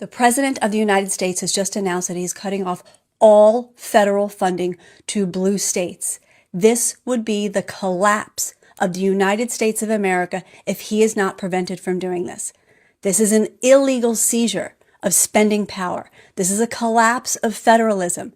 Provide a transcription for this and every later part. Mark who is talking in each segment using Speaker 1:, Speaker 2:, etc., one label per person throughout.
Speaker 1: The President of the United States has just announced that he's cutting off all federal funding to blue states. This would be the collapse of the United States of America if he is not prevented from doing this. This is an illegal seizure of spending power. This is a collapse of federalism,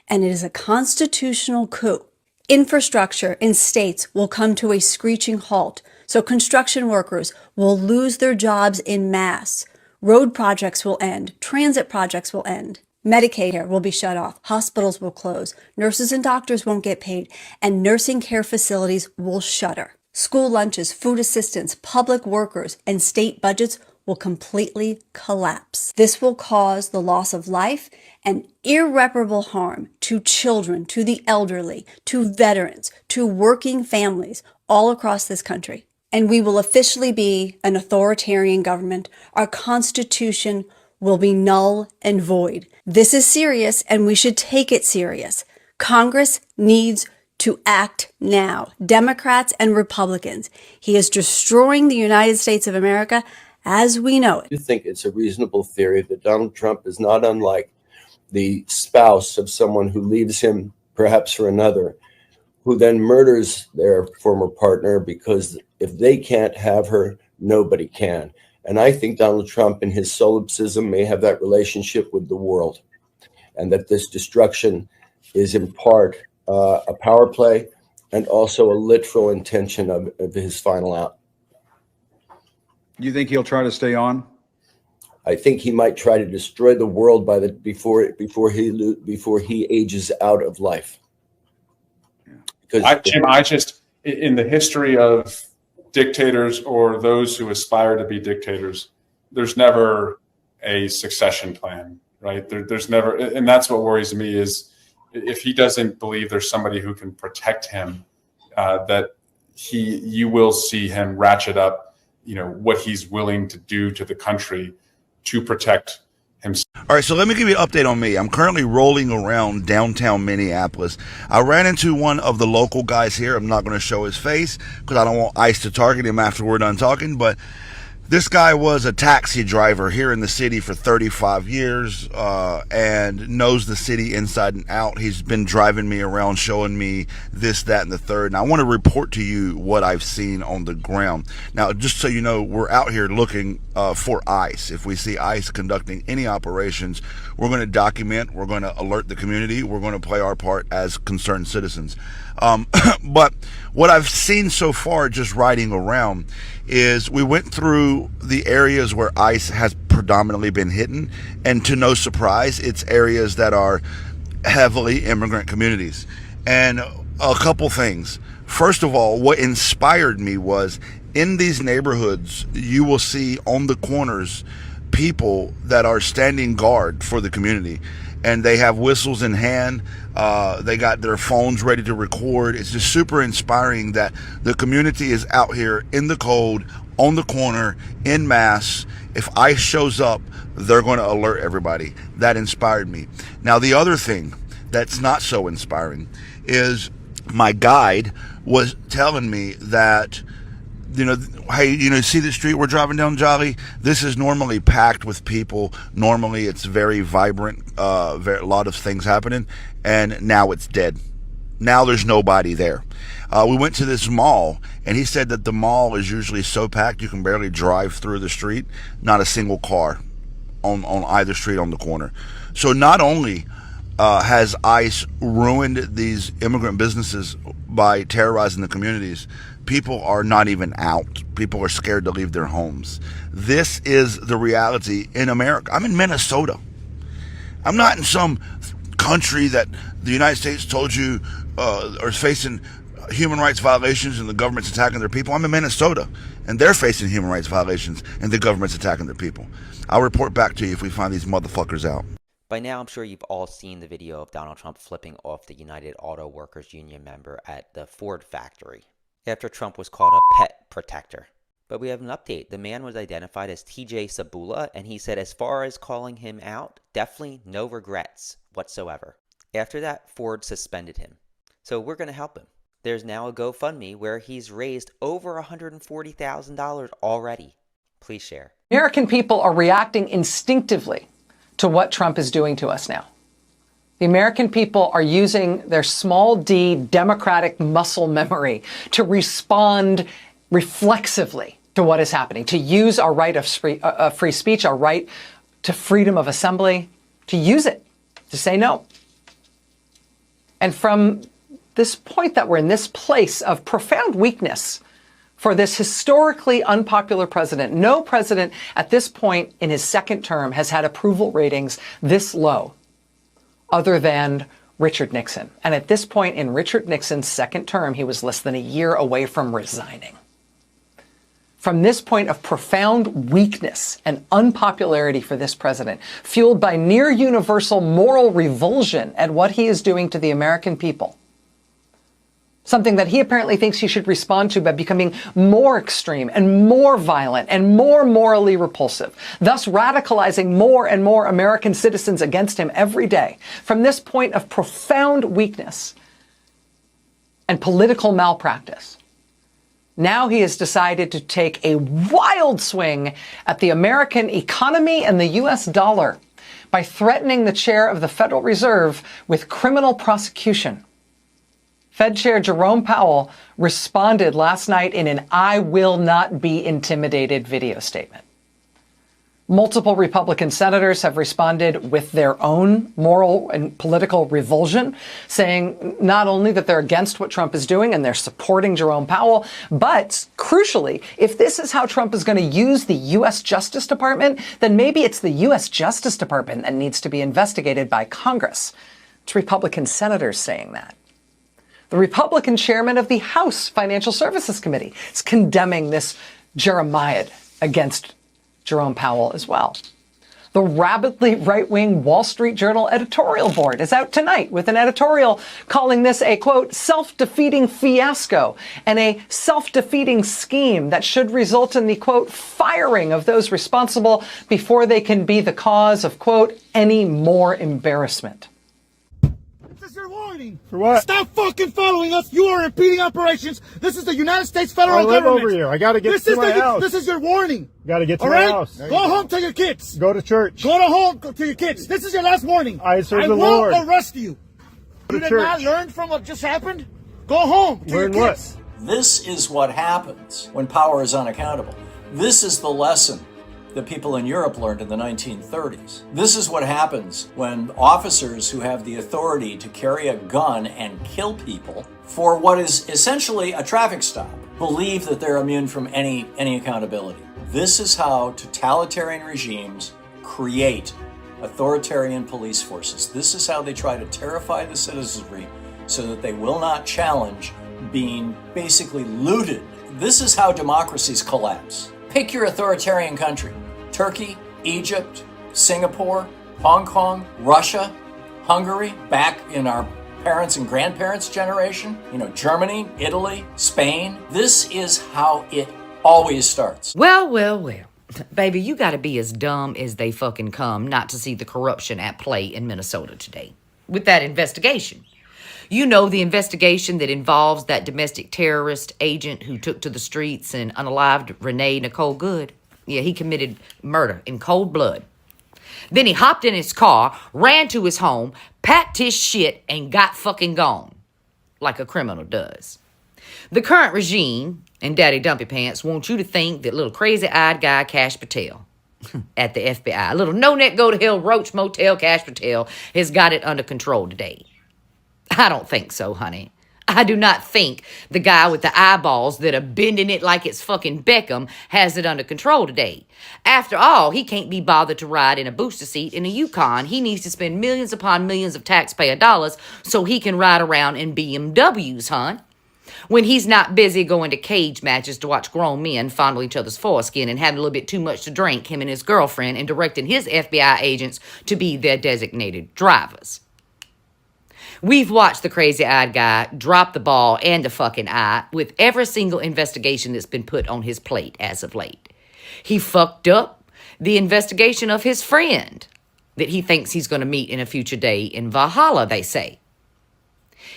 Speaker 1: and it is a constitutional coup. Infrastructure in states will come to a screeching halt, so construction workers will lose their jobs in mass. Road projects will end. Transit projects will end. Medicaid care will be shut off. Hospitals will close. Nurses and doctors won't get paid. And nursing care facilities will shutter. School lunches, food assistance, public workers, and state budgets will completely collapse. This will cause the loss of life and irreparable harm to children, to the elderly, to veterans, to working families all across this country. And we will officially be an authoritarian government. Our Constitution will be null and void. This is serious, and we should take it serious. Congress needs to act now. Democrats and Republicans. He is destroying the United States of America as we know it.
Speaker 2: I think it's a reasonable theory that Donald Trump is not unlike the spouse of someone who leaves him perhaps for another, who then murders their former partner because if they can't have her, nobody can. And I think Donald Trump in his solipsism may have that relationship with the world, and that this destruction is in part a power play and also a literal intention of his final out.
Speaker 3: You think he'll try to stay on?
Speaker 2: I think he might try to destroy the world before he ages out of life. Because
Speaker 4: Jim, in the history of dictators or those who aspire to be dictators, there's never a succession plan, right? There's never, and that's what worries me is if he doesn't believe there's somebody who can protect him, that you will see him ratchet up, what he's willing to do to the country to protect himself.
Speaker 5: All right, so let me give you an update on me. I'm currently rolling around downtown Minneapolis. I ran into one of the local guys here. I'm not going to show his face because I don't want ICE to target him after we're done talking, but this guy was a taxi driver here in the city for 35 years and knows the city inside and out. He's been driving me around, showing me this, that, and the third. And I want to report to you what I've seen on the ground. Now, just so you know, we're out here looking for ICE. If we see ICE conducting any operations, we're going to document, we're going to alert the community, we're going to play our part as concerned citizens. But what I've seen so far just riding around is we went through the areas where ICE has predominantly been hitting, and to no surprise, it's areas that are heavily immigrant communities. And a couple things. First of all, what inspired me was in these neighborhoods, you will see on the corners people that are standing guard for the community. And they have whistles in hand. They got their phones ready to record. It's just super inspiring that the community is out here in the cold, on the corner, en masse. If ICE shows up, they're going to alert everybody. That inspired me. Now, the other thing that's not so inspiring is my guide was telling me that, hey, see the street we're driving down, Jolly? This is normally packed with people. Normally it's very vibrant, a lot of things happening, and now it's dead. Now there's nobody there. We went to this mall, and he said that the mall is usually so packed you can barely drive through the street. Not a single car on either street on the corner. So not only has ICE ruined these immigrant businesses by terrorizing the communities, people are not even out. People are scared to leave their homes. This is the reality in America. I'm in Minnesota. I'm not in some country that the United States told you are facing human rights violations and the government's attacking their people. I'm in Minnesota, and they're facing human rights violations and the government's attacking their people. I'll report back to you if we find these motherfuckers out.
Speaker 6: By now, I'm sure you've all seen the video of Donald Trump flipping off the United Auto Workers Union member at the Ford factory after Trump was called a pet protector. But we have an update. The man was identified as TJ Sabula, and he said as far as calling him out, definitely no regrets whatsoever. After that, Ford suspended him. So we're going to help him. There's now a GoFundMe where he's raised over $140,000 already. Please share.
Speaker 7: American people are reacting instinctively to what Trump is doing to us now. The American people are using their small d democratic muscle memory to respond reflexively to what is happening, to use our right of free speech, our right to freedom of assembly, to use it, to say no. And from this point that we're in this place of profound weakness for this historically unpopular president, no president at this point in his second term has had approval ratings this low other than Richard Nixon. And at this point in Richard Nixon's second term, he was less than a year away from resigning. From this point of profound weakness and unpopularity for this president, fueled by near universal moral revulsion at what he is doing to the American people, something that he apparently thinks he should respond to by becoming more extreme and more violent and more morally repulsive, thus radicalizing more and more American citizens against him every day. From this point of profound weakness and political malpractice, now he has decided to take a wild swing at the American economy and the U.S. dollar by threatening the chair of the Federal Reserve with criminal prosecution. Fed Chair Jerome Powell responded last night in an "I will not be intimidated" video statement. Multiple Republican senators have responded with their own moral and political revulsion, saying not only that they're against what Trump is doing and they're supporting Jerome Powell, but crucially, if this is how Trump is going to use the U.S. Justice Department, then maybe it's the U.S. Justice Department that needs to be investigated by Congress. It's Republican senators saying that. The Republican chairman of the House Financial Services Committee is condemning this Jeremiad against Jerome Powell as well. The rabidly right-wing Wall Street Journal editorial board is out tonight with an editorial calling this a, quote, self-defeating fiasco and a self-defeating scheme that should result in the, quote, firing of those responsible before they can be the cause of, quote, any more embarrassment.
Speaker 8: This is your warning.
Speaker 3: For what?
Speaker 8: Stop fucking following us. You are impeding operations. This is the United States federal
Speaker 3: I live
Speaker 8: government.
Speaker 3: over here. I got to get
Speaker 8: This
Speaker 3: to
Speaker 8: is
Speaker 3: my house.
Speaker 8: This is your warning.
Speaker 3: Got to get to
Speaker 8: All
Speaker 3: my
Speaker 8: right?
Speaker 3: house.
Speaker 8: Go home to your kids.
Speaker 3: Go to church.
Speaker 8: Go to home to your kids. This is your last warning.
Speaker 3: I serve the
Speaker 8: will
Speaker 3: Lord.
Speaker 8: arrest you.
Speaker 3: Go
Speaker 8: You
Speaker 3: to
Speaker 8: did not
Speaker 3: church.
Speaker 8: learn from what just happened? Go home to
Speaker 3: Learn
Speaker 8: your
Speaker 3: what?
Speaker 8: kids.
Speaker 9: This is what happens when power is unaccountable. This is the lesson that people in Europe learned in the 1930s. This is what happens when officers who have the authority to carry a gun and kill people for what is essentially a traffic stop believe that they're immune from any accountability. This is how totalitarian regimes create authoritarian police forces. This is how they try to terrify the citizenry so that they will not challenge being basically looted. This is how democracies collapse. Pick your authoritarian country. Turkey, Egypt, Singapore, Hong Kong, Russia, Hungary, back in our parents' and grandparents' generation, Germany, Italy, Spain. This is how it always starts.
Speaker 10: Well. Baby, you gotta be as dumb as they fucking come not to see the corruption at play in Minnesota today with that investigation. You know, the investigation that involves that domestic terrorist agent who took to the streets and unalived Renee Nicole Good. Yeah, he committed murder in cold blood. Then he hopped in his car, ran to his home, packed his shit, and got fucking gone. Like a criminal does. The current regime and Daddy Dumpy Pants want you to think that little crazy-eyed guy Cash Patel at the FBI, little no-net go-to-hell roach motel Cash Patel, has got it under control today. I don't think so, honey. I do not think the guy with the eyeballs that are bending it like it's fucking Beckham has it under control today. After all, he can't be bothered to ride in a booster seat in a Yukon. He needs to spend millions upon millions of taxpayer dollars so he can ride around in BMWs, hon. When he's not busy going to cage matches to watch grown men fondle each other's foreskin and having a little bit too much to drink, him and his girlfriend, and directing his FBI agents to be their designated drivers. We've watched the crazy-eyed guy drop the ball and the fucking eye with every single investigation that's been put on his plate as of late. He fucked up the investigation of his friend that he thinks he's going to meet in a future day in Valhalla, they say.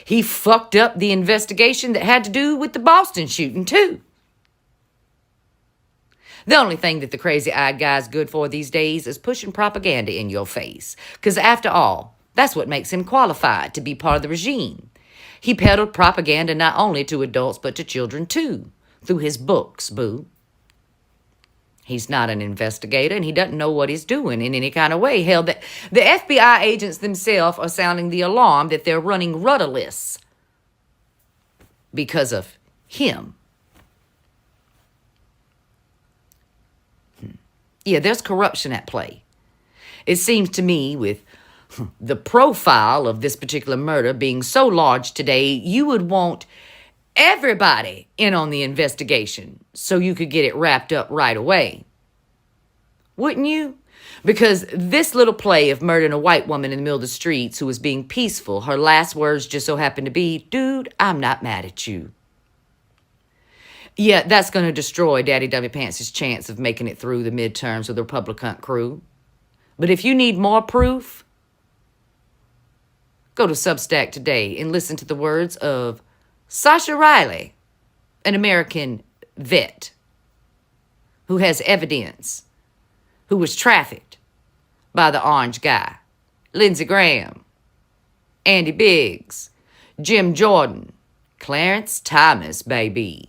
Speaker 10: He fucked up the investigation that had to do with the Boston shooting, too. The only thing that the crazy-eyed guy's good for these days is pushing propaganda in your face. Because after all, that's what makes him qualified to be part of the regime. He peddled propaganda not only to adults but to children too, through his books, boo. He's not an investigator, and he doesn't know what he's doing in any kind of way. Hell, the FBI agents themselves are sounding the alarm that they're running rudderless because of him. Yeah, there's corruption at play. It seems to me, with the profile of this particular murder being so large today, you would want everybody in on the investigation so you could get it wrapped up right away. Wouldn't you? Because this little play of murdering a white woman in the middle of the streets who was being peaceful, her last words just so happened to be, "Dude, I'm not mad at you." Yeah, that's going to destroy Daddy W. Pants' chance of making it through the midterms with the Republican crew. But if you need more proof, go to Substack today and listen to the words of Sasha Riley, an American vet who has evidence, who was trafficked by the orange guy, Lindsey Graham, Andy Biggs, Jim Jordan, Clarence Thomas, baby.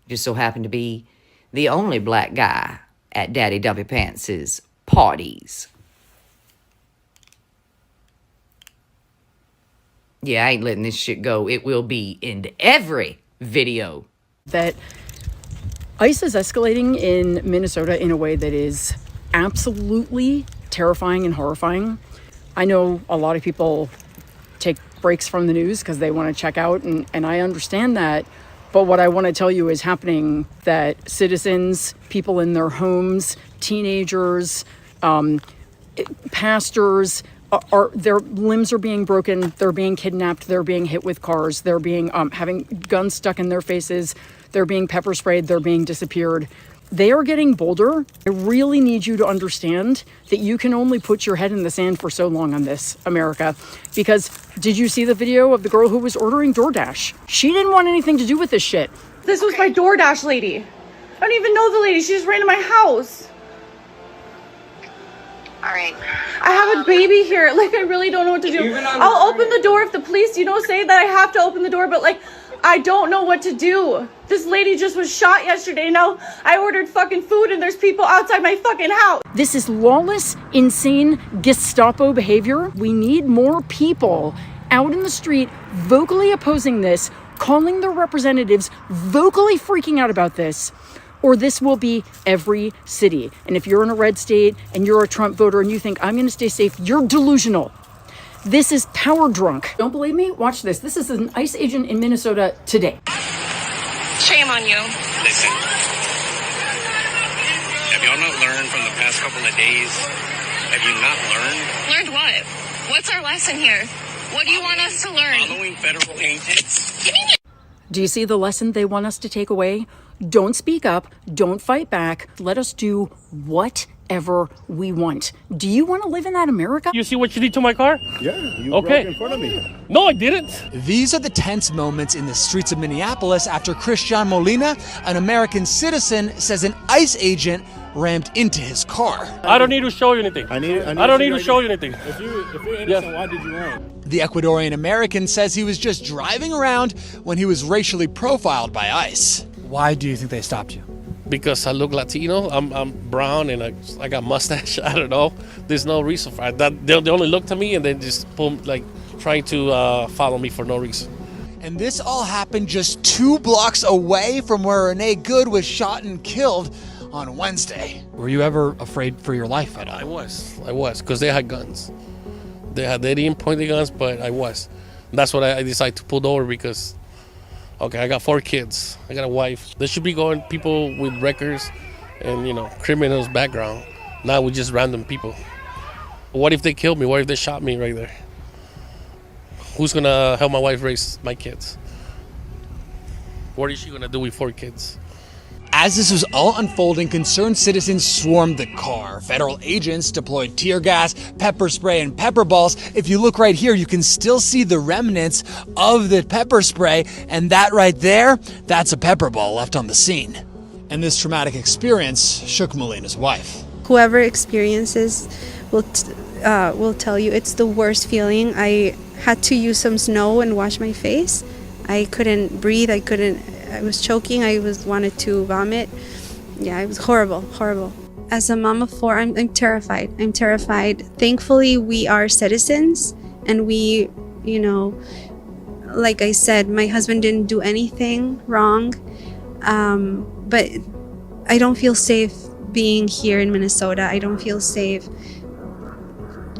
Speaker 10: Just so happened to be the only black guy at Daddy W. Pants' parties. Yeah, I ain't letting this shit go. It will be in every video.
Speaker 11: That ICE is escalating in Minnesota in a way that is absolutely terrifying and horrifying. I know a lot of people take breaks from the news because they want to check out, and I understand that. But what I want to tell you is happening, that citizens, people in their homes, teenagers, pastors, their limbs are being broken, they're being kidnapped, they're being hit with cars, they're being having guns stuck in their faces, they're being pepper sprayed, they're being disappeared. They are getting bolder. I really need you to understand that you can only put your head in the sand for so long on this, America. Because did you see the video of the girl who was ordering DoorDash? She didn't want anything to do with this shit.
Speaker 12: This was my DoorDash lady. I don't even know the lady. She just ran to my house.
Speaker 13: All right.
Speaker 12: I have a baby here. Like, I really don't know what to do. I'll open the door if the police, say that I have to open the door, but I don't know what to do. This lady just was shot yesterday. Now I ordered fucking food and there's people outside my fucking house.
Speaker 11: This is lawless, insane Gestapo behavior. We need more people out in the street vocally opposing this, calling their representatives, vocally freaking out about this, or this will be every city. And if you're in a red state and you're a Trump voter and you think I'm going to stay safe, you're delusional. This is power drunk. Don't believe me? Watch this. This is an ICE agent in Minnesota today.
Speaker 13: Shame on you.
Speaker 14: Listen, have y'all not learned from the past couple of days? Have you not learned?
Speaker 13: Learned what? What's our lesson here? What do you want us to learn?
Speaker 14: Following federal agents.
Speaker 11: Do you see the lesson they want us to take away? Don't speak up. Don't fight back. Let us do whatever we want. Do you want to live in that America?
Speaker 15: You see what you did to my car?
Speaker 16: Yeah, you broke in front of me.
Speaker 15: No, I didn't.
Speaker 17: These are the tense moments in the streets of Minneapolis after Christian Molina, an American citizen, says an ICE agent rammed into his car.
Speaker 15: I don't need to show you anything. I don't need to show you anything.
Speaker 16: If you're innocent, why did you run?
Speaker 17: The Ecuadorian American says he was just driving around when he was racially profiled by ICE.
Speaker 18: Why do you think they stopped you?
Speaker 15: Because I look Latino. I'm brown and I got mustache. I don't know. There's no reason for that. They only looked at me and then just pull, trying to follow me for no reason.
Speaker 17: And this all happened just 2 blocks away from where Renee Good was shot and killed on Wednesday.
Speaker 18: Were you ever afraid for your life at all?
Speaker 15: I was, because they had guns. They didn't point the guns, but I was. And that's what I decided to pull over because, okay, I got 4 kids. I got a wife. There should be people with records and, criminals background. Not with just random people. What if they killed me? What if they shot me right there? Who's going to help my wife raise my kids? What is she going to do with 4 kids?
Speaker 17: As this was all unfolding, concerned citizens swarmed the car. Federal agents deployed tear gas, pepper spray, and pepper balls. If you look right here, you can still see the remnants of the pepper spray, and that right there, that's a pepper ball left on the scene. And this traumatic experience shook Melina's wife.
Speaker 19: Whoever experiences will tell you it's the worst feeling. I had to use some snow and wash my face. I couldn't breathe. I was choking. I wanted to vomit. Yeah, it was horrible, horrible. As a mom of 4, I'm terrified. I'm terrified. Thankfully, we are citizens, and we, you know, like I said, my husband didn't do anything wrong. But I don't feel safe being here in Minnesota. I don't feel safe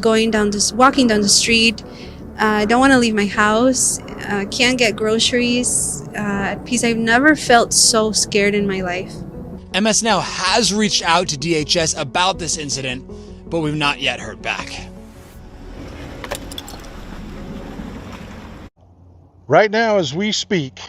Speaker 19: walking down the street. I don't want to leave my house. Can't get groceries. Peace. I've never felt so scared in my life.
Speaker 17: MS Now has reached out to DHS about this incident, but we've not yet heard back.
Speaker 8: Right now, as we speak,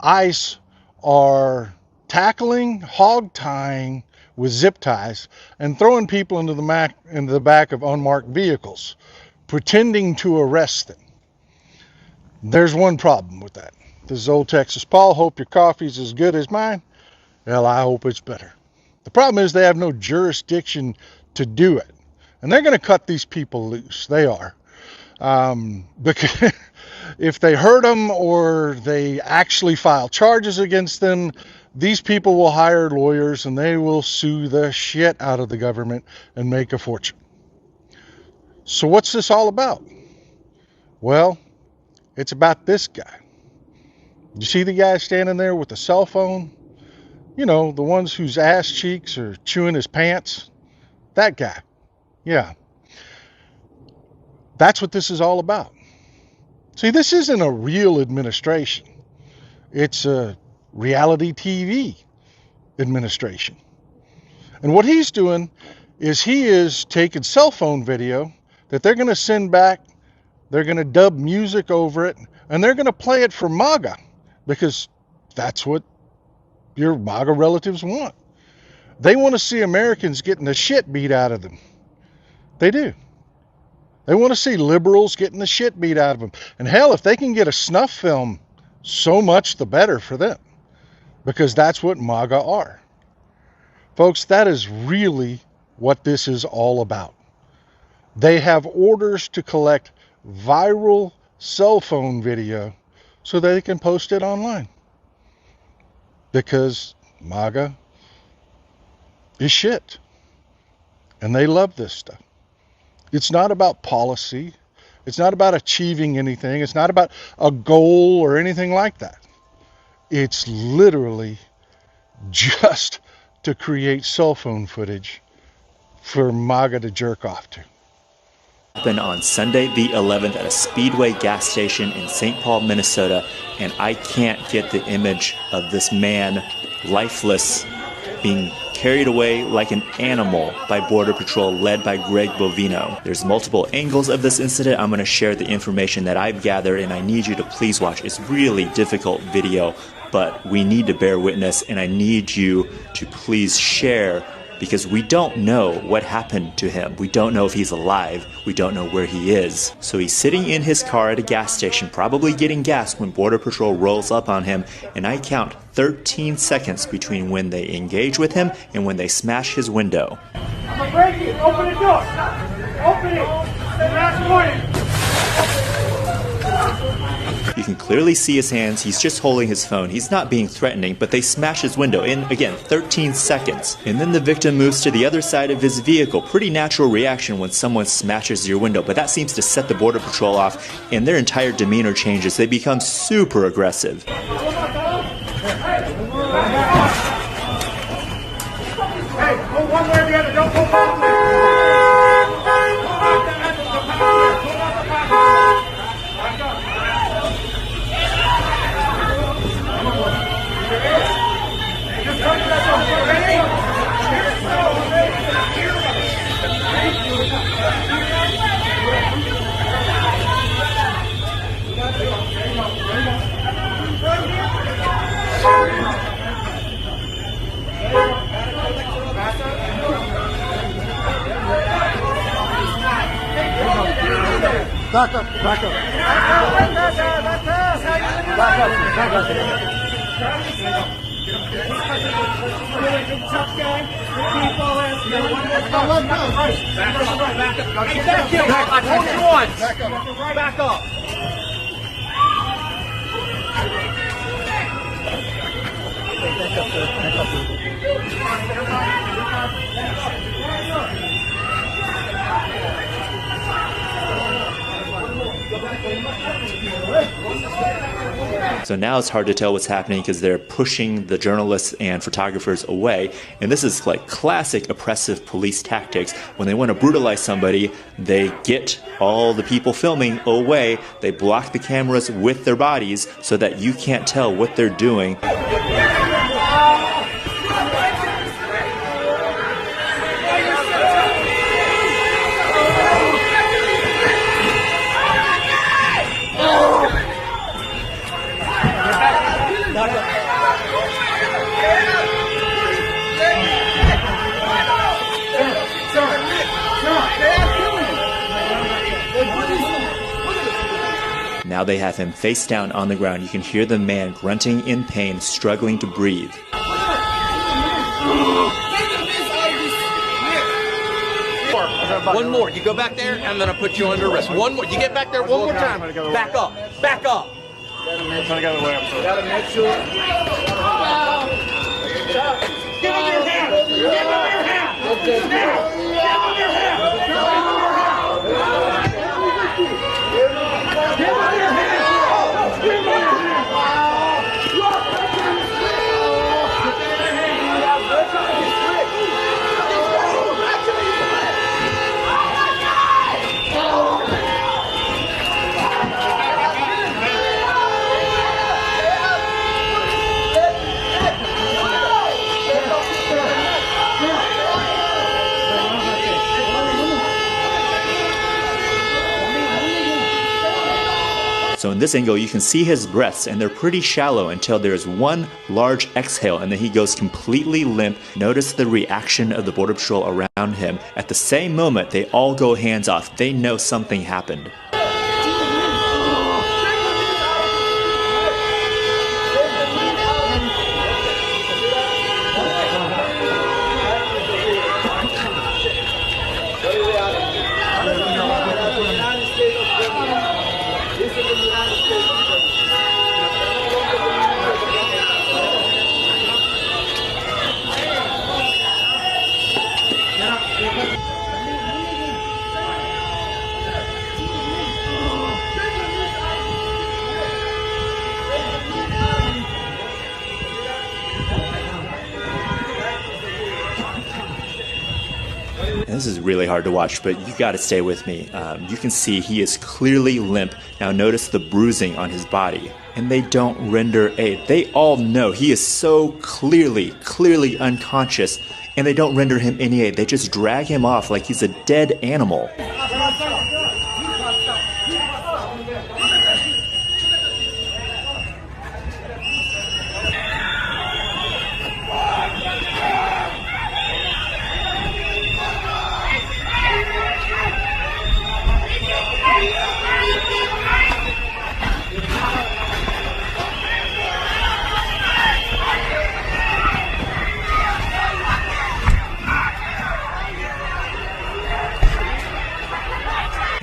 Speaker 8: ICE are tackling, hog tying with zip ties and throwing people into the back of unmarked vehicles, pretending to arrest them. There's one problem with that. This is Old Texas Paul. Hope your coffee's as good as mine. Well, I hope it's better. The problem is they have no jurisdiction to do it. And they're going to cut these people loose. They are. Because if they hurt them or they actually file charges against them, these people will hire lawyers and they will sue the shit out of the government and make a fortune. So what's this all about? Well, it's about this guy. You see the guy standing there with the cell phone? You know, the ones whose ass cheeks are chewing his pants? That guy. Yeah. That's what this is all about. See, this isn't a real administration. It's a reality TV administration. And what he's doing is he is taking cell phone video that they're going to send back, they're going to dub music over it, and they're going to play it for MAGA, because that's what your MAGA relatives want. They want to see Americans getting the shit beat out of them. They do. They want to see liberals getting the shit beat out of them. And hell, if they can get a snuff film, so much the better for them. Because that's what MAGA are. Folks, that is really what this is all about. They have orders to collect viral cell phone video so they can post it online. Because MAGA is shit. And they love this stuff. It's not about policy. It's not about achieving anything. It's not about a goal or anything like that. It's literally just to create cell phone footage for MAGA to jerk off to.
Speaker 20: Happened on Sunday the 11th at a Speedway gas station in St. Paul, Minnesota, and I can't get the image of this man lifeless, being carried away like an animal by Border Patrol led by Greg Bovino. There's multiple angles of this incident. I'm going to share the information that I've gathered, and I need you to please watch. It's really difficult video, but we need to bear witness, and I need you to please share, because we don't know what happened to him. We don't know if he's alive. We don't know where he is. So he's sitting in his car at a gas station, probably getting gas when Border Patrol rolls up on him, and I count 13 seconds between when they engage with him and when they smash his window.
Speaker 8: I'm gonna break it. Open the door. Open it. Last warning.
Speaker 20: You can clearly see his hands. He's just holding his phone. He's not being threatening, but they smash his window in, again, 13 seconds. And then the victim moves to the other side of his vehicle. Pretty natural reaction when someone smashes your window, but that seems to set the Border Patrol off, and their entire demeanor changes. They become super aggressive.
Speaker 8: Hey, go one way or the other. Don't go both ways. Back up, back up. Back up, back up.
Speaker 21: I told you once. Back up.
Speaker 20: So now it's hard to tell what's happening because they're pushing the journalists and photographers away. And this is like classic oppressive police tactics. When they want to brutalize somebody, they get all the people filming away. They block the cameras with their bodies so that you can't tell what they're doing. Now they have him face down on the ground. You can hear the man grunting in pain, struggling to breathe.
Speaker 21: One more. You go back there, and I'm going to put you under arrest. One more. You get back there one more time. Back up. Back up. Give him your hand. Give him your hand. Now. Give him your hand.
Speaker 20: So in this angle, you can see his breaths, and they're pretty shallow until there's one large exhale, and then he goes completely limp. Notice the reaction of the Border Patrol around him. At the same moment, they all go hands off. They know something happened. This is really hard to watch, but you got to stay with me. You can see he is clearly limp. Now notice the bruising on his body. And they don't render aid. They all know he is so clearly unconscious, and they don't render him any aid. They just drag him off like he's a dead animal.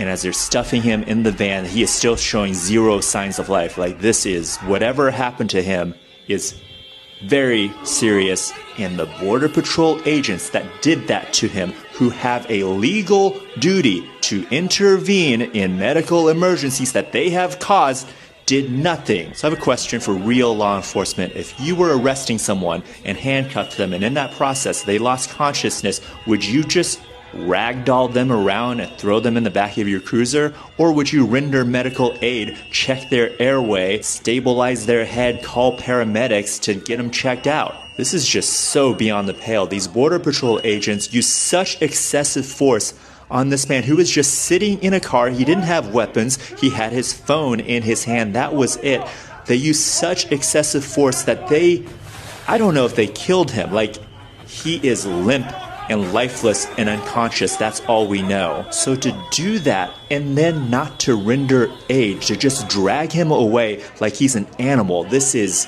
Speaker 20: And as they're stuffing him in the van, he is still showing zero signs of life. Like, this is, whatever happened to him is very serious. And the Border Patrol agents that did that to him, who have a legal duty to intervene in medical emergencies that they have caused, did nothing. So I have a question for real law enforcement. If you were arresting someone and handcuffed them, and in that process they lost consciousness, would you just ragdoll them around and throw them in the back of your cruiser? Or would you render medical aid, check their airway, stabilize their head, call paramedics to get them checked out? This is just so beyond the pale. These Border Patrol agents use such excessive force on this man who was just sitting in a car. He didn't have weapons. He had his phone in his hand. That was it. They used such excessive force that I don't know if they killed him. Like, he is limp and lifeless and unconscious. That's all we know. So to do that and then not to render aid, to just drag him away like he's an animal, this is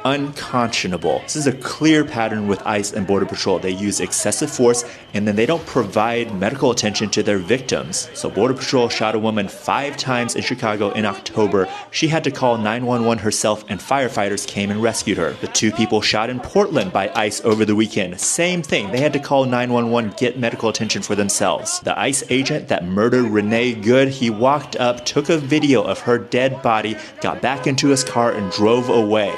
Speaker 20: unconscionable. This is a clear pattern with ICE and Border Patrol. They use excessive force and then they don't provide medical attention to their victims. So Border Patrol shot a woman 5 times in Chicago in October. She had to call 911 herself and firefighters came and rescued her. The 2 people shot in Portland by ICE over the weekend. Same thing. They had to call 911, get medical attention for themselves. The ICE agent that murdered Renee Good, he walked up, took a video of her dead body, got back into his car and drove away.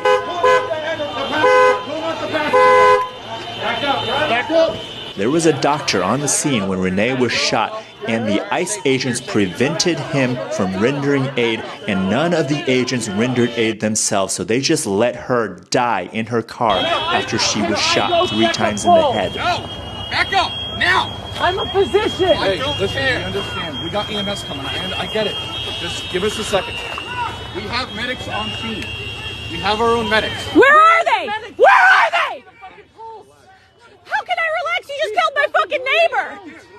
Speaker 20: There was a doctor on the scene when Renee was shot, and the ICE agents prevented him from rendering aid, and none of the agents rendered aid themselves, so they just let her die in her car after she was shot 3 times in the head.
Speaker 21: Back up! Now! I'm a physician! Hey, listen, we understand. We got EMS coming. I get it. Just give us a second. We have medics on scene. We have our own medics.
Speaker 12: Where are they? Where are they? How can I relax? You just killed my fucking neighbor.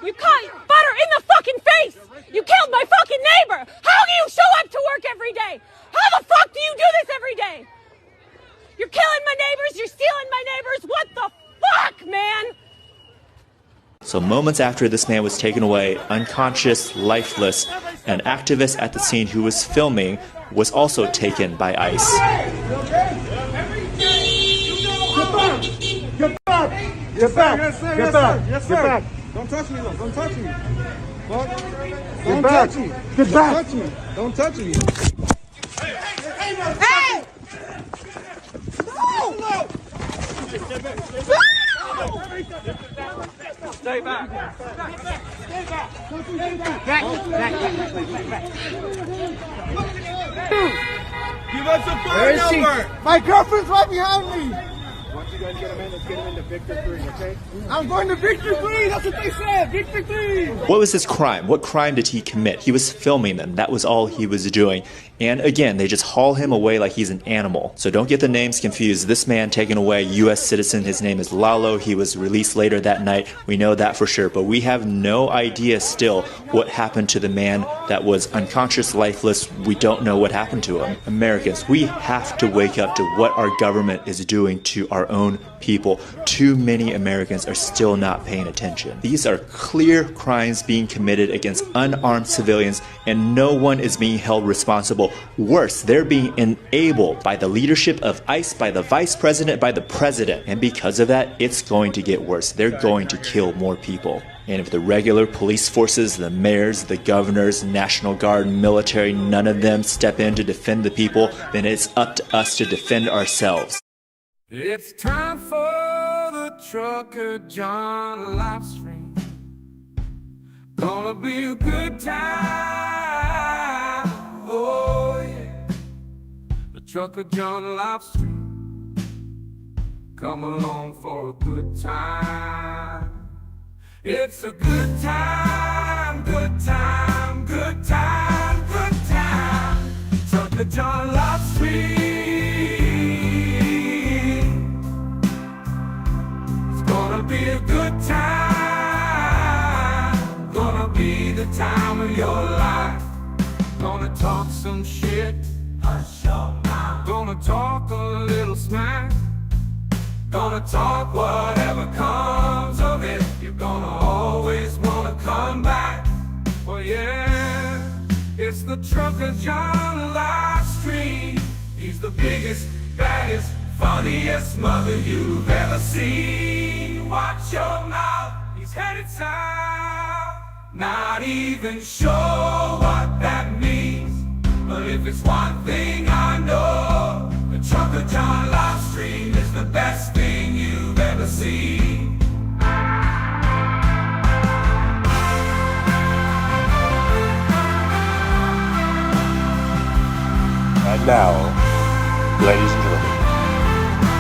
Speaker 12: You caught butter in the fucking face. You killed my fucking neighbor. How do you show up to work every day? How the fuck do you do this every day? You're killing my neighbors. You're stealing my neighbors. What the fuck, man?
Speaker 20: So moments after this man was taken away, unconscious, lifeless, an activist at the scene who was filming was also taken by ICE.
Speaker 21: Get back! Get back! Yes, sir. Get back! Yes, sir. Get back! Don't touch me, though. Don't touch me. Don't touch me. Get back! Don't touch me. Hey! No! No! Stay back. Stay back. Give us a phone number. My girlfriend's right behind me. Once you guys get him in, let's get him into Victor 3, okay? I'm going to Victor 3. That's what they said. Victor 3.
Speaker 20: What was his crime? What crime did he commit? He was filming them. That was all he was doing. And again, they just haul him away like he's an animal. So don't get the names confused. This man taken away, U.S. citizen, his name is Lalo. He was released later that night. We know that for sure. But we have no idea still what happened to the man that was unconscious, lifeless. We don't know what happened to him. Americans, we have to wake up to what our government is doing to our own people. Too many Americans are still not paying attention. These are clear crimes being committed against unarmed civilians, and no one is being held responsible. Worse, they're being enabled by the leadership of ICE, by the vice president, by the president. And because of that, it's going to get worse. They're going to kill more people. And if the regular police forces, the mayors, the governors, National Guard, military, none of them step in to defend the people, then it's up to us to defend ourselves.
Speaker 1: It's time for the Trucker John Livestream. Gonna be a good time. Oh yeah. The Trucker John Livestream. Come along for a good time. It's a good time, good time, good time, good time. Trucker John Livestream. Gonna be a good time. Gonna be the time of your life. Gonna talk some shit. Hush your mouth. Gonna talk a little smack. Gonna talk whatever comes of it. You're gonna always wanna come back. Well, yeah, it's the Trucker John Livestream. He's the biggest, baddest, funniest mother you've ever seen. Watch your mouth, he's headed south. Not even sure what that means, but if it's one thing I know, the Trucker John Livestream is the best thing you've ever seen.
Speaker 22: And now, ladies and gentlemen,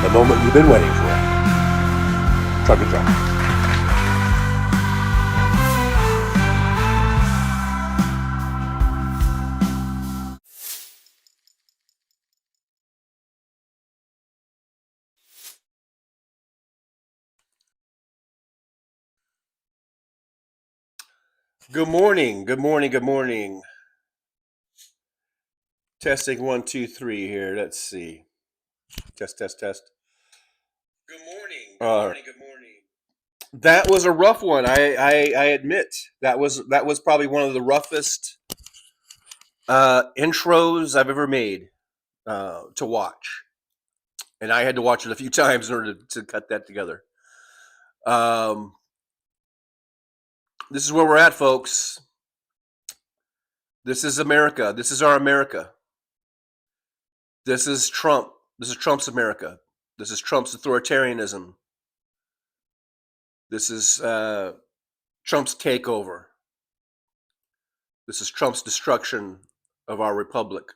Speaker 22: the moment you've been waiting for. Trucker John. Good morning, good morning, good morning. Testing 1, 2, 3 here. Let's see. Test, test, test. Good morning. Good morning. Good morning. That was a rough one. I admit that was probably one of the roughest intros I've ever made to watch, and I had to watch it a few times in order to cut that together. This is where we're at, folks. This is America. This is our America. This is Trump. This is Trump's America. This is Trump's authoritarianism. This is Trump's takeover. This is Trump's destruction of our republic.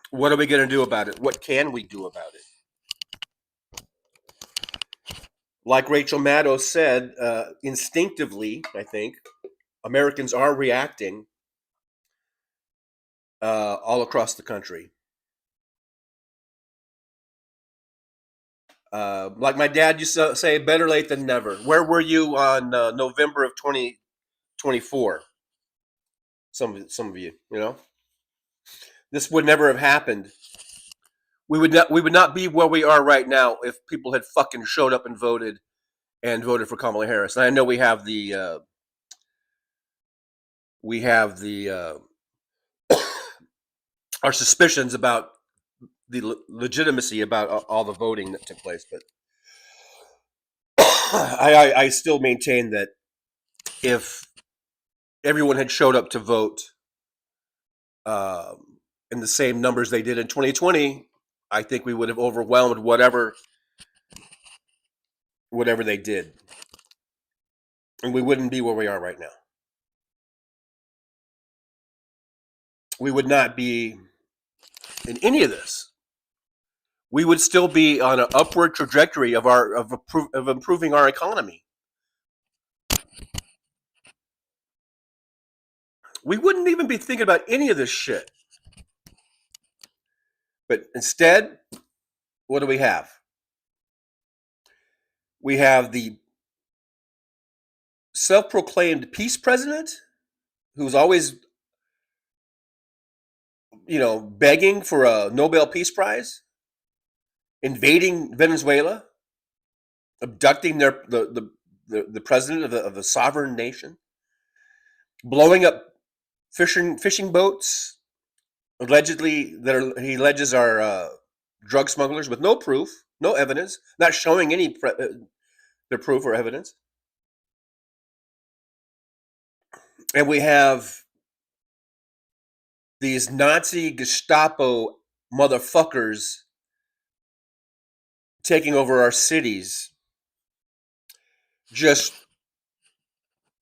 Speaker 22: What are we going to do about it? What can we do about it? Like Rachel Maddow said, instinctively, I think, Americans are reacting all across the country. Like my dad used to say, better late than never. Where were you on November of 2024? Some of you, you know, this would never have happened. We would not be where we are right now if people had fucking showed up and voted for Kamala Harris. And I know we have the our suspicions about the legitimacy about all the voting that took place, but I still maintain that if everyone had showed up to vote in the same numbers they did in 2020, I think we would have overwhelmed whatever they did, and we wouldn't be where we are right now. We would not be in any of this. We would still be on an upward trajectory of improving our economy. We wouldn't even be thinking about any of this shit. But instead, what do we have? We have the self-proclaimed peace president who's always, begging for a Nobel Peace Prize, invading Venezuela, abducting the president of a sovereign nation, blowing up fishing boats, he alleges are drug smugglers with no proof, no evidence, not showing any their proof or evidence. And we have these Nazi Gestapo motherfuckers taking over our cities, just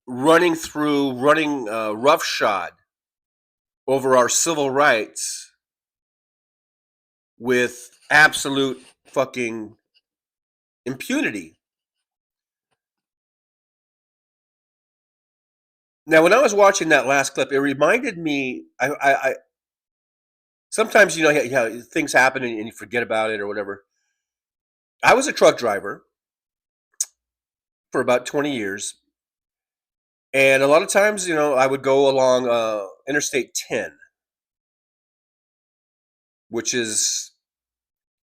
Speaker 22: running roughshod over our civil rights with absolute fucking impunity. Now, when I was watching that last clip, it reminded me, I sometimes, how things happen and you forget about it or whatever. I was a truck driver for about 20 years. And a lot of times, I would go along Interstate 10, which is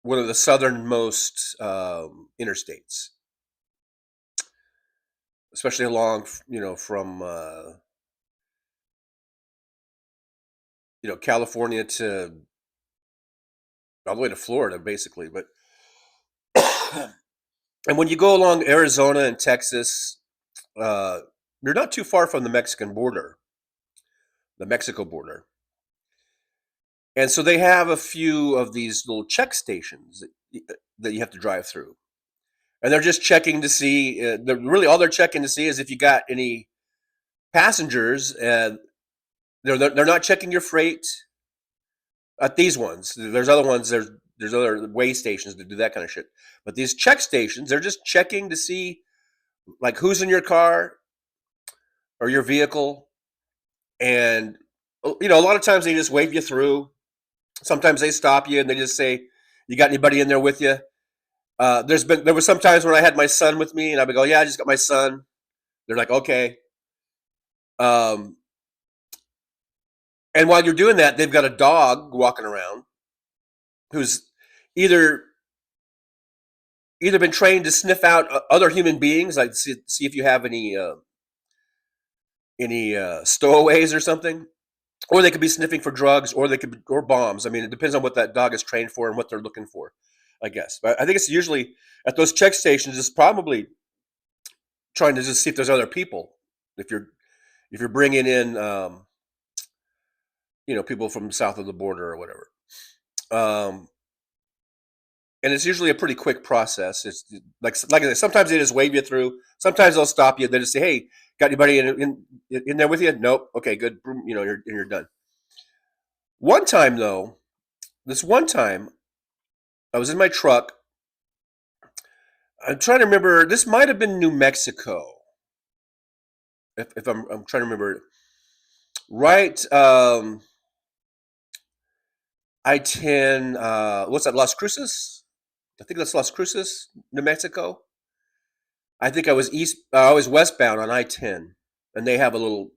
Speaker 22: one of the southernmost interstates, especially along, from California to all the way to Florida, basically. But and when you go along Arizona and Texas, you're not too far from the Mexico border. And so they have a few of these little check stations that you have to drive through. And they're just checking to see, all they're checking to see is if you got any passengers. They're not checking your freight at these ones. There's other ones, there's other way stations that do that kind of shit. But these check stations, they're just checking to see, like, who's in your car or your vehicle. And, a lot of times they just wave you through. Sometimes they stop you and they just say, you got anybody in there with you? There were some times when I had my son with me and I would go, yeah, I just got my son. They're like, okay. And while you're doing that, they've got a dog walking around who's either been trained to sniff out other human beings, like see if you have any stowaways or something, or they could be sniffing for drugs, or they could be, or bombs. I mean, it depends on what that dog is trained for and what they're looking for, I guess. But I think it's usually at those check stations. It's probably trying to just see if there's other people. If you're bringing in, people from south of the border or whatever. And it's usually a pretty quick process. It's like I said, sometimes they just wave you through. Sometimes they'll stop you. They just say, "Hey, got anybody in there with you?" Nope. Okay, good. You're done. One time though, I was in my truck. I'm trying to remember. This might have been New Mexico. If I'm trying to remember, right? I-10. What's that? Las Cruces. I think that's Las Cruces, New Mexico. I think I was westbound on I-10, and they have a little.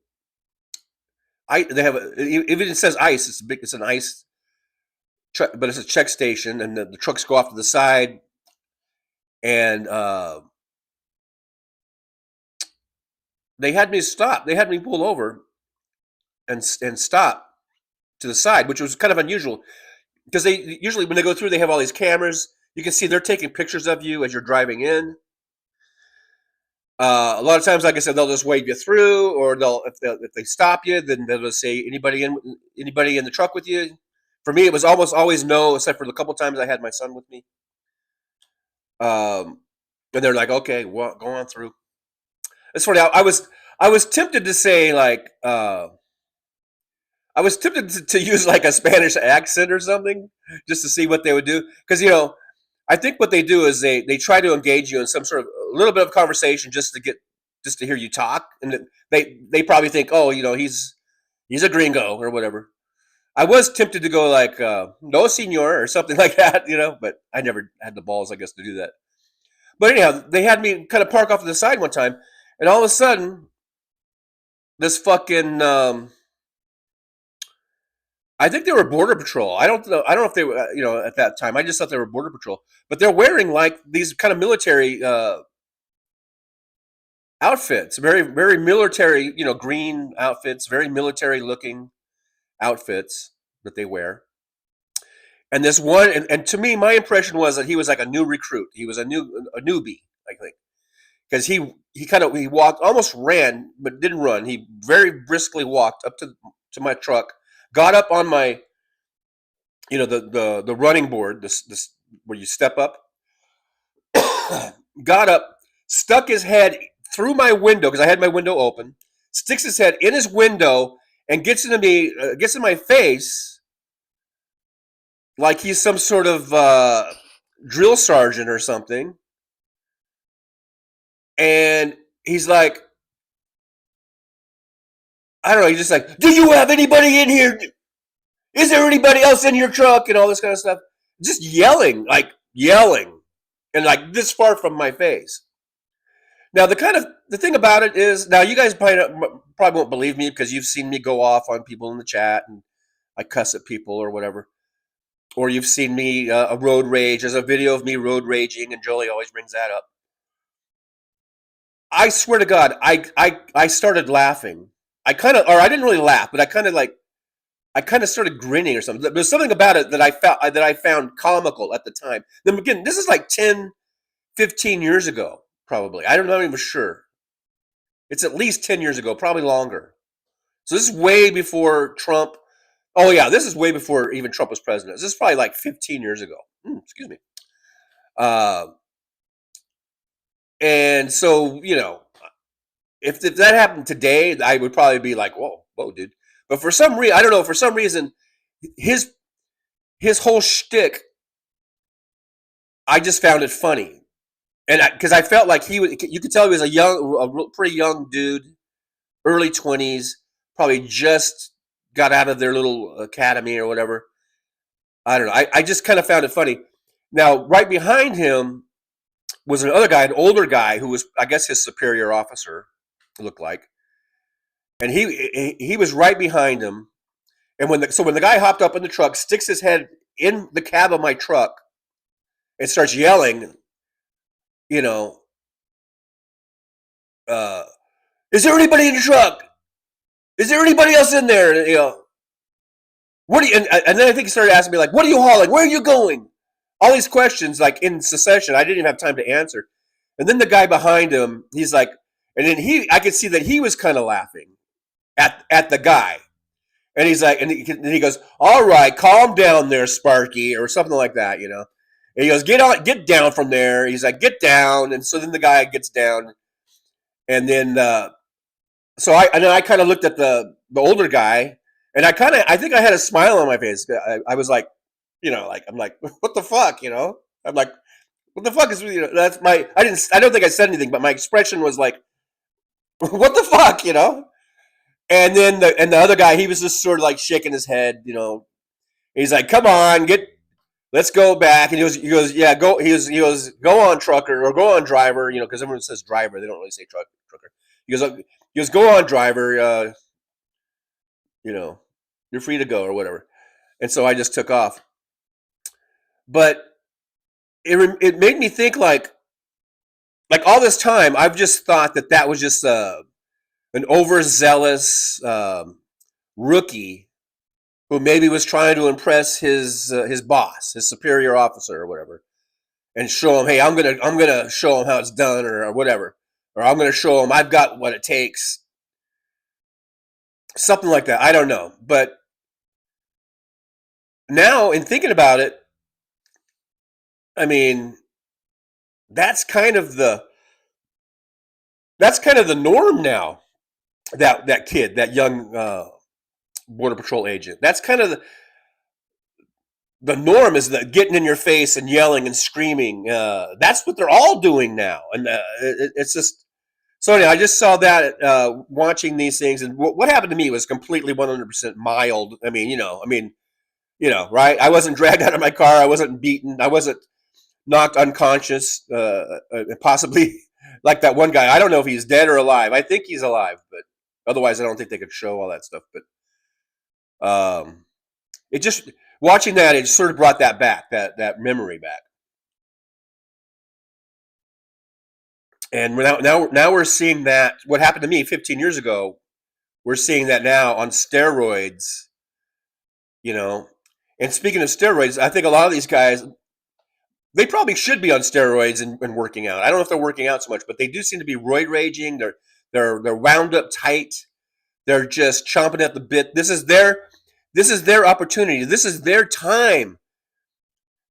Speaker 22: Even it says ICE. It's an ICE, but it's a check station, and the trucks go off to the side, and they had me stop. They had me pull over, and stop to the side, which was kind of unusual, because they usually when they go through, they have all these cameras. You can see they're taking pictures of you as you're driving in. A lot of times, like I said, they'll just wave you through, or if they stop you, then they'll just say anybody in the truck with you. For me, it was almost always no, except for the couple times I had my son with me. And they're like, "Okay, well, go on through." It's funny. I was tempted to say like I was tempted to use like a Spanish accent or something just to see what they would do, because I think what they do is they try to engage you in some sort of a little bit of conversation just to hear you talk, and they probably think, oh, he's a gringo or whatever. I was tempted to go like no senor or something like that, but I never had the balls, I guess, to do that. But anyhow, they had me kind of park off to the side one time, and all of a sudden, this fucking I think they were Border Patrol. I don't know if they were, at that time. I just thought they were Border Patrol. But they're wearing like these kind of military outfits, very, very military, green outfits, very military looking outfits that they wear. And this one, and to me, my impression was that he was like a new recruit. He was a newbie, I think, because he walked, almost ran, but didn't run. He very briskly walked up to my truck, got up on my, the running board, this where you step up, got up, stuck his head through my window because I had my window open, sticks his head in his window and gets in my face like he's some sort of drill sergeant or something. And he's like, I don't know, he's just like, "Do you have anybody in here? Is there anybody else in your truck?" And all this kind of stuff. Just yelling. And like this far from my face. Now, the thing about it is, now you guys probably won't believe me because you've seen me go off on people in the chat and I cuss at people or whatever. Or you've seen me a road rage. There's a video of me road raging, and Jolie always brings that up. I swear to God, I started laughing. I didn't really laugh, but I kind of started grinning or something. There's something about it that I found comical at the time. Then again, this is like 10, 15 years ago, probably. I'm not even sure. It's at least 10 years ago, probably longer. So this is way before Trump. Oh yeah, this is way before even Trump was president. This is probably like 15 years ago. Excuse me. And so, if that happened today, I would probably be like, whoa, dude. But for some reason, I don't know, for some reason, his whole shtick, I just found it funny. And because I felt like you could tell he was a pretty young dude, early 20s, probably just got out of their little academy or whatever. I don't know. I just kind of found it funny. Now, right behind him was another guy, an older guy who was, I guess, his superior officer, looked like. And he was right behind him. And when the guy hopped up in the truck, sticks his head in the cab of my truck, and starts yelling, you know, is there anybody in the truck? Is there anybody else in there? And, you know, what do you? And then I think he started asking me like, what are you hauling? Where are you going? All these questions like in succession. I didn't even have time to answer. And then the guy behind him, he's like, and then I could see that he was kind of laughing at the guy. And he's like, and he goes, all right, calm down there, Sparky, or something like that, you know. And he goes, get down from there. He's like, get down. And so then the guy gets down. And then, so I kind of looked at the older guy, and I think I had a smile on my face. I was like, you know, like, I'm like, what the fuck, you know? I'm like, what the fuck is, you know, that's my, I don't think I said anything, but my expression was like, what the fuck, you know? And then the other guy, he was just sort of like shaking his head, you know. He's like, come on, let's go back. And he goes, yeah, go. He goes, go on, trucker, or go on, driver, you know, because everyone says driver, they don't really say trucker. He goes, go on, driver. You know, you're free to go or whatever. And so I just took off. But it made me think like all this time I've just thought that was just an overzealous rookie who maybe was trying to impress his boss, his superior officer or whatever, and show him, hey, I'm gonna show him how it's done or whatever, or I'm gonna show him I've got what it takes, something like that. I don't know, but now in thinking about it, I mean, that's kind of the norm now. That kid, that young Border Patrol agent, that's kind of the norm, is that getting in your face and yelling and screaming. That's what they're all doing now, and it's just so. Anyway, I just saw that watching these things, and what happened to me was completely 100% mild. I mean, right? I wasn't dragged out of my car. I wasn't beaten. I wasn't knocked unconscious. Possibly like that one guy. I don't know if he's dead or alive. I think he's alive, but otherwise, I don't think they could show all that stuff. But it just, watching that, it sort of brought that back, that memory back. And now we're seeing that, what happened to me 15 years ago, we're seeing that now on steroids, you know. And speaking of steroids, I think a lot of these guys, they probably should be on steroids and working out. I don't know if they're working out so much, but they do seem to be roid raging. They're wound up tight. They're just chomping at the bit. This is their opportunity. This is their time.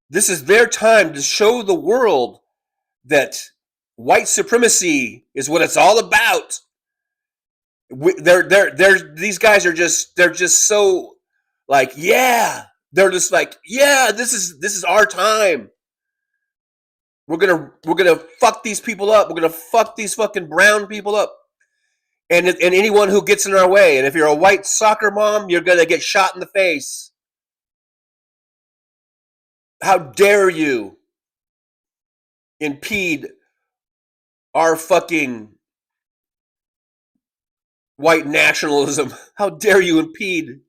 Speaker 22: This is their time to show the world that white supremacy is what it's all about. These guys are just so like, yeah. They're just like, yeah, this is our time. We're gonna fuck these people up. We're gonna fuck these fucking brown people up. And anyone who gets in our way. And if you're a white soccer mom, you're going to get shot in the face. How dare you impede our fucking white nationalism? How dare you impede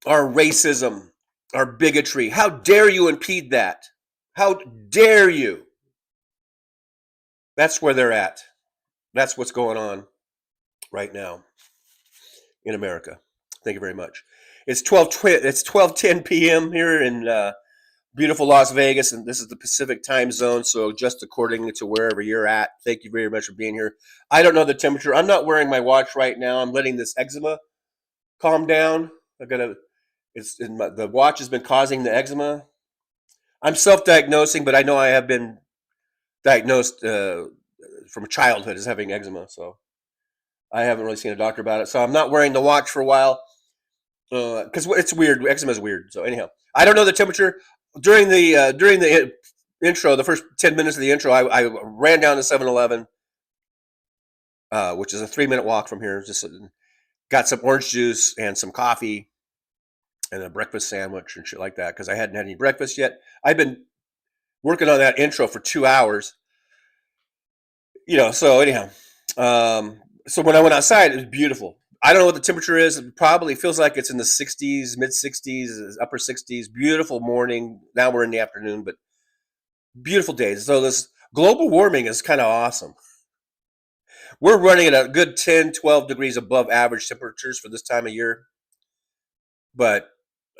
Speaker 22: our racism, our bigotry? How dare you impede that? How dare you? That's where they're at. That's what's going on right now in America. Thank you very much. It's 12:10 p.m. here in beautiful Las Vegas, and this is the Pacific time zone, so just according to wherever you're at. Thank you very much for being here. I don't know the temperature. I'm not wearing my watch right now. I'm letting this eczema calm down. The watch has been causing the eczema. I'm self-diagnosing, but I know I have been diagnosed from childhood as having eczema, so I haven't really seen a doctor about it. So I'm not wearing the watch for a while because it's weird. Eczema is weird. So anyhow, I don't know the temperature. During the intro, the first 10 minutes of the intro, I ran down to 7-Eleven, which is a 3-minute walk from here. Just got some orange juice and some coffee and a breakfast sandwich and shit like that because I hadn't had any breakfast yet. I've been working on that intro for 2 hours. You know, so anyhow, So when I went outside, it was beautiful. I don't know what the temperature is. It probably feels like it's in the 60s, mid 60s, upper 60s. Beautiful morning. Now we're in the afternoon, but beautiful days. So this global warming is kind of awesome. We're running at a good 10, 12 degrees above average temperatures for this time of year. But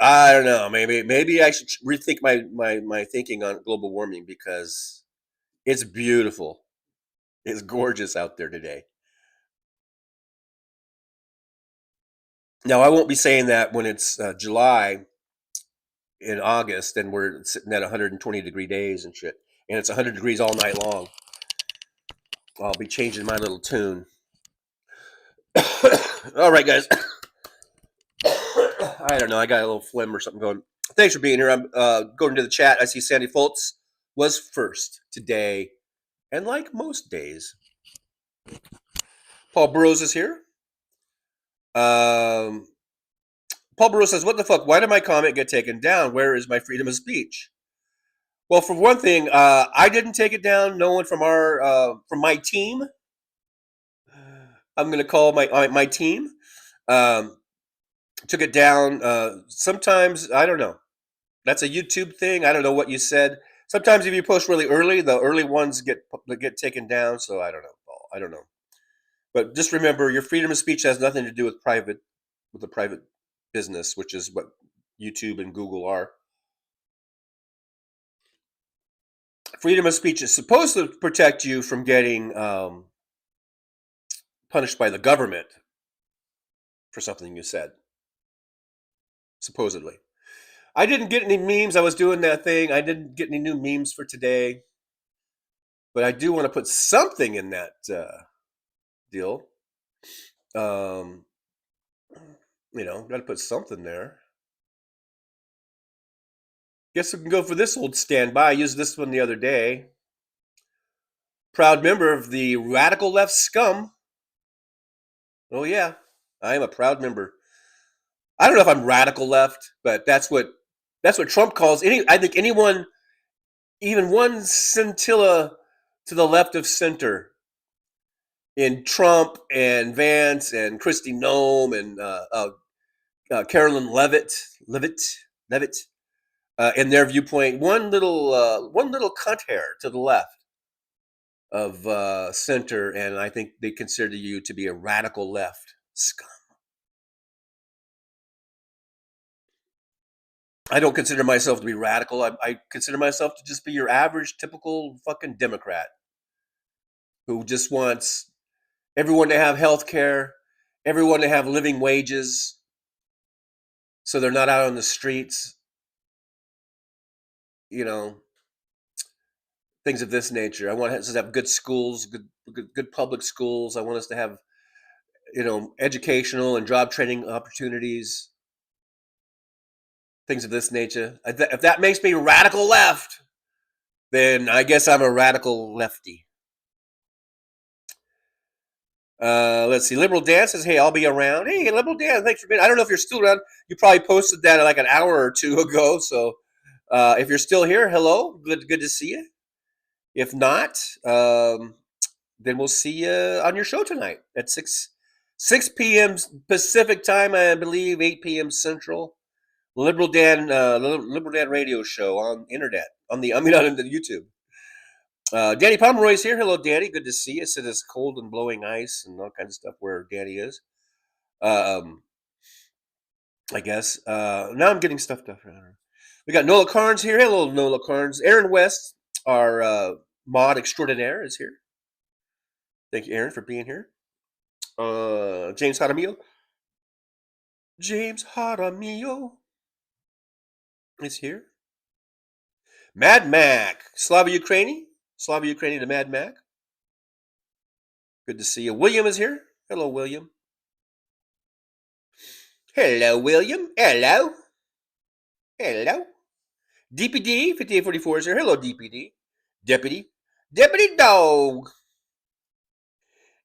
Speaker 22: I don't know. Maybe I should rethink my thinking on global warming, because it's beautiful. It's gorgeous out there today. Now, I won't be saying that when it's July in August and we're sitting at 120-degree days and shit, and it's 100 degrees all night long. I'll be changing my little tune. All right, guys. I don't know. I got a little phlegm or something going. Thanks for being here. I'm going to the chat. I see Sandy Foltz was first today, and like most days. Paul Burrows is here. Paul Burrows says, "What the fuck? Why did my comment get taken down? Where is my freedom of speech?" Well, for one thing, I didn't take it down. No one from my team. I'm going to call my team. Took it down. Sometimes, I don't know. That's a YouTube thing. I don't know what you said. Sometimes if you post really early, the early ones get taken down. So I don't know, Paul. I don't know. But just remember, your freedom of speech has nothing to do with a private business, which is what YouTube and Google are. Freedom of speech is supposed to protect you from getting punished by the government for something you said. Supposedly. I didn't get any memes. I was doing that thing. I didn't get any new memes for today. But I do want to put something in that deal. Got to put something there. Guess we can go for this old standby. I used this one the other day. Proud member of the radical left scum. Oh yeah, I am a proud member. I don't know if I'm radical left, but that's what Trump calls I think anyone, even one scintilla to the left of center, in Trump and Vance and Kristi Noem and Carolyn Levitt, in their viewpoint, one little cunt hair to the left of center, and I think they consider you to be a radical left scum. I don't consider myself to be radical. I consider myself to just be your average, typical fucking Democrat who just wants everyone to have health care, everyone to have living wages, so they're not out on the streets, things of this nature. I want us to have good schools, good public schools. I want us to have, educational and job training opportunities, things of this nature. If that makes me radical left, then I guess I'm a radical lefty. Let's see. Liberal Dan says, "Hey, I'll be around." Hey, Liberal Dan, thanks for being. I don't know if you're still around. You probably posted that like an hour or two ago. So if you're still here, hello. Good to see you. If not, then we'll see you on your show tonight at 6 p.m. Pacific time, I believe, 8 p.m. Central. Liberal Dan radio show on internet, on the YouTube. Danny Pomeroy's here. Hello, Danny. Good to see you. It is cold and blowing ice and all kinds of stuff where Danny is. I guess. Now I'm getting stuffed up. We got Nola Carnes here. Hello, Nola Carnes. Aaron West, our mod extraordinaire, is here. Thank you, Aaron, for being here. James Jaramillo. James Jaramillo is here. Mad Mac. Slava Ukraini to Mad Mac. Good to see you. William is here. Hello, William. Hello, William. Hello. DPD 5844 is here. Hello, DPD. Deputy Dog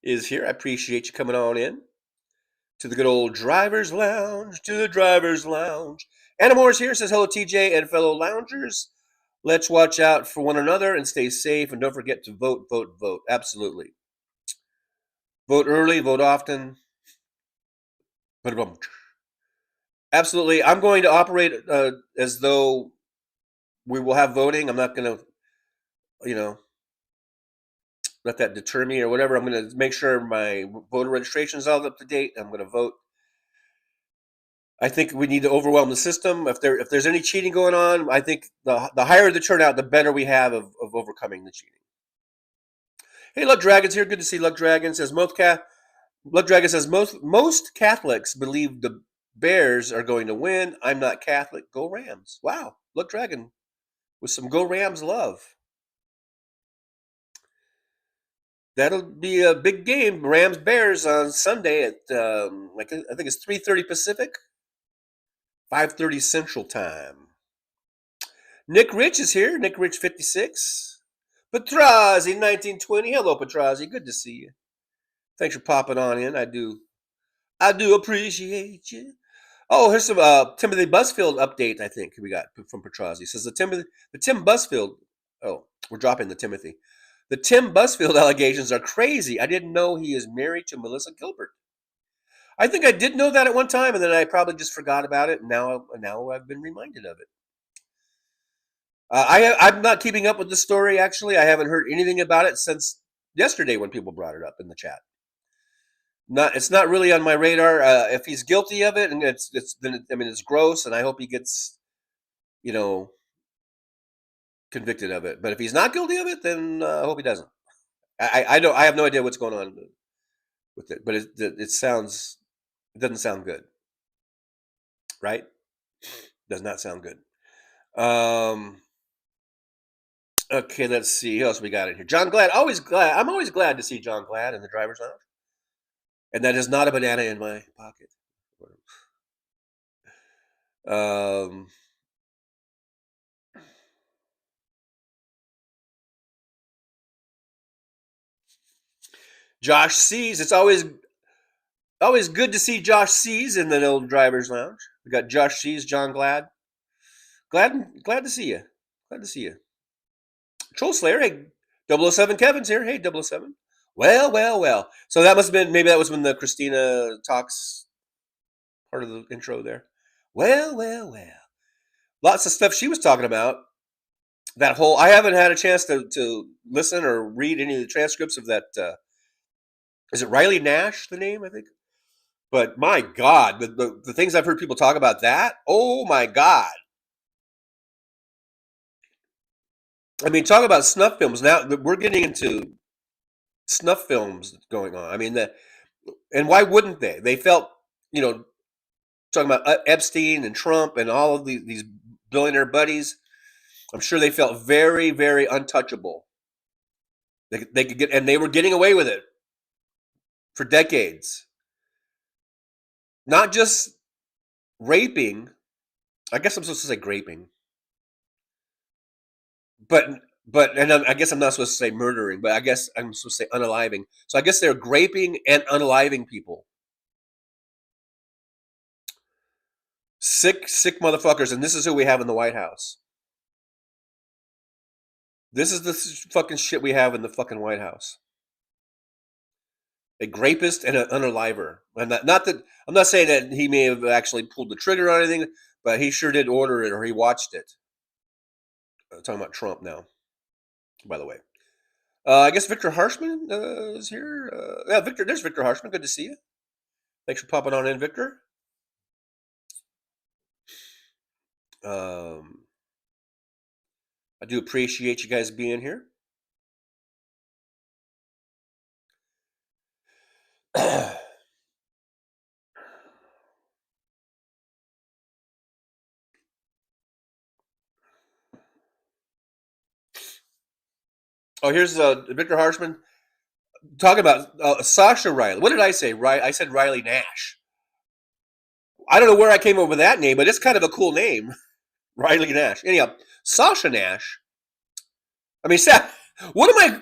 Speaker 22: is here. I appreciate you coming on in to the good old driver's lounge. Anna Moore's here. Says hello, TJ and fellow loungers. Let's watch out for one another and stay safe, and don't forget to vote. Absolutely. Vote early, vote often. Absolutely. I'm going to operate as though we will have voting. I'm not going to, let that deter me or whatever. I'm going to make sure my voter registration is all up to date. I'm going to vote. I think we need to overwhelm the system. If there's any cheating going on, I think the higher the turnout, the better we have of overcoming the cheating. Hey, Luck Dragon's here. Good to see Luck Dragon. Says Luck Dragon says most Catholics believe the Bears are going to win. I'm not Catholic. Go Rams. Wow, Luck Dragon with some Go Rams love. That'll be a big game. Rams Bears on Sunday at I think it's 3:30 Pacific, 5:30 Central Time. Nick Rich is here. Nick Rich 56. Petrazi 1920. Hello, Petrazi. Good to see you. Thanks for popping on in. I do appreciate you. Oh, here's some Timothy Busfield update. I think we got from Petrazi. Says the Tim Busfield. Oh, we're dropping the Timothy. The Tim Busfield allegations are crazy. I didn't know he is married to Melissa Gilbert. I think I did know that at one time, and then I probably just forgot about it. And now I've been reminded of it. I'm not keeping up with the story. Actually, I haven't heard anything about it since yesterday when people brought it up in the chat. It's not really on my radar. If he's guilty of it, and it's gross, and I hope he gets, convicted of it. But if he's not guilty of it, then I hope he doesn't. I have no idea what's going on with it, but it doesn't sound good, right? Does not sound good. Okay, let's see. Who else we got in here? John Glad. I'm always glad to see John Glad in the driver's lounge. And that is not a banana in my pocket. Josh Sees. It's always good to see Josh Sees in the old driver's lounge. We got Josh Sees, John Glad. Glad to see you. Glad to see you. Troll Slayer. Hey, 007 Kevin's here. Hey, 007. Well. So that must have been, maybe that was when the Christina talks part of the intro there. Well. Lots of stuff she was talking about. That whole, I haven't had a chance to listen or read any of the transcripts of that. Is it Riley Nash, the name, I think? But my God, the things I've heard people talk about that, oh my God. I mean, talk about snuff films. Now we're getting into snuff films going on. I mean, and why wouldn't they? They felt, talking about Epstein and Trump and all of these billionaire buddies. I'm sure they felt very, very untouchable. They could get, and they were getting away with it for decades. Not just raping. I guess I'm supposed to say graping. But and I guess I'm not supposed to say murdering, but I guess I'm supposed to say unaliving. So I guess they're graping and unaliving people. Sick motherfuckers, and this is who we have in the White House. This is the fucking shit we have in the fucking White House. A grapist and an unaliver. And not that I'm not saying that he may have actually pulled the trigger on anything, but he sure did order it or he watched it. I'm talking about Trump now, by the way. I guess Victor Harshman is here. Yeah, there's Victor Harshman. Good to see you. Thanks for popping on in, Victor. I do appreciate you guys being here. Oh, here's Victor Harshman talking about Sasha Riley. What did I say? I said Riley Nash. I don't know where I came up with that name, but it's kind of a cool name. Riley Nash. Anyhow, Sasha Nash. I mean, why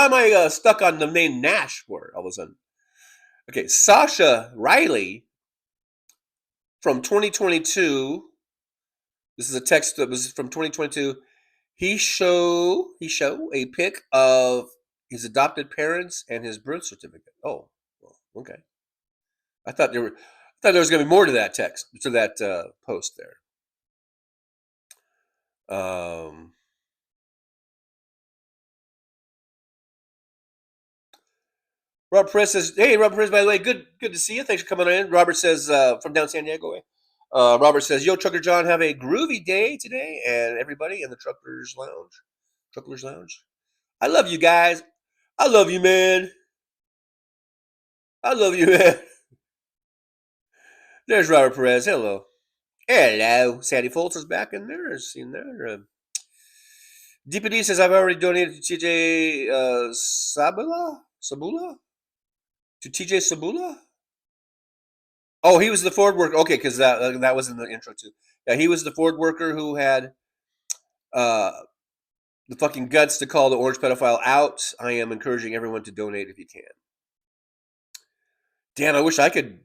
Speaker 22: am I stuck on the name Nash for all of a sudden? Okay, Sasha Riley from 2022. This is a text that was from 2022. He show a pic of his adopted parents and his birth certificate. Oh, well, okay. I thought there was going to be more to that text, to that post there. Robert Perez says, "Hey, Robert Perez, by the way, good to see you. Thanks for coming in." Robert says, from down San Diego. Robert says, "Yo, Trucker John, have a groovy day today, and everybody in the Truckers Lounge. I love you guys. I love you, man. I love you, man." There's Robert Perez. Hello. Sandy Foltz is back in there. Seen there. DPD says, "I've already donated to TJ Sabula? To TJ Sabula? Oh, he was the Ford worker. Okay, because that was in the intro too. Yeah, he was the Ford worker who had the fucking guts to call the orange pedophile out. I am encouraging everyone to donate if you can. Damn, I wish I could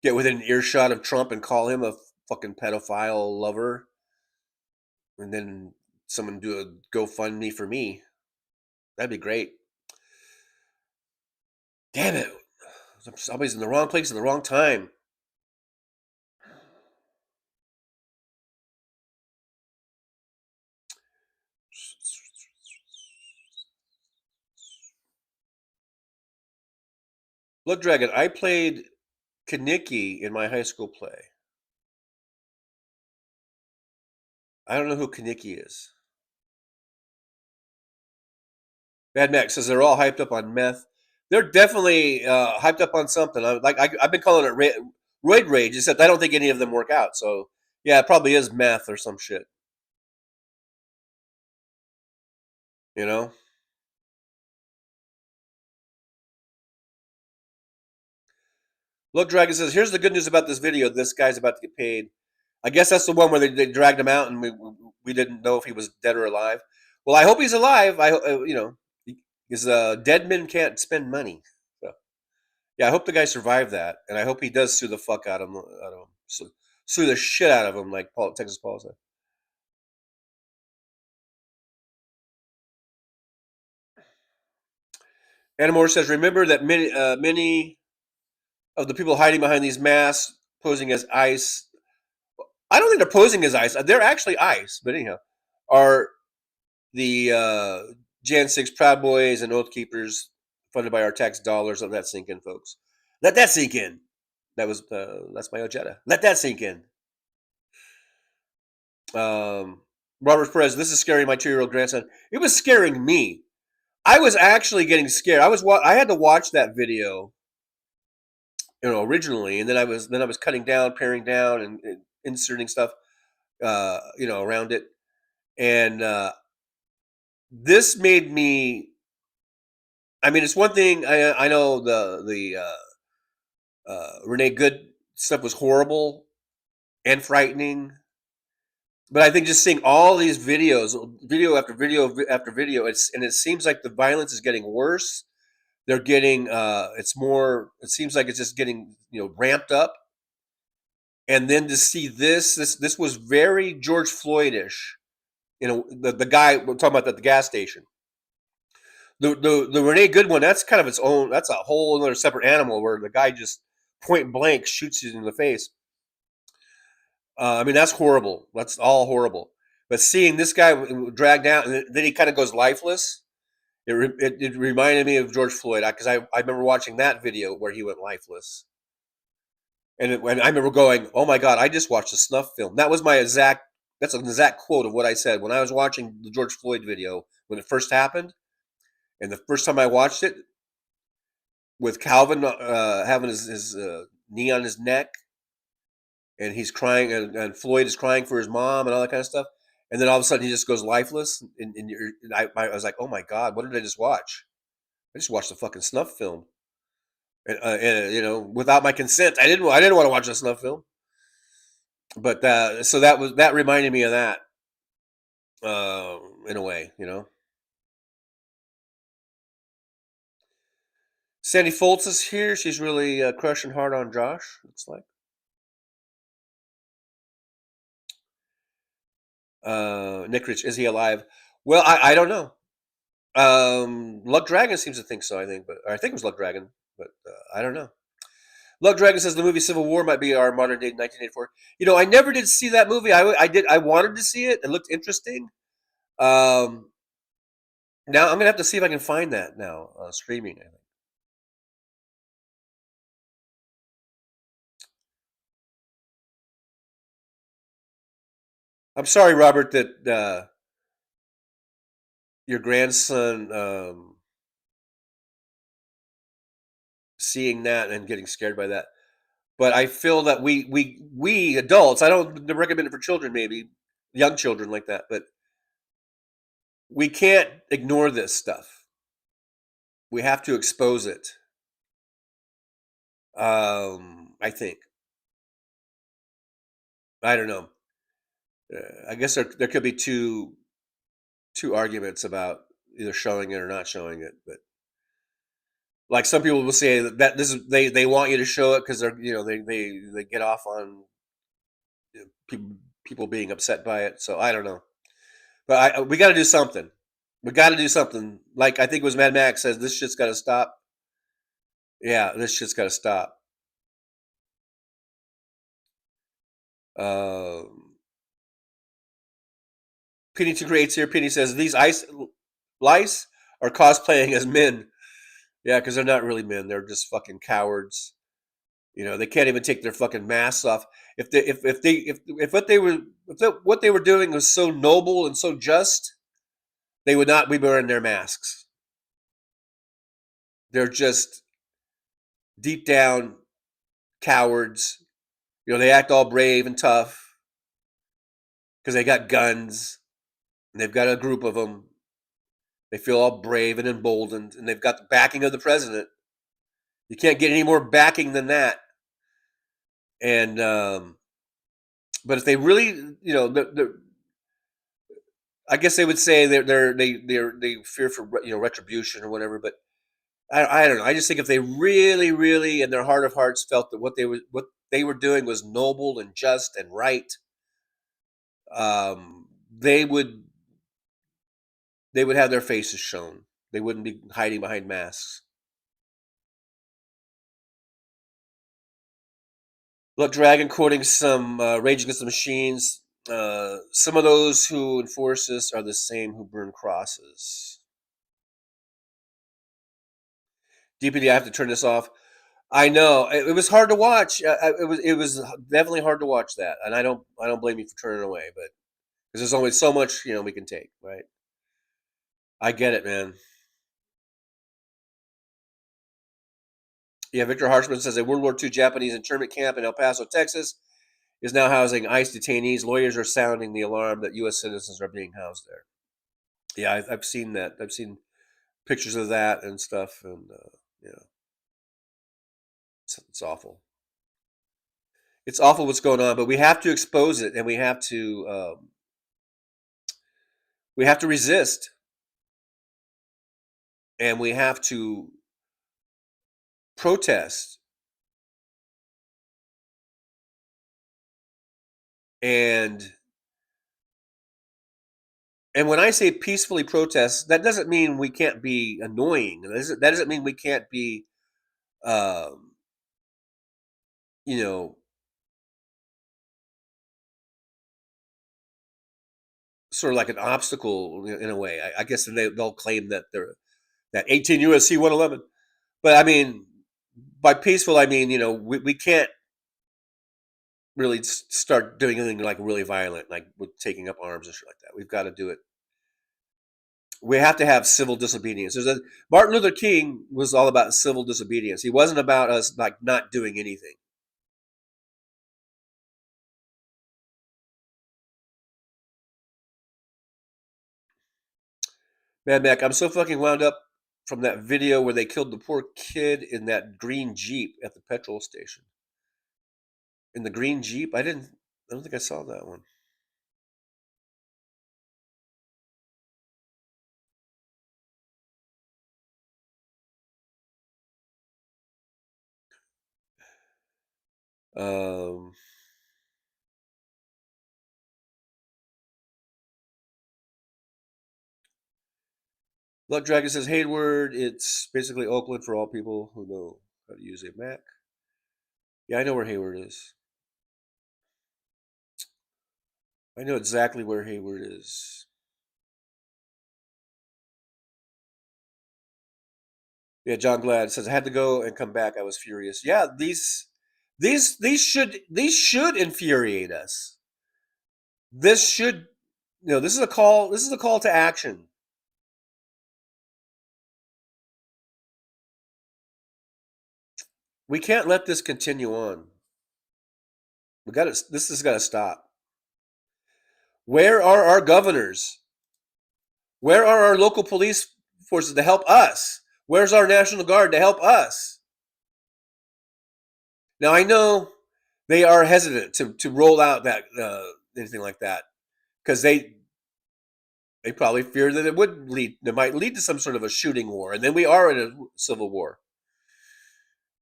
Speaker 22: get within earshot of Trump and call him a fucking pedophile lover, and then someone do a GoFundMe for me. That'd be great. Damn it. Somebody's in the wrong place at the wrong time. Blood Dragon, I played Kaniki in my high school play. I don't know who Kaniki is. Mad Max says they're all hyped up on meth. They're definitely hyped up on something. I've been calling it roid rage, except I don't think any of them work out. So yeah, it probably is meth or some shit. You know? Blood Dragon says, "Here's the good news about this video. This guy's about to get paid." I guess that's the one where they dragged him out and we didn't know if he was dead or alive. Well, I hope he's alive. Because dead men can't spend money. So, yeah, I hope the guy survived that, and I hope he does sue the fuck out of him. Sue the shit out of him, like Texas Paul said. Anamore says, "Remember that many of the people hiding behind these masks, posing as ICE. I don't think they're posing as ICE. They're actually ICE, but anyhow, are the Jan 6 Proud Boys and Oath Keepers funded by our tax dollars. Let that sink in, folks. Let that sink in." That's my Ojeda. Let that sink in. Robert Perez, "This is scaring my 2-year-old grandson." It was scaring me. I was actually getting scared. I had to watch that video, originally, and then I was cutting down, paring down, and inserting stuff, around it, and this made me. I mean, it's one thing. I know the Renee Good stuff was horrible and frightening, but I think just seeing all these videos, video after video after video, it seems like the violence is getting worse. They're getting it's more. It seems like it's just getting ramped up. And then to see this was very George Floyd-ish. The guy we're talking about at the gas station. The Renee Good one, that's kind of its own. That's a whole other separate animal where the guy just point blank shoots you in the face. I mean, that's horrible. That's all horrible. But seeing this guy dragged down, and then he kind of goes lifeless. It reminded me of George Floyd, because I remember watching that video where he went lifeless. And I remember going, "Oh my God, I just watched a snuff film." That's an exact quote of what I said when I was watching the George Floyd video when it first happened. And the first time I watched it, with Calvin having his knee on his neck, and he's crying, and Floyd is crying for his mom and all that kind of stuff. And then all of a sudden he just goes lifeless. And I was like, "Oh my God, what did I just watch? I just watched a fucking snuff film." And without my consent, I didn't want to watch a snuff film. But so that reminded me of that, in a way, Sandy Foltz is here. She's really crushing hard on Josh, looks like. Nick Rich, is he alive? Well, I don't know. Luck Dragon seems to think so. I think it was Luck Dragon, but I don't know. Luck Dragon says the movie Civil War might be our modern day 1984. I never did see that movie. I did. I wanted to see it. It looked interesting. Now I'm gonna have to see if I can find that now streaming. I think. I'm sorry, Robert, that your grandson seeing that and getting scared by that. But I feel that we adults, I don't recommend it for children, maybe young children like that, but we can't ignore this stuff. We have to expose it. I think. I don't know. I guess there could be two arguments about either showing it or not showing it, but like some people will say that this is they want you to show it because they're they get off on people being upset by it. So I don't know, but we got to do something. We got to do something. Like I think it was Mad Max says, this shit's got to stop. Yeah, this shit's got to stop. Penny Two Creates here. Penny says these lice are cosplaying as men. Yeah, because they're not really men. They're just fucking cowards. They can't even take their fucking masks off. If what they were doing was so noble and so just, they would not be wearing their masks. They're just deep down cowards. They act all brave and tough because they got guns and they've got a group of them. They feel all brave and emboldened, and they've got the backing of the president. You can't get any more backing than that. And but if they really, I guess they would say they fear for retribution or whatever. But I don't know. I just think if they really, really, in their heart of hearts, felt that what they were doing was noble and just and right, they would have their faces shown. They wouldn't be hiding behind masks. Look, Dragon quoting some Rage Against the Machines. Some of those who enforce this are the same who burn crosses. DPD, I have to turn this off. I know it was hard to watch. It was definitely hard to watch that, and I don't blame you for turning away, but because there's only so much we can take, right? I get it, man. Yeah, Victor Harshman says a World War II Japanese internment camp in El Paso, Texas, is now housing ICE detainees. Lawyers are sounding the alarm that U.S. citizens are being housed there. Yeah, I've seen that. I've seen pictures of that and stuff, and it's awful. It's awful what's going on, but we have to expose it, and we have to resist, and we have to protest. And when I say peacefully protest, that doesn't mean we can't be annoying. That doesn't mean we can't be, sort of like an obstacle in a way. I guess they'll claim that they're that 18 USC 111. But I mean, by peaceful, I mean, we can't really start doing anything like really violent, like with taking up arms and shit like that. We've got to do it. We have to have civil disobedience. Martin Luther King was all about civil disobedience. He wasn't about us like not doing anything. Man, Mac, I'm so fucking wound up from that video where they killed the poor kid in that green Jeep at the petrol station. In the green Jeep? I don't think I saw that one. Um, Luck Dragon says Hayward. It's basically Oakland for all people who know how to use a Mac. Yeah, I know where Hayward is. I know exactly where Hayward is. Yeah, John Glad says I had to go and come back. I was furious. Yeah, these should infuriate us. This should, this is a call. This is a call to action. We can't let this continue on. We got to. This has got to stop. Where are our governors? Where are our local police forces to help us? Where's our National Guard to help us? Now I know they are hesitant to roll out that anything like that because they probably fear that it might lead to some sort of a shooting war, and then we are in a civil war.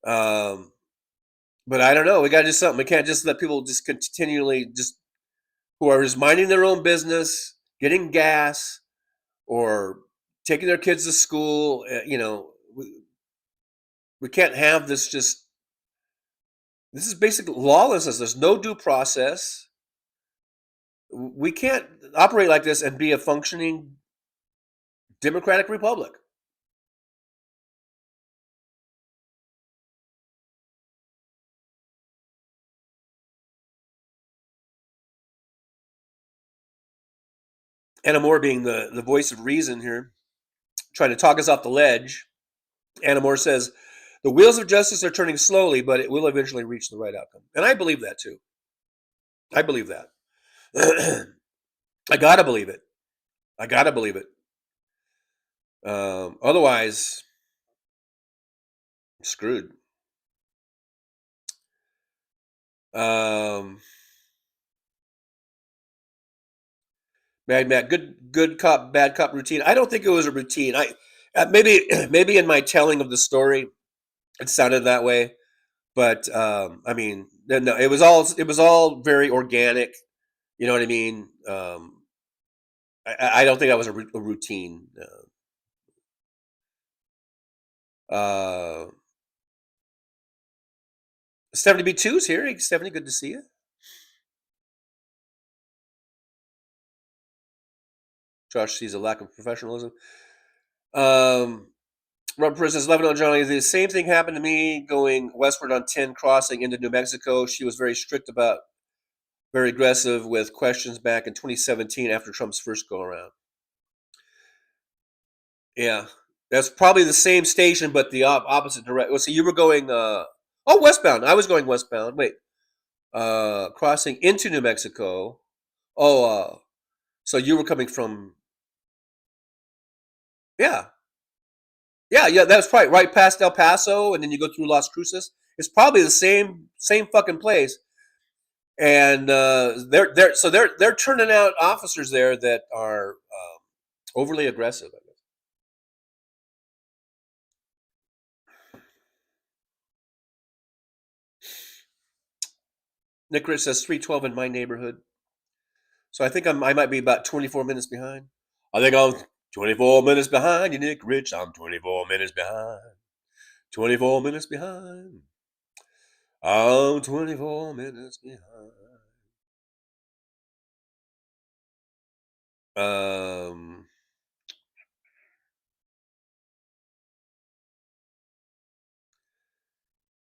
Speaker 22: But I don't know. We got to do something. We can't just let people just continually who are just minding their own business, getting gas, or taking their kids to school. We can't have this just. This is basic lawlessness. There's no due process. We can't operate like this and be a functioning democratic republic. Anna Moore being the voice of reason here, trying to talk us off the ledge. Anna Moore says, the wheels of justice are turning slowly, but it will eventually reach the right outcome. And I believe that too. I believe that. I gotta believe it. I gotta believe it. Otherwise, I'm screwed. Mad Matt, good cop, bad cop routine. I don't think it was a routine. Maybe in my telling of the story, it sounded that way. But I mean, no, it was all very organic. You know what I mean? I don't think that was a routine. Stephanie B2's here. Hey, Stephanie, good to see you. Josh sees a lack of professionalism. Robert Perez says, Lebanon Johnny, the same thing happened to me going westward on 10 crossing into New Mexico. She was very aggressive with questions back in 2017 after Trump's first go around. Yeah, that's probably the same station, but the opposite direction. Well, so you were going, westbound. I was going westbound. Wait, crossing into New Mexico. So you were coming from, yeah. Yeah, that's right past El Paso, and then you go through Las Cruces. It's probably the same fucking place. And they're turning out officers there that are overly aggressive. I guess. Nick Rich says 312 in my neighborhood. So I think I might be about 24 minutes behind. I think I'm 24 minutes behind you, Nick Rich. I'm 24 minutes behind. 24 minutes behind. I'm 24 minutes behind.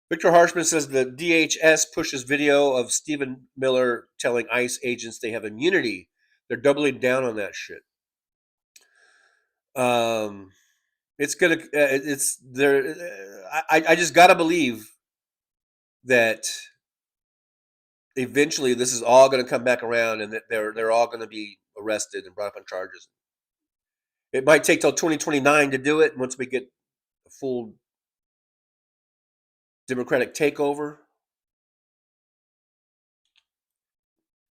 Speaker 22: Victor Harshman says the DHS pushes video of Stephen Miller telling ICE agents they have immunity. They're doubling down on that shit. It's there. I just gotta believe that eventually this is all going to come back around, and that they're all going to be arrested and brought up on charges. It might take till 2029 to do it. Once we get a full Democratic takeover,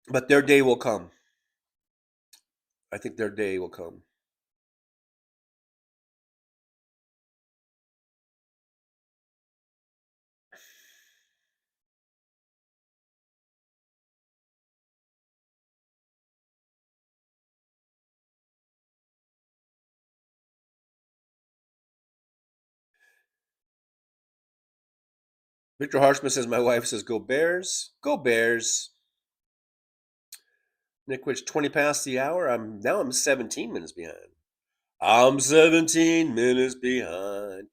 Speaker 22: but their day will come. I think their day will come. Victor Harshman says, my wife says, go Bears. Go Bears. Nick Witch, 20 past the hour. I'm 17 minutes behind. I'm 17 minutes behind.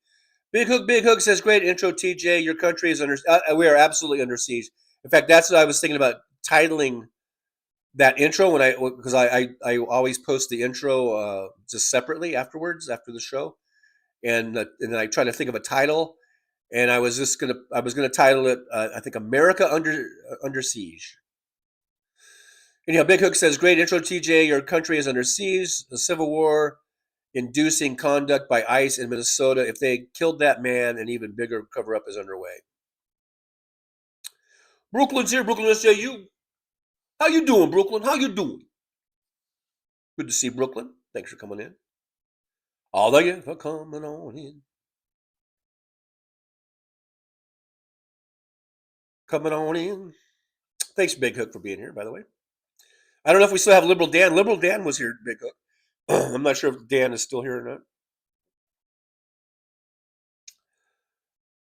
Speaker 22: Big Hook says, great intro, TJ. Your country is under. We are absolutely under siege. In fact, that's what I was thinking about titling that intro because I always post the intro just separately afterwards after the show, and then I try to think of a title, and I was gonna title it I think America under siege. Anyhow, Big Hook says, great intro, TJ. Your country is under siege. The Civil War inducing conduct by ICE in Minnesota. If they killed that man, an even bigger cover-up is underway. Brooklyn's here. Brooklyn, let's say how you doing, Brooklyn? How you doing? Good to see Brooklyn. Thanks for coming in. All thank you for coming on in. Coming on in. Thanks, Big Hook, for being here, by the way. I don't know if we still have Liberal Dan. Liberal Dan was here, Big Hook. I'm not sure if Dan is still here or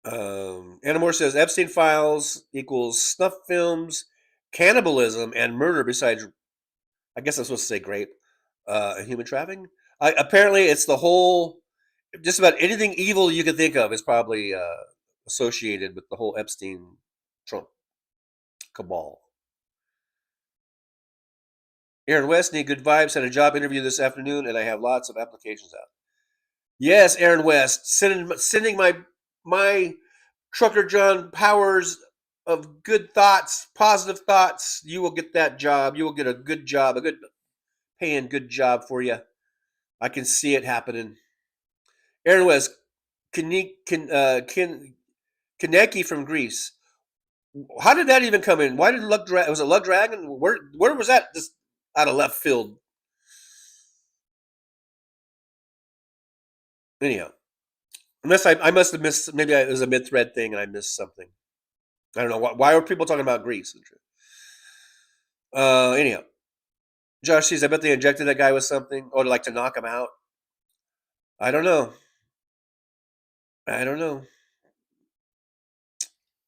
Speaker 22: not. Anna Moore says Epstein files equals snuff films, cannibalism, and murder. Besides, I guess I'm supposed to say grape, human trafficking. Apparently, it's the whole. Just about anything evil you can think of is probably associated with the whole Epstein Trump cabal. Aaron West, need good vibes. Had a job interview this afternoon, and I have lots of applications out. Yes, Aaron West, sending my Trucker John powers of good thoughts, positive thoughts. You will get that job. You will get a good job, a good paying good job for you. I can see it happening. Aaron West, Kaneki from Greece. How did that even come in? Why did was it Lug Dragon? Where was that? Just out of left field. Anyhow, unless I must have missed. Maybe it was a mid-thread thing and I missed something. I don't know why are people talking about Greece. Anyhow, Josh says I bet they injected that guy with something, or like to knock him out. I don't know.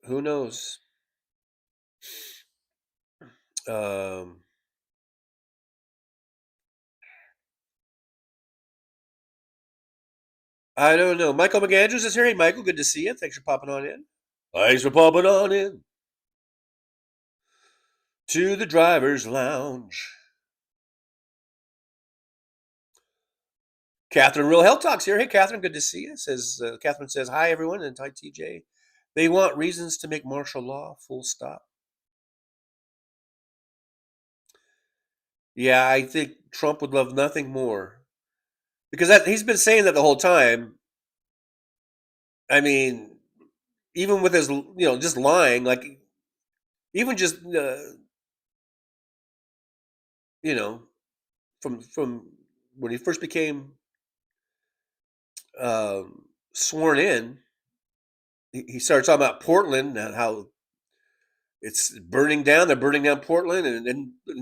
Speaker 22: Who knows? I don't know. Michael McAndrews is here. Hey, Michael, good to see you. Thanks for popping on in. Thanks for popping on in to the driver's lounge. Catherine Real Health Talks here. Hey, Catherine, good to see you. Catherine says, hi, everyone, and hi, TJ. They want reasons to make martial law, full stop. Yeah, I think Trump would love nothing more. Because he's been saying that the whole time. I mean, even with his, just lying, like, even just, from when he first became sworn in, he started talking about Portland and how it's burning down. They're burning down Portland, and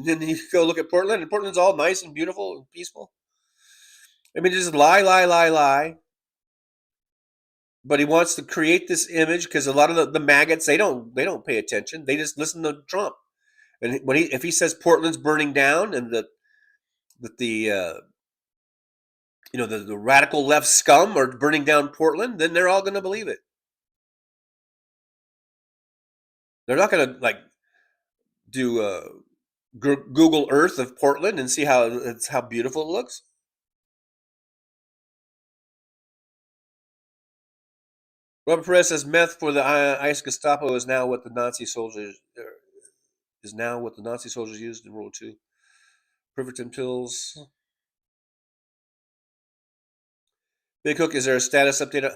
Speaker 22: then you go look at Portland, and Portland's all nice and beautiful and peaceful. I mean, just lie. But he wants to create this image because a lot of the maggots, they don't pay attention. They just listen to Trump. And if he says Portland's burning down and the radical left scum are burning down Portland, then they're all going to believe it. They're not going to do Google Earth of Portland and see how beautiful it looks. Robert Perez says meth for the ICE Gestapo is now what the Nazi soldiers used in World War II. Priverton pills. Big Hook, is there a status update?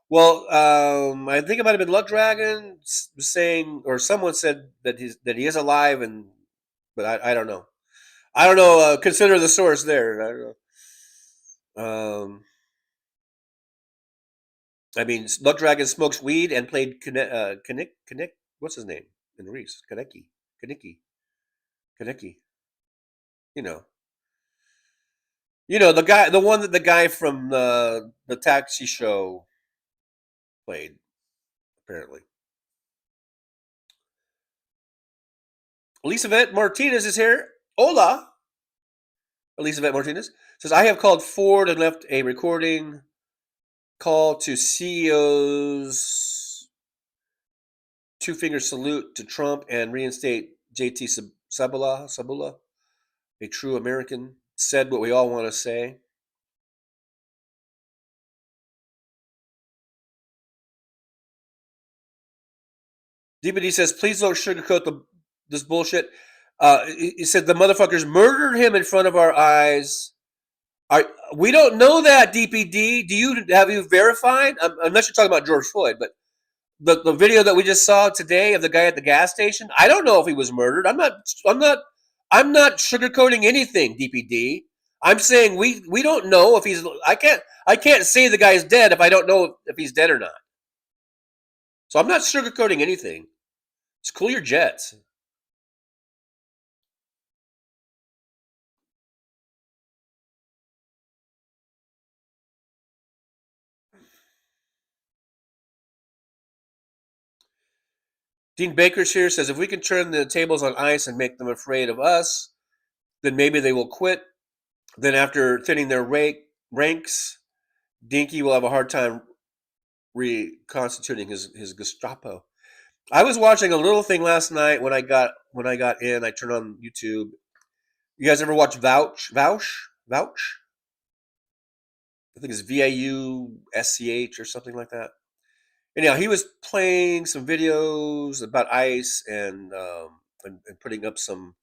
Speaker 22: Well, I think it might have been Luck Dragon saying, or someone said that he is alive, but I don't know. I don't know. Consider the source there. I don't know. I mean, Luck Dragon smokes weed and played Kinnick. What's his name in Reese? Kaneki. The one that the guy from the taxi show played, apparently. Elizabeth Martinez is here. Hola. Elizabeth Martinez says, I have called Ford and left a recording call to CEOs, two-finger salute to Trump and reinstate JT Sabula, a true American, said what we all want to say. DPD says, please don't sugarcoat this bullshit. He said the motherfuckers murdered him in front of our eyes. We don't know that, DPD. Have you verified? Unless you're talking about George Floyd, but the video that we just saw today of the guy at the gas station, I don't know if he was murdered. I'm not sugarcoating anything, DPD. I'm saying we don't know if he's. I can't say the guy's dead if I don't know if he's dead or not. So I'm not sugarcoating anything. Just cool your jets. Dean Baker's here says, if we can turn the tables on ICE and make them afraid of us, then maybe they will quit. Then after thinning their ranks, Dinky will have a hard time reconstituting his Gestapo. I was watching a little thing last night when I got in. I turned on YouTube. You guys ever watch Vouch? I think it's VAUSCH or something like that. Anyhow, he was playing some videos about ICE and putting up some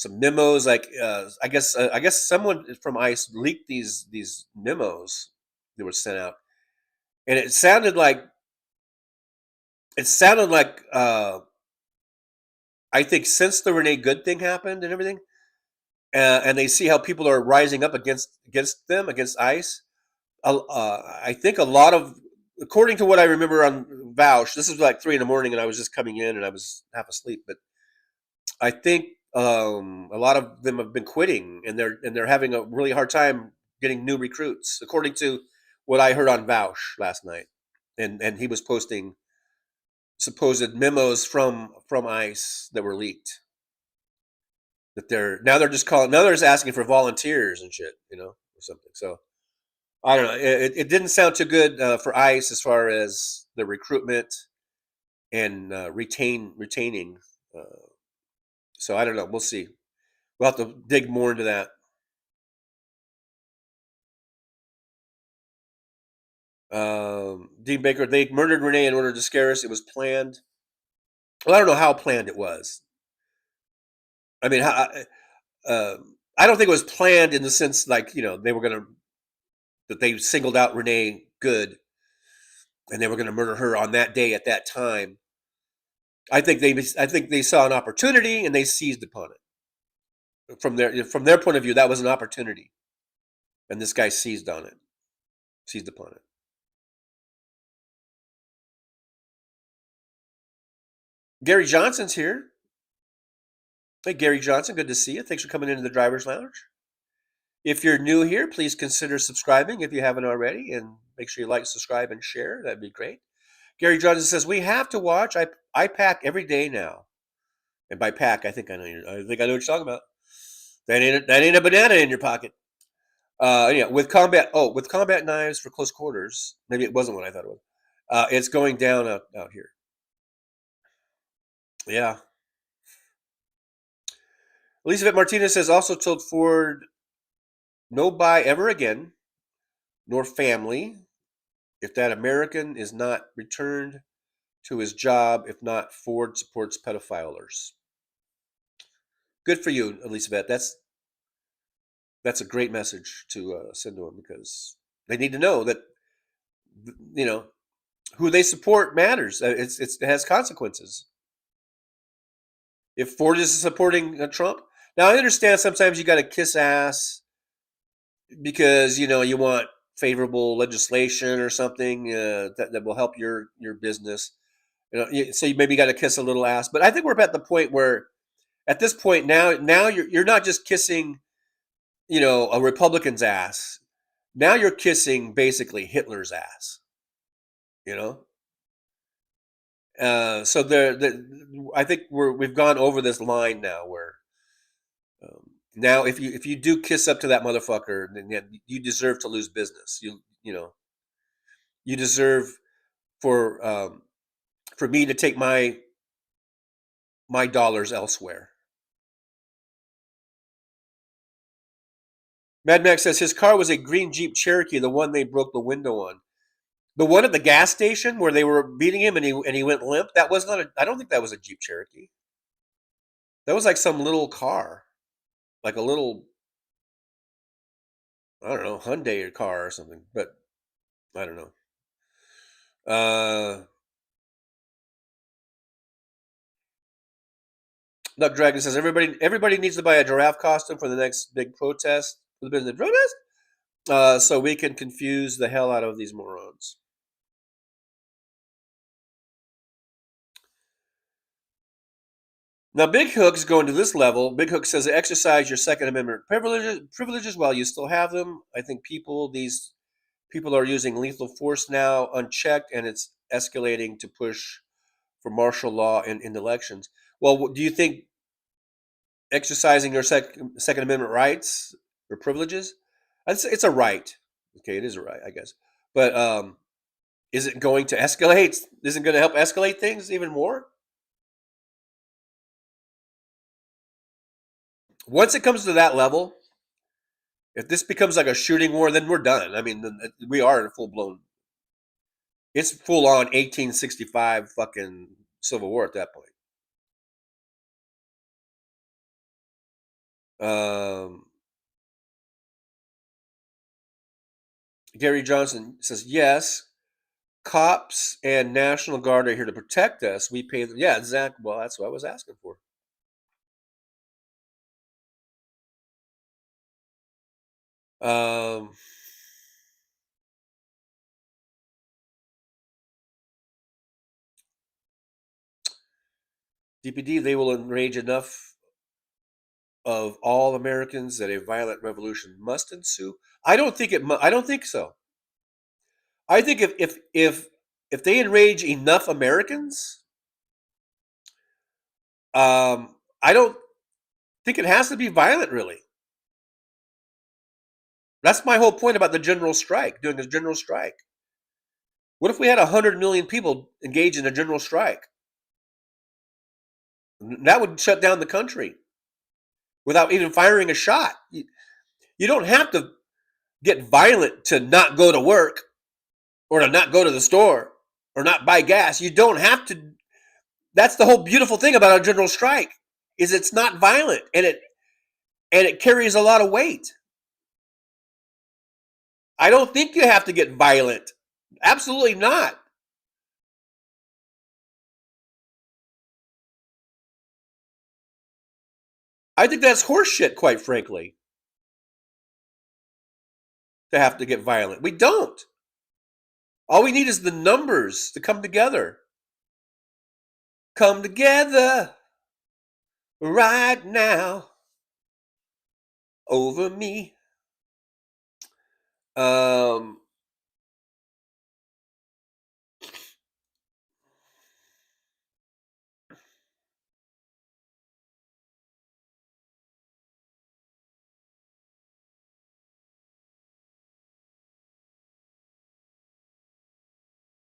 Speaker 22: memos. Like I guess someone from ICE leaked these memos that were sent out, and it sounded like I think since the Renee Good thing happened and everything, and they see how people are rising up against ICE. I think a lot of, according to what I remember on Vouch, this is like 3 a.m, and I was just coming in and I was half asleep. But I think a lot of them have been quitting, and they're having a really hard time getting new recruits, according to what I heard on Vouch last night. And he was posting supposed memos from ICE that were leaked. That they're just asking for volunteers and shit, or something. So I don't know. It didn't sound too good for ICE as far as the recruitment and retaining. So I don't know. We'll see. We'll have to dig more into that. Dean Baker, they murdered Renee in order to scare us. It was planned. Well, I don't know how planned it was. I mean, I don't think it was planned in the sense like, they were going to, that they singled out Renee Good and they were going to murder her on that day at that time. I think they saw an opportunity and they seized upon it. From their point of view, that was an opportunity, and this guy seized upon it. Gary Johnson's here. Hey, Gary Johnson, good to see you. Thanks for coming into the Driver's Lounge. If you're new here, please consider subscribing if you haven't already, and make sure you like, subscribe, and share. That'd be great. Gary Johnson says, we have to watch. I pack every day now. And by pack, I think I know what you're talking about. That ain't a banana in your pocket. With combat knives for close quarters. Maybe it wasn't what I thought it was. It's going down out here. Yeah. Elizabeth Martinez has also told Ford, no buy ever again, nor family, if that American is not returned to his job. If not, Ford supports pedophilers. Good for you, Elizabeth. That's a great message to send to them, because they need to know that who they support matters. It has consequences. If Ford is supporting Trump, now I understand sometimes you got to kiss ass because you want favorable legislation or something that will help your business. So you maybe got to kiss a little ass. But I think we're at the point where, at this point now you're not just kissing, a Republican's ass. Now you're kissing basically Hitler's ass. So I think we've gone over this line now where now if you do kiss up to that motherfucker, then you deserve to lose business. You deserve for me to take my dollars elsewhere. Mad Max says his car was a green Jeep Cherokee, the one they broke the window on. The one at the gas station where they were beating him and he went limp. That was not I don't think that was a Jeep Cherokee. That was like some little car, like a little, I don't know, Hyundai car or something. But I don't know. Duck Dragon says everybody needs to buy a giraffe costume for the next big protest for the business protest, so we can confuse the hell out of these morons. Now, Big Hook's going to this level. Big Hook says exercise your Second Amendment privileges while you still have them. I think these people are using lethal force now unchecked, and it's escalating to push for martial law in elections. Well, do you think exercising your Second Amendment rights or privileges, it's a right. Okay, it is a right, I guess. But is it going to escalate? Is it going to help escalate things even more? Once it comes to that level, if this becomes like a shooting war, then we're done. I mean, we are in a full-blown, it's full-on 1865 fucking Civil War at that point. Gary Johnson says, yes, cops and National Guard are here to protect us. We pay them. Yeah, exactly. Well, that's what I was asking for. DPD, they will enrage enough of all Americans that a violent revolution must ensue. I don't think I don't think so. I think if they enrage enough Americans, I don't think it has to be violent, really. That's my whole point about the general strike, doing a general strike. What if we had 100 million people engage in a general strike? That would shut down the country without even firing a shot. You don't have to get violent to not go to work or to not go to the store or not buy gas. You don't have to. That's the whole beautiful thing about a general strike, is it's not violent, and it carries a lot of weight. I don't think you have to get violent. Absolutely not. I think that's horseshit, quite frankly, to have to get violent. We don't. All we need is the numbers to come together. Come together right now over me.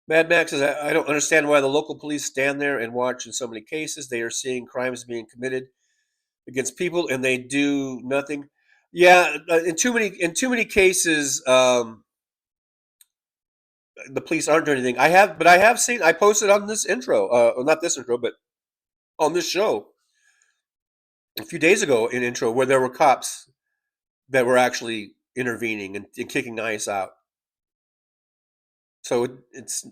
Speaker 22: Mad Max says, I don't understand why the local police stand there and watch in so many cases. They are seeing crimes being committed against people and they do nothing. Yeah, in too many cases, the police aren't doing anything. I have seen, I posted on this intro, well, not this intro, but on this show a few days ago in intro where there were cops that were actually intervening and kicking ICE out. So it's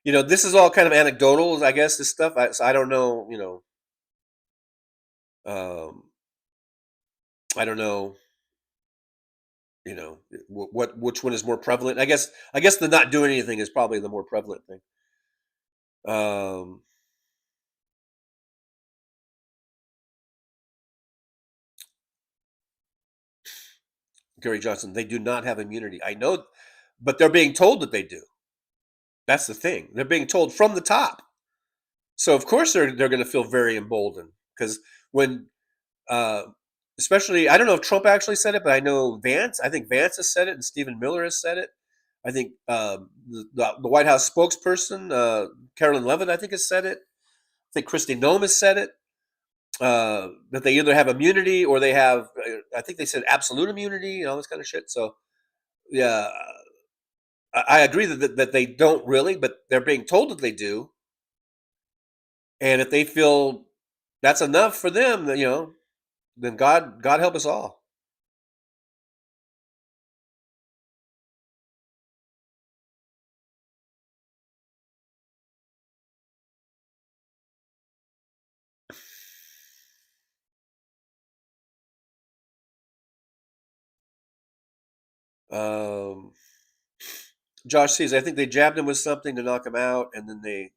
Speaker 22: this is all kind of anecdotal, I guess, this stuff. I don't know, I don't know, which one is more prevalent. I guess the not doing anything is probably the more prevalent thing. Gary Johnson, they do not have immunity. I know, but they're being told that they do. That's the thing. They're being told from the top So of course they're going to feel very emboldened, because when, especially, I don't know if Trump actually said it, but I know Vance. I think Vance has said it, and Stephen Miller has said it. I think the White House spokesperson, Carolyn Levitt, I think has said it. I think Kristi Noem has said it. That they either have immunity or they have, I think they said absolute immunity and all this kind of shit. So yeah, I agree that they don't really, but they're being told that they do. And if they feel that's enough for them, then, then God help us all. Um, Josh sees, I think they jabbed him with something to knock him out, and then they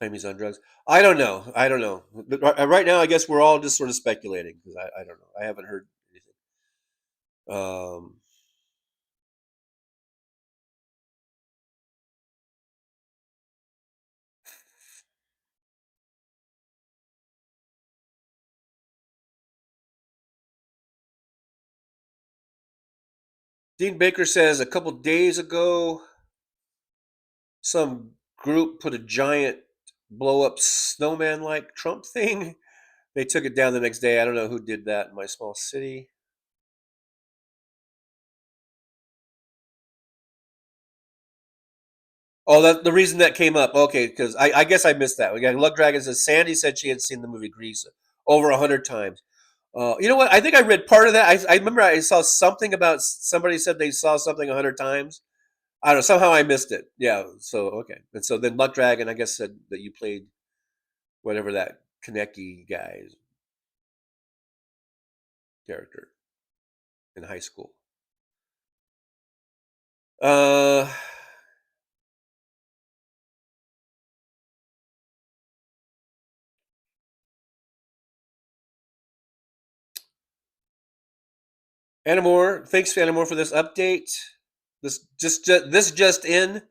Speaker 22: claim he's on drugs. I don't know. But right now, I guess we're all just sort of speculating, because I don't know. I haven't heard anything. Dean Baker says a couple days ago, some group put a giant blow up snowman like Trump thing. They took it down the next day. I don't know who did that in my small city. Oh, that the reason that came up. Okay, because I guess I missed that. We got Luck Dragon says Sandy said she had seen the movie Grease over 100 times. You know what? I think I read part of that. I remember I saw something about somebody said they saw something 100 times. I don't know. Somehow I missed it. Yeah. So okay. And so then Luck Dragon, I guess, said that you played whatever that Kaneki guy's character in high school. Uh, Anamore, thanks Anamore for this update. This just in.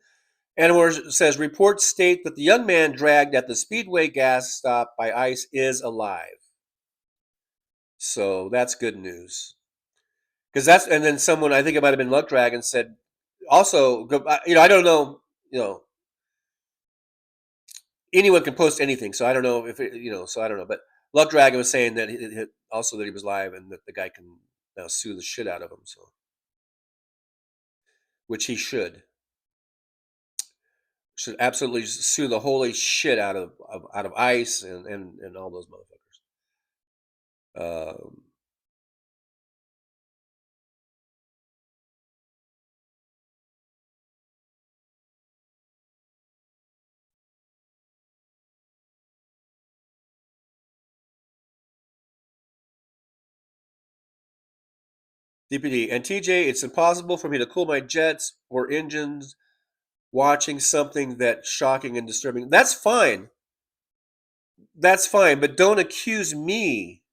Speaker 22: Anamore says reports state that the young man dragged at the Speedway gas stop by ICE is alive. So that's good news. Because and then someone, I think it might have been Luck Dragon, said also, I don't know, anyone can post anything, so I don't know if so I don't know. But Luck Dragon was saying that also that he was live and that the guy can now sue the shit out of him. So, which he should absolutely sue the holy shit out of ICE and all those motherfuckers. DPD and TJ, it's impossible for me to cool my jets or engines watching something that's shocking and disturbing. That's fine. That's fine, but don't accuse me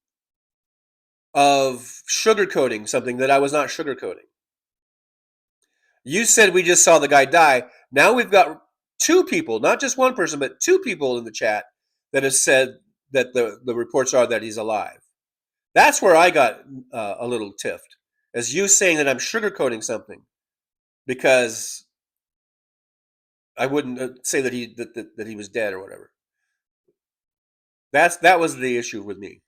Speaker 22: of sugarcoating something that I was not sugarcoating. You said we just saw the guy die. Now we've got two people, not just one person, but two people in the chat that have said that the reports are that he's alive. That's where I got a little tiffed, as you saying that I'm sugarcoating something, because I wouldn't say that he was dead or whatever. That was the issue with me.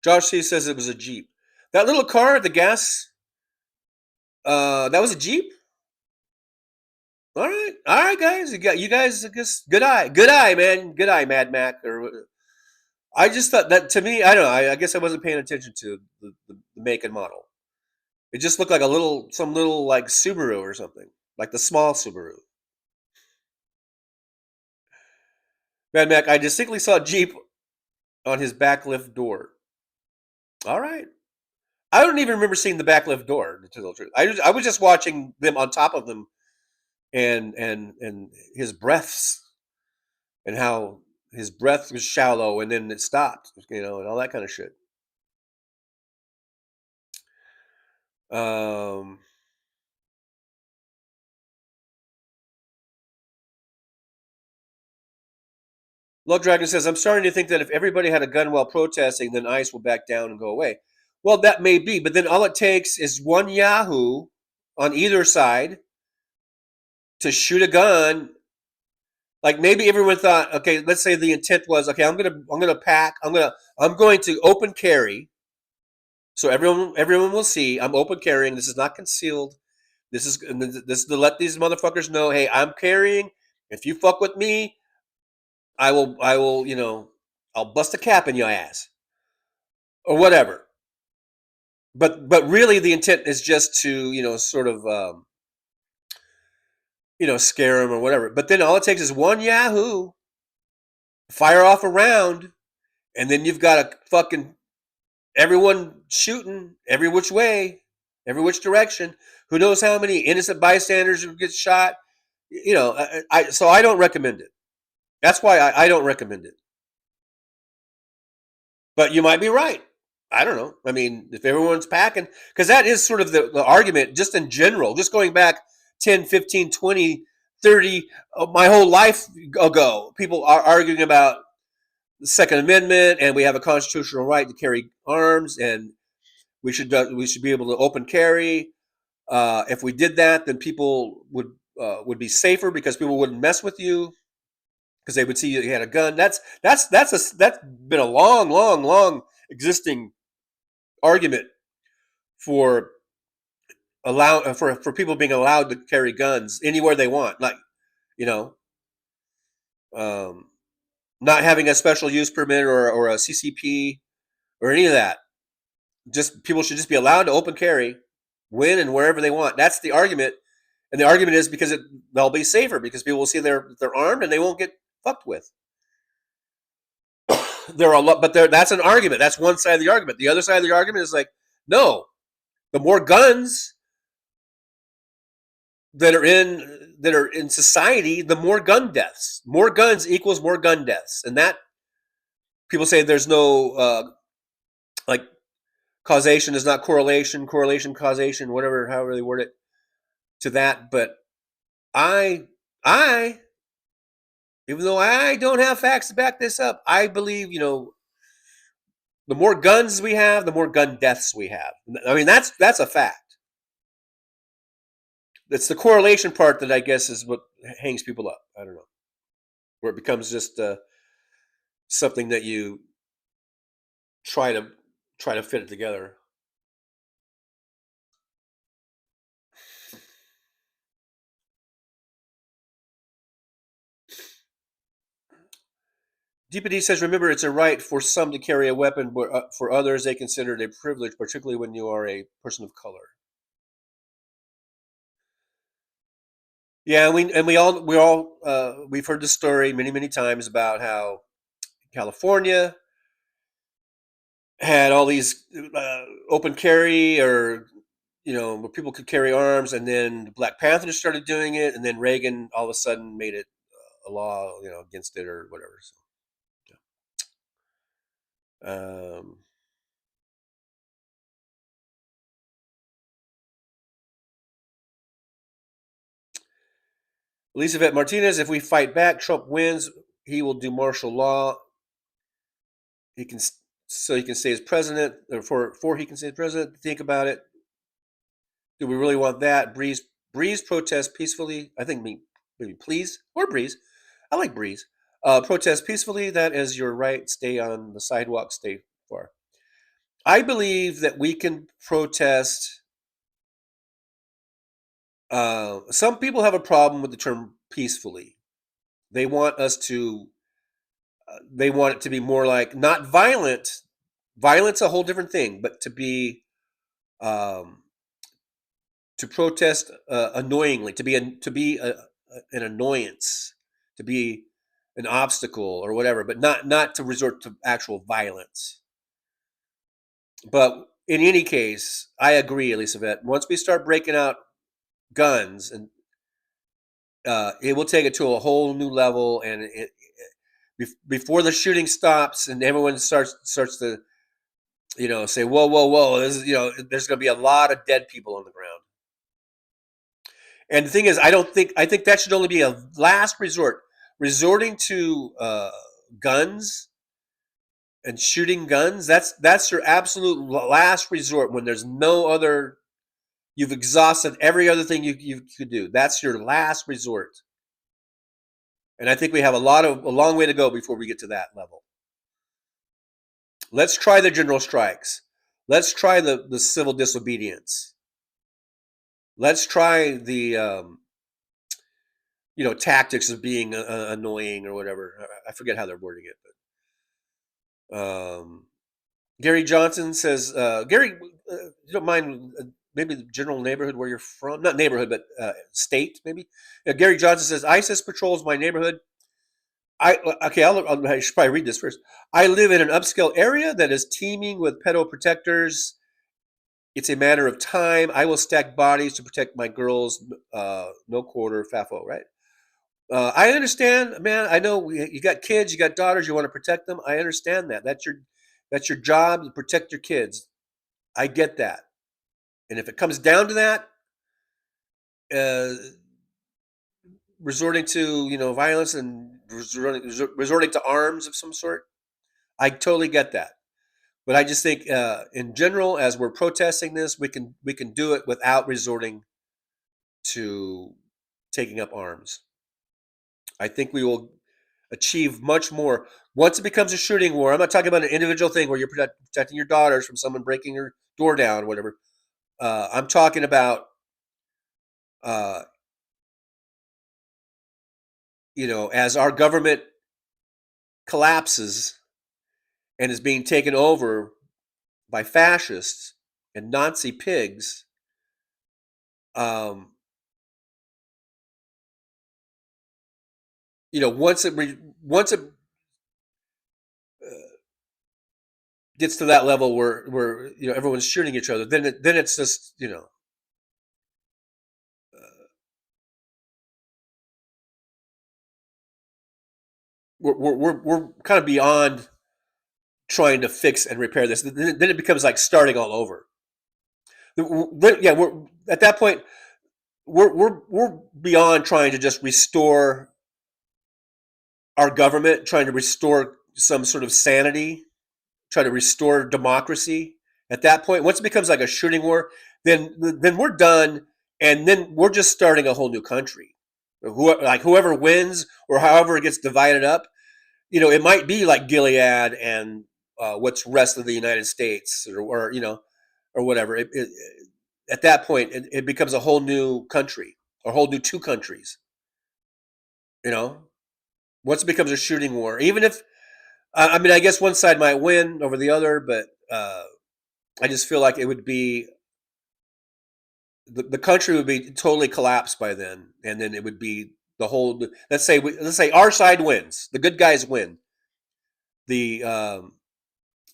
Speaker 22: Josh C says it was a Jeep. That little car at the gas, that was a Jeep? All right, guys. You guys, I guess, good eye, man, good eye, Mad Mac. Or I just thought that, to me, I don't know. I guess I wasn't paying attention to the make and model. It just looked like some little like Subaru or something, like the small Subaru. Mad Mac, I distinctly saw Jeep on his back lift door. All right. I don't even remember seeing the back lift door, to tell the truth. I was just watching them on top of them, and his breaths, and how his breath was shallow and then it stopped, and all that kind of shit. Love Dragon says, I'm starting to think that if everybody had a gun while protesting, then ICE will back down and go away. Well, that may be, but then all it takes is one Yahoo on either side to shoot a gun. Like maybe everyone thought, okay, let's say the intent was, okay, I'm going to open carry, so everyone will see I'm open carrying. This is not concealed. This is to let these motherfuckers know, hey, I'm carrying. If you fuck with me, I will, I'll bust a cap in your ass or whatever. But really, the intent is just to sort of scare them or whatever. But then all it takes is one Yahoo, fire off a round, and then you've got a fucking everyone shooting every which way, every which direction. Who knows how many innocent bystanders get shot? So I don't recommend it. That's why I don't recommend it. But you might be right. I don't know. I mean, if everyone's packing, because that is sort of the argument just in general, just going back 10, 15, 20, 30, my whole life ago, people are arguing about the Second Amendment and we have a constitutional right to carry arms and we should be able to open carry. If we did that, then people would be safer because people wouldn't mess with you because they would see you had a gun. That's been a long existing argument for for people being allowed to carry guns anywhere they want, like not having a special use permit or a CCP or any of that. Just people should just be allowed to open carry when and wherever they want. That's the argument, and the argument is because they'll be safer because people will see they're armed and they won't get fucked with. That's an argument. That's one side of the argument. The other side of the argument is like, no, the more guns that are in society, the more gun deaths. More guns equals more gun deaths, and that people say there's no like causation is not correlation, causation, whatever, however they word it to that. But I, even though I don't have facts to back this up, I believe the more guns we have, the more gun deaths we have. I mean, that's a fact. It's the correlation part that I guess is what hangs people up. I don't know, where it becomes just something that you try to fit it together. DPD says, remember, it's a right for some to carry a weapon, but for others, they consider it a privilege, particularly when you are a person of color. Yeah, we've heard the story many times about how California had all these open carry or where people could carry arms, and then the Black Panthers started doing it, and then Reagan all of a sudden made it a law against it or whatever. So, yeah. Elizabeth Martinez, if we fight back, Trump wins. He will do martial law. He can stay as president, or he can stay as president. Think about it. Do we really want that? Breeze protest peacefully. I think maybe please or Breeze. I like Breeze. Protest peacefully. That is your right. Stay on the sidewalk. Stay far. I believe that we can protest. Some people have a problem with the term peacefully. They want us to. They want it to be more like not violent. Violence a whole different thing, but to be to protest annoyingly, to be an annoyance, to be an obstacle or whatever, but not to resort to actual violence. But in any case, I agree, Elizabeth. Once we start breaking out guns, and it will take it to a whole new level, and before the shooting stops and everyone starts to say, whoa, whoa, whoa, this is, there's going to be a lot of dead people on the ground. And the thing is, I think that should only be a last resort. Resorting to guns and shooting guns, that's your absolute last resort when there's no other, you've exhausted every other thing you could do. That's your last resort. And I think we have a long way to go before we get to that level. Let's try the general strikes. Let's try the civil disobedience. Let's try the tactics of being annoying or whatever. I forget how they're wording it, but Gary Johnson says, Gary, you don't mind maybe the general neighborhood where you're from? Not neighborhood, but state maybe. Gary Johnson says, ISIS patrols my neighborhood. I should probably read this first. I live in an upscale area that is teeming with pedo protectors. It's a matter of time. I will stack bodies to protect my girls. No quarter, FAFO, right? I understand, man. I know you got kids, you got daughters, you want to protect them. I understand that. That's your job to protect your kids. I get that. And if it comes down to that, resorting to violence and resorting to arms of some sort, I totally get that. But I just think, in general, as we're protesting this, we can do it without resorting to taking up arms. I think we will achieve much more once it becomes a shooting war. I'm not talking about an individual thing where you're protecting your daughters from someone breaking your door down or whatever. I'm talking about, as our government collapses and is being taken over by fascists and Nazi pigs, once it gets to that level where everyone's shooting each other, then it's just we're kind of beyond trying to fix and repair this. Then it becomes like starting all over. We're at that point. We're beyond trying to just restore our government, trying to restore some sort of sanity, try to restore democracy. At that point, once it becomes like a shooting war, then we're done, and then we're just starting a whole new country. Whoever wins or however it gets divided up, it might be like Gilead and what's rest of the United States, or whatever. At that point, it becomes a whole new country, or a whole new two countries. Once it becomes a shooting war, even if I guess one side might win over the other, but I just feel like it would be the country would be totally collapsed by then, and then it would be the whole. Let's say our side wins, the good guys win, the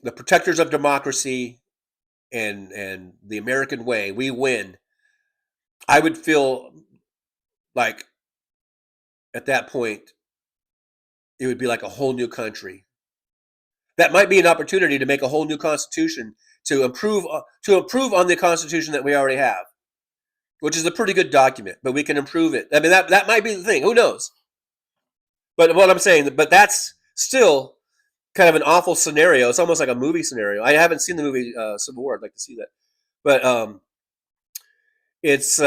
Speaker 22: protectors of democracy and the American way, we win. I would feel like at that point it would be like a whole new country. That might be an opportunity to make a whole new constitution to improve on the constitution that we already have, which is a pretty good document, but we can improve it. That might be the thing. Who knows? But what I'm saying, but that's still kind of an awful scenario. It's almost like a movie scenario. I haven't seen the movie Civil War. I'd like to see that, but it's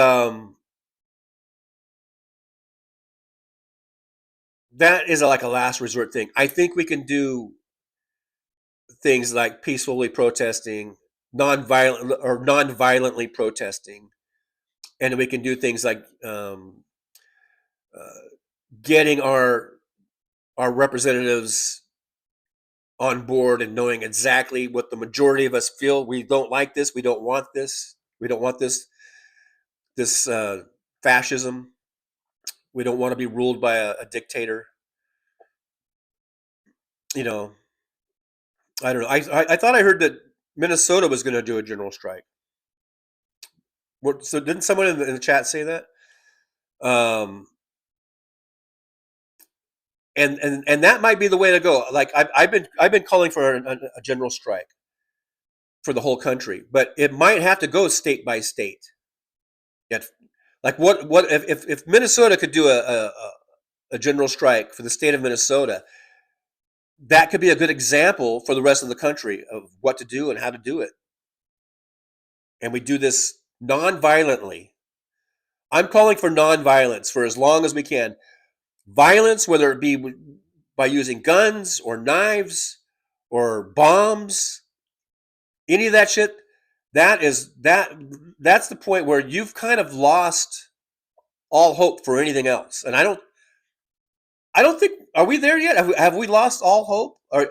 Speaker 22: that is like a last resort thing. I think we can do things like peacefully protesting, non-violently protesting, and we can do things like getting our representatives on board and knowing exactly what the majority of us feel. We don't like this. We don't want this. We don't want this fascism. We don't want to be ruled by a dictator. I don't know. I thought I heard that Minnesota was going to do a general strike. So didn't someone in the chat say that? And that might be the way to go. Like I've been calling for a general strike. for the whole country, but it might have to go state by state. Yet, like what if Minnesota could do a general strike for the state of Minnesota, that could be a good example for the rest of the country of what to do and how to do it. And we do this non-violently. I'm calling for non-violence for as long as we can. Violence, whether it be by using guns or knives or bombs, any of that shit, that's the point where you've kind of lost all hope for anything else. And I don't think, are we there yet? Have we lost all hope? Or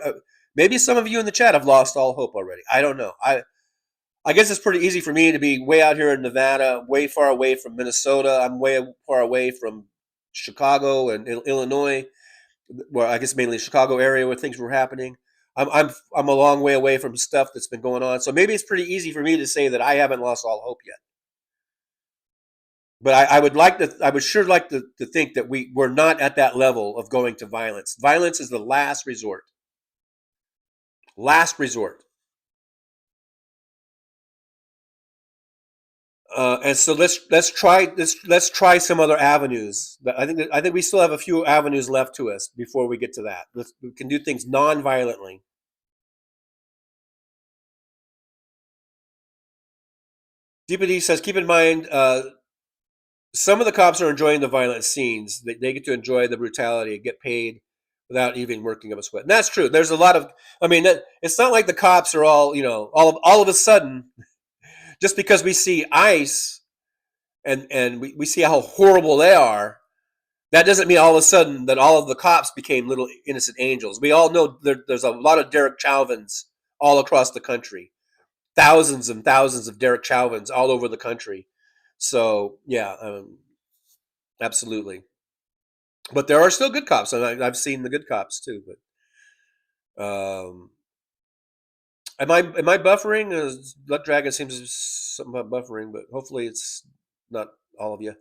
Speaker 22: maybe some of you in the chat have lost all hope already. I don't know. I guess it's pretty easy for me to be way out here in Nevada, way far away from Minnesota. I'm way far away from Chicago and Illinois, well, I guess mainly Chicago area where things were happening. I'm a long way away from stuff that's been going on. So maybe it's pretty easy for me to say that I haven't lost all hope yet. But I would sure like to think that we're not at that level of going to violence. Violence is the last resort. Last resort. And so let's try some other avenues. I think we still have a few avenues left to us before we get to that. We can do things non-violently. DPD says, keep in mind, some of the cops are enjoying the violent scenes. They get to enjoy the brutality, get paid without even working up a sweat. And that's true. There's a lot of, it's not like the cops are all, all of a sudden, just because we see ICE and we see how horrible they are, that doesn't mean all of a sudden that all of the cops became little innocent angels. We all know there's a lot of Derek Chauvins all across the country. Thousands and thousands of Derek Chauvins all over the country. So, yeah, absolutely. But there are still good cops, and I've seen the good cops too. But am I buffering? Blood Dragon seems something about buffering, but hopefully it's not all of you.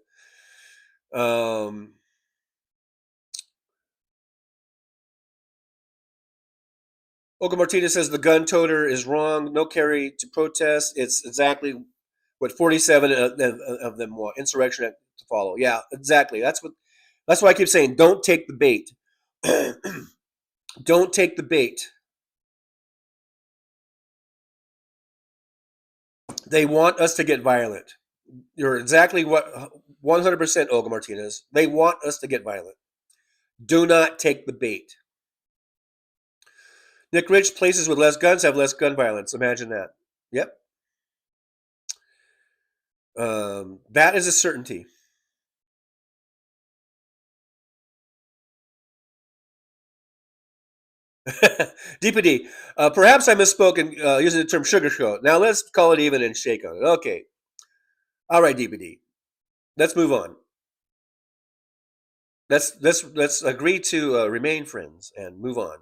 Speaker 22: Olga Martinez says the gun toter is wrong. No carry to protest. It's exactly what 47 of them want. Insurrection to follow. Yeah, exactly. That's why I keep saying don't take the bait. Don't take the bait. They want us to get violent. You're exactly what 100% Olga Martinez. They want us to get violent. Do not take the bait. Nick Rich, places with less guns have less gun violence. Imagine that. Yep. That is a certainty. DPD, perhaps I misspoke in using the term sugarcoat. Now let's call it even and shake on it. Okay. All right, DPD. Let's move on. Let's agree to remain friends and move on.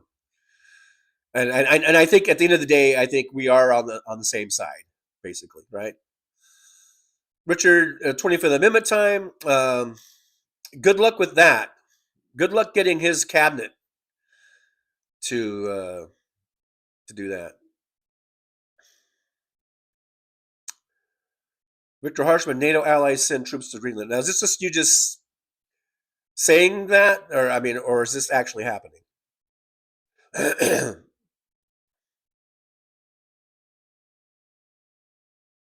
Speaker 22: And I think at the end of the day, I think we are on the same side, basically, right? Richard, 25th Amendment time. Good luck with that. Good luck getting his cabinet to do that. Victor Harshman, NATO allies send troops to Greenland. Now, is this just you just saying that, or is this actually happening?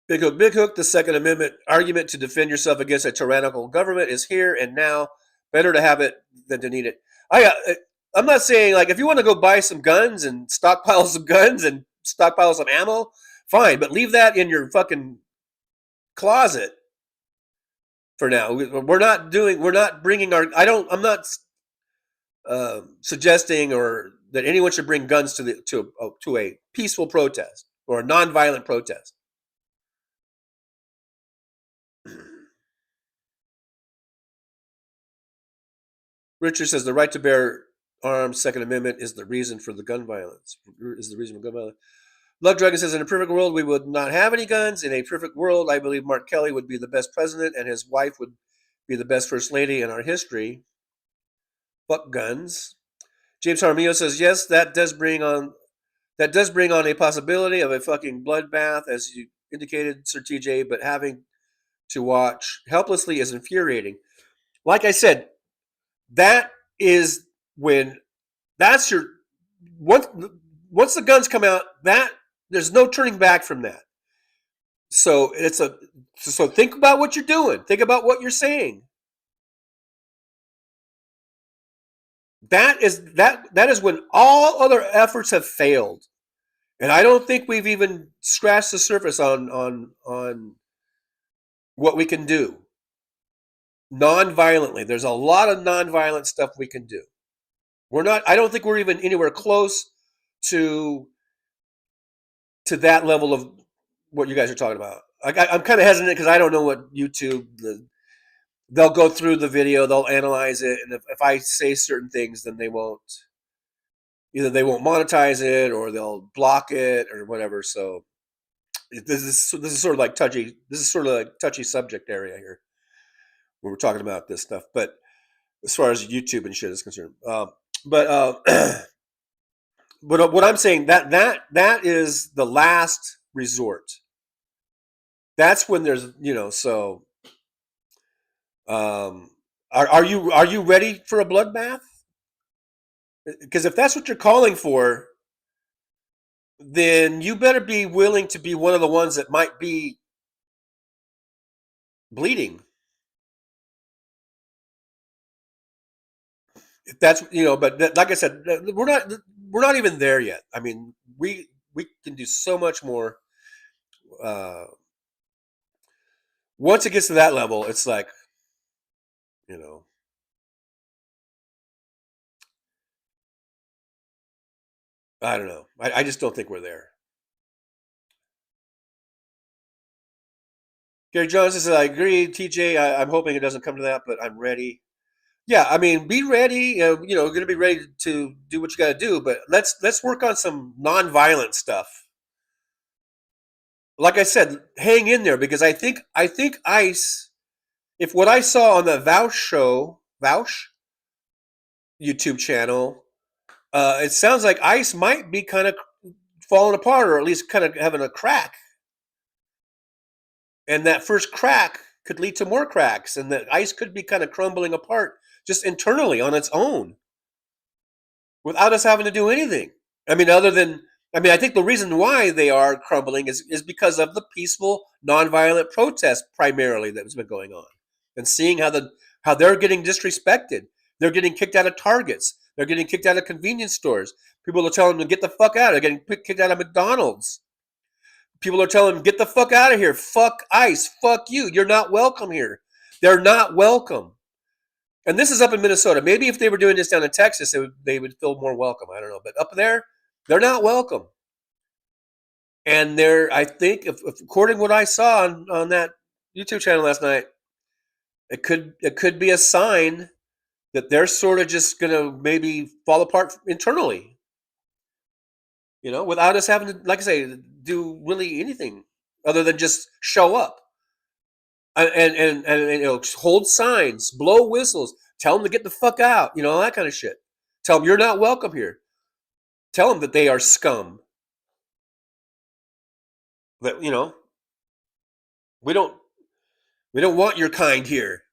Speaker 22: Big Hook, the Second Amendment argument to defend yourself against a tyrannical government is here and now. Better to have it than to need it. I'm not saying, like, if you want to go buy some guns and stockpile some guns and stockpile some ammo, fine, but leave that in your fucking closet for now. I'm not suggesting or that anyone should bring guns to a peaceful protest or a nonviolent protest. Richard says the right to bear arms, Second Amendment, is the reason for the gun violence. Love Dragon says, in a perfect world, we would not have any guns. In a perfect world, I believe Mark Kelly would be the best president and his wife would be the best first lady in our history. Fuck guns. James Harmillo says, yes, that does bring on That does bring on a possibility of a fucking bloodbath, as you indicated, Sir TJ, but having to watch helplessly is infuriating. Like I said, that is when that's your once the guns come out, that there's no turning back from that. So so think about what you're doing. Think about what you're saying. That is when all other efforts have failed. And I don't think we've even scratched the surface on what we can do non-violently. There's a lot of non-violent stuff we can do. I don't think we're even anywhere close to that level of what you guys are talking about. I'm kind of hesitant because I don't know what YouTube, they'll go through the video, they'll analyze it, and if I say certain things, then they won't monetize it or they'll block it or whatever. So this is sort of like touchy. This is sort of like touchy subject area here when we're talking about this stuff. But as far as YouTube and shit is concerned, but what I'm saying that is the last resort. That's when there's so. Are you ready for a bloodbath? Because if that's what you're calling for, then you better be willing to be one of the ones that might be bleeding. If that's but like I said, we're not even there yet. I mean, we can do so much more. Once it gets to that level, it's like, I don't know. I just don't think we're there. Gary Johnson says, I agree, TJ. I'm hoping it doesn't come to that, but I'm ready. Yeah, I mean, be ready. You're going to be ready to do what you got to do, but let's work on some non-violent stuff. Like I said, hang in there because I think ICE. If what I saw on the Vaush YouTube channel, it sounds like ICE might be kind of falling apart, or at least kind of having a crack. And that first crack could lead to more cracks, and that ICE could be kind of crumbling apart just internally on its own without us having to do anything. I mean, I think the reason why they are crumbling is because of the peaceful, nonviolent protest primarily that's been going on, and seeing how they're getting disrespected. They're getting kicked out of Targets. They're getting kicked out of convenience stores. People are telling them to get the fuck out. They're getting kicked out of McDonald's. People are telling them, get the fuck out of here. Fuck ICE. Fuck you. You're not welcome here. They're not welcome. And this is up in Minnesota. Maybe if they were doing this down in Texas, they would feel more welcome. I don't know. But up there, they're not welcome. And I think, if according to what I saw on that YouTube channel last night, it could be a sign that they're sort of just going to maybe fall apart internally. Without us having to, like I say, do really anything other than just show up and hold signs, blow whistles, tell them to get the fuck out, all that kind of shit. Tell them you're not welcome here. Tell them that they are scum. That we don't want your kind here.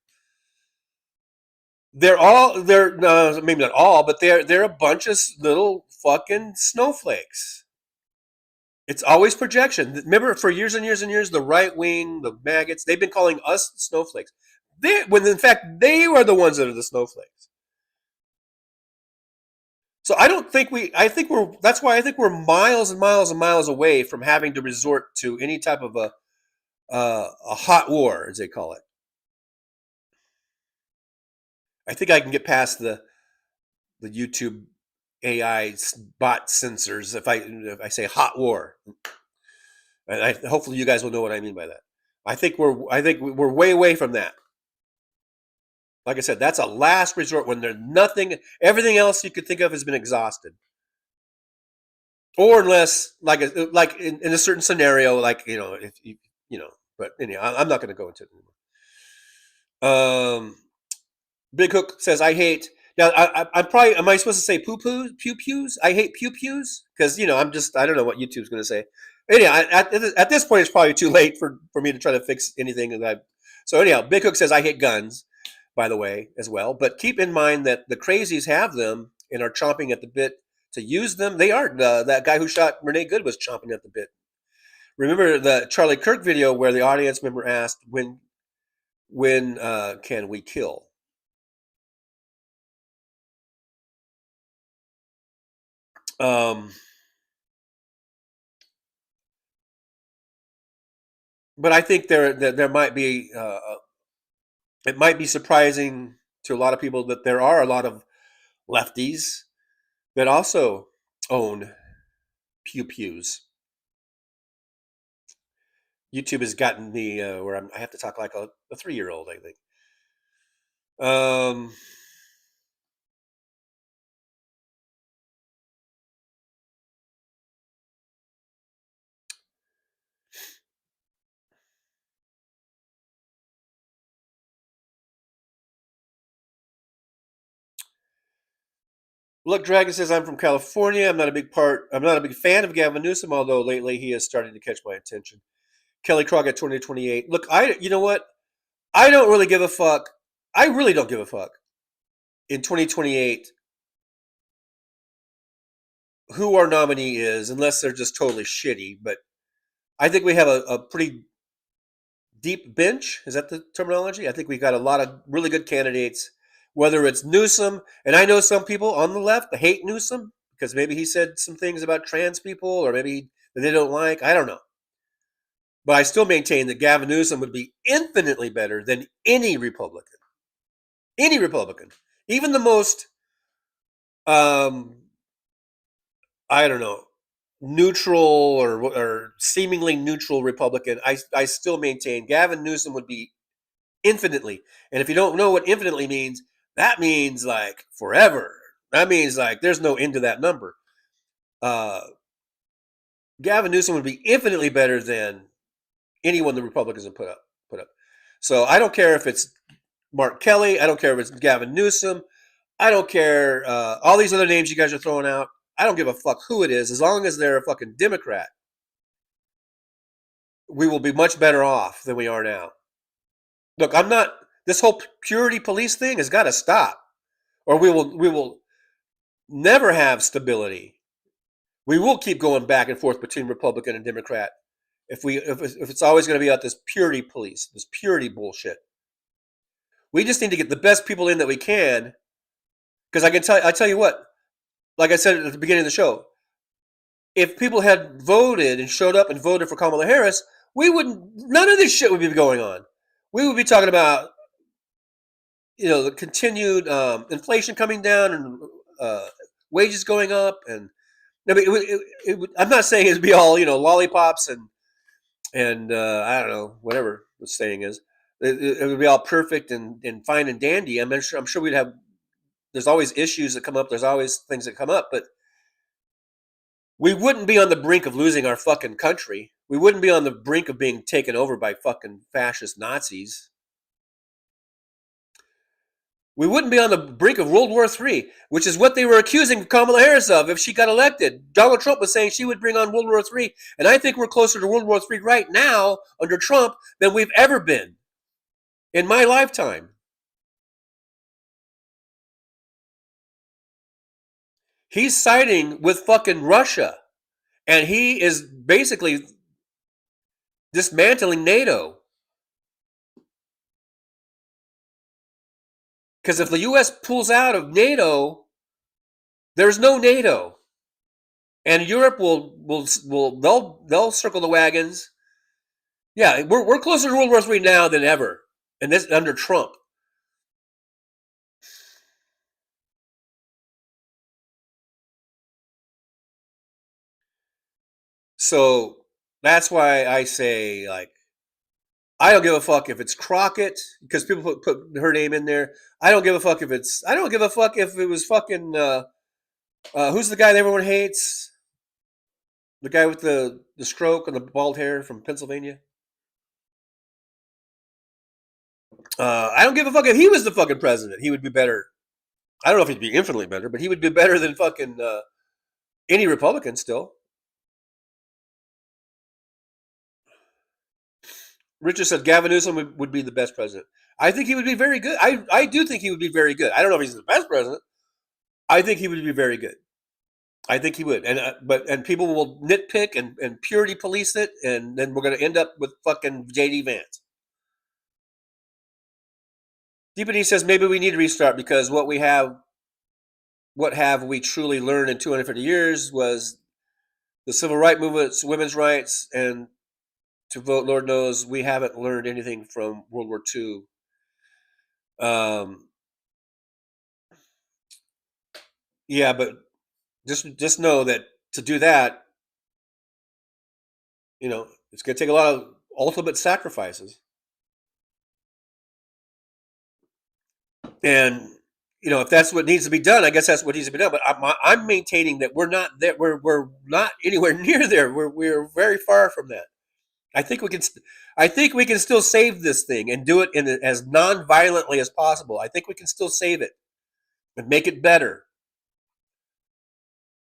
Speaker 22: They're maybe not all, but they're a bunch of little fucking snowflakes. It's always projection. Remember, for years and years and years, the right wing, the maggots, they've been calling us snowflakes. When in fact they were the ones that are the snowflakes. So that's why I think we're miles and miles and miles away from having to resort to any type of a hot war, as they call it. I think I can get past the YouTube AI bot censors if I say hot war, and hopefully you guys will know what I mean by that. I think we're way away from that. Like I said, that's a last resort when there's nothing. Everything else you could think of has been exhausted, or unless like in a certain scenario, like if But anyhow, I'm not going to go into it anymore. Big Hook says, I hate Now, I'm probably, am I supposed to say poo-poos, pew-pews? I hate pew-pews? Because, I don't know what YouTube's going to say. Anyhow, at this point, it's probably too late for me to try to fix anything. So anyhow, Big Hook says, I hate guns, by the way, as well. But keep in mind that the crazies have them and are chomping at the bit to use them. They are. That guy who shot Renee Good was chomping at the bit. Remember the Charlie Kirk video where the audience member asked, when can we kill? But I think there might be it might be surprising to a lot of people that there are a lot of lefties that also own pews. YouTube has gotten me where I have to talk like a 3-year-old, I think. Look, Dragon says I'm from California. I'm not a big fan of Gavin Newsom, although lately he is starting to catch my attention. Kelly Krog at 2028. Look, you know what? I don't really give a fuck. I really don't give a fuck. In 2028, who our nominee is, unless they're just totally shitty. But I think we have a pretty deep bench. Is that the terminology? I think we've got a lot of really good candidates. Whether it's Newsom, and I know some people on the left hate Newsom because maybe he said some things about trans people or maybe that they don't like. I don't know. But I still maintain that Gavin Newsom would be infinitely better than any Republican. Any Republican. Even the most, I don't know, neutral or seemingly neutral Republican. I still maintain Gavin Newsom would be infinitely. And if you don't know what infinitely means, that means like forever. That means like there's no end to that number. Gavin Newsom would be infinitely better than anyone the Republicans have put up. So I don't care if it's Mark Kelly. I don't care if it's Gavin Newsom. I don't care all these other names you guys are throwing out. I don't give a fuck who it is. As long as they're a fucking Democrat, we will be much better off than we are now. Look, this whole purity police thing has got to stop, or we will never have stability. We will keep going back and forth between Republican and Democrat if it's always going to be about this purity police, this purity bullshit. We just need to get the best people in that we can, because I tell you what, like I said at the beginning of the show, if people had voted and showed up and voted for Kamala Harris, none of this shit would be going on. We would be talking about, the continued inflation coming down and wages going up, and I mean, I'm not saying it'd be all lollipops and I don't know, whatever the saying is. It would be all perfect and fine and dandy. I'm sure we'd have. There's always issues that come up. There's always things that come up, but we wouldn't be on the brink of losing our fucking country. We wouldn't be on the brink of being taken over by fucking fascist Nazis. We wouldn't be on the brink of World War III, which is what they were accusing Kamala Harris of if she got elected. Donald Trump was saying she would bring on World War III, and I think we're closer to World War III right now under Trump than we've ever been in my lifetime. He's siding with fucking Russia, and he is basically dismantling NATO. Because if the U.S. pulls out of NATO, there's no NATO, and Europe they'll circle the wagons. Yeah, we're closer to World War III now than ever, and this under Trump. So that's why I say, like, I don't give a fuck if it's Crockett, because people put her name in there. I don't give a fuck if it was fucking who's the guy that everyone hates? The guy with the stroke and the bald hair from Pennsylvania. I don't give a fuck if he was the fucking president. He would be better. I don't know if he'd be infinitely better, but he would be better than fucking any Republican still. Richard said Gavin Newsom would be the best president. I think he would be very good. I do think he would be very good. I don't know if he's the best president. I think he would be very good. I think he would. And people will nitpick and purity police it, and then we're going to end up with fucking J.D. Vance. DPD says maybe we need to restart because what have we truly learned in 250 years was the civil rights movement, women's rights, and to vote, Lord knows, we haven't learned anything from World War II. Yeah, but just know that to do that, it's going to take a lot of ultimate sacrifices. And if that's what needs to be done, I guess that's what needs to be done. But I'm maintaining that we're not there. We're not anywhere near there. We're very far from that. I think we can still save this thing and do it as non-violently as possible. I think we can still save it and make it better.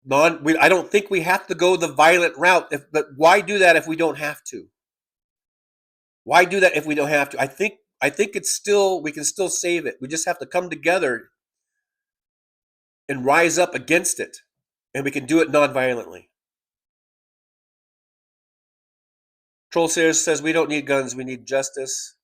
Speaker 22: I don't think we have to go the violent route. But why do that if we don't have to? Why do that if we don't have to? I think we can still save it. We just have to come together and rise up against it, and we can do it non-violently. Troll Sears says we don't need guns, we need justice.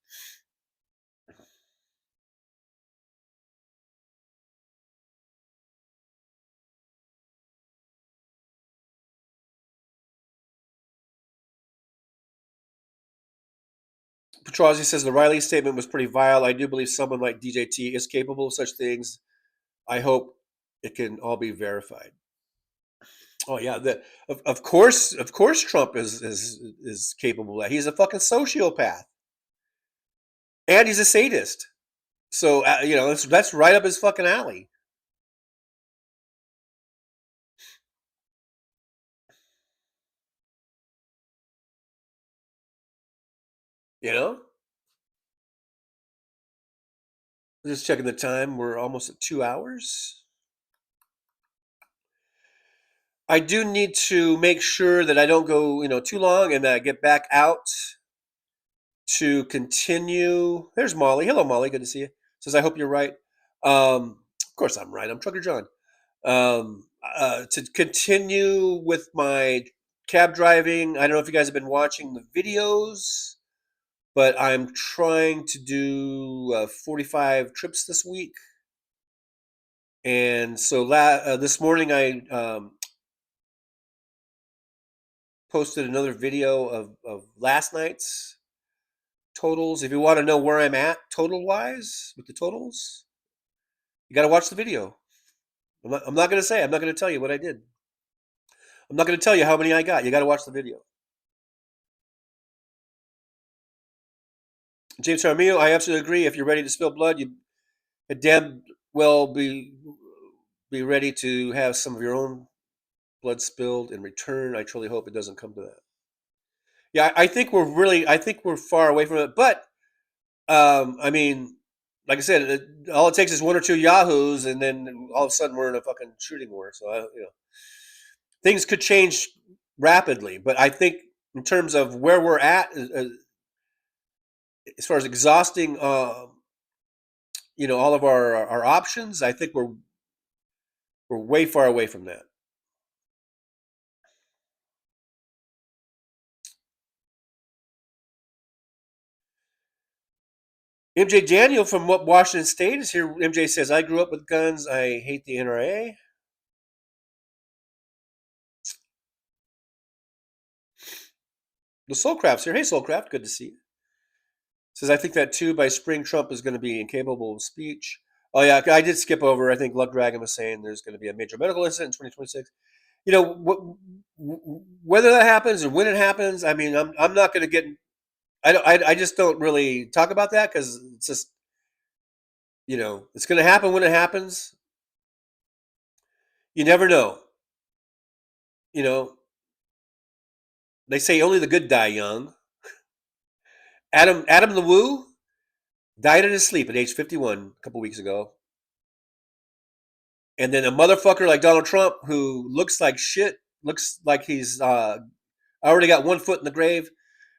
Speaker 22: Petrozzi says the Riley statement was pretty vile. I do believe someone like DJT is capable of such things. I hope it can all be verified. Oh yeah, of course Trump is capable of that. He's a fucking sociopath, and he's a sadist. So that's right up his fucking alley. Just checking the time. We're almost at 2 hours. I do need to make sure that I don't go, too long and that I get back out to continue. There's Molly. Hello, Molly. Good to see you. Says, I hope you're right. Of course I'm right. I'm Trucker John. To continue with my cab driving. I don't know if you guys have been watching the videos, but I'm trying to do 45 trips this week. And so this morning I posted another video of last night's totals. If you want to know where I'm at total wise with the totals, you got to watch the video. I'm not going to say. I'm not going to tell you what I did. I'm not going to tell you how many I got. You got to watch the video. James Armillo, I absolutely agree. If you're ready to spill blood, you damn well be ready to have some of your own blood spilled in return. I truly hope it doesn't come to that. Yeah, I think we're far away from it. But I mean, like I said, all it takes is one or two yahoos, and then all of a sudden we're in a fucking shooting war. So things could change rapidly. But I think in terms of where we're at, as far as exhausting, all of our options, I think we're way far away from that. MJ Daniel from Washington State is here. MJ says, I grew up with guns. I hate the NRA. The Soulcraft's here. Hey, Soulcraft. Good to see you. Says, I think that too. By spring, Trump is going to be incapable of speech. Oh, yeah. I did skip over. I think Lug Dragon was saying there's going to be a major medical incident in 2026. Whether that happens or when it happens, I mean, I'm not going to get. I just don't really talk about that because it's just, it's going to happen when it happens. You never know. They say only the good die young. Adam the Woo died in his sleep at age 51 a couple weeks ago. And then a motherfucker like Donald Trump, who looks like shit, looks like he's already got one foot in the grave.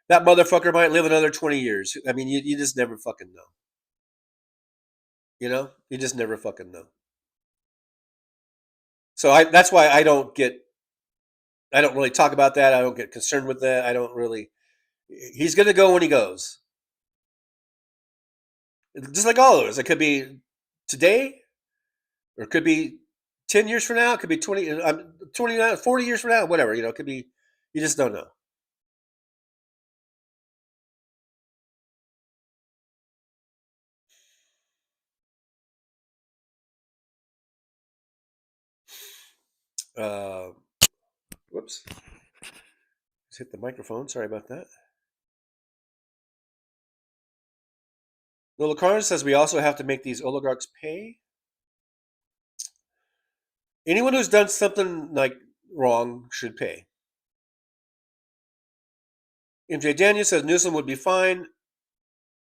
Speaker 22: That motherfucker might live another 20 years. I mean, you just never fucking know. You know, you just never fucking know. So that's why I don't really talk about that. I don't get concerned with that. I don't really. He's gonna go when he goes. Just like all of us. It could be today, or it could be 10 years from now. It could be 29, 40 years from now. Whatever. You know, it could be. You just don't know. Whoops. Just hit the microphone. Sorry about that. Lola Carnes says we also have to make these oligarchs pay. Anyone who's done something like wrong should pay. MJ Daniel says Newsom would be fine.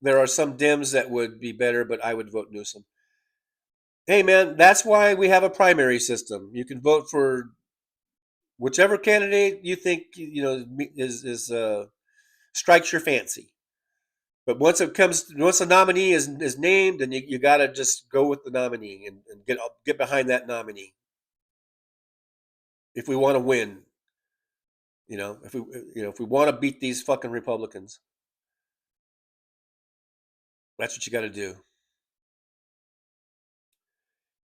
Speaker 22: There are some Dems that would be better, but I would vote Newsom. Hey, man, that's why we have a primary system. You can vote for whichever candidate you think is strikes your fancy. But once a nominee is named, then you got to just go with the nominee and get behind that nominee. If we want to win, if we want to beat these fucking Republicans, that's what you got to do.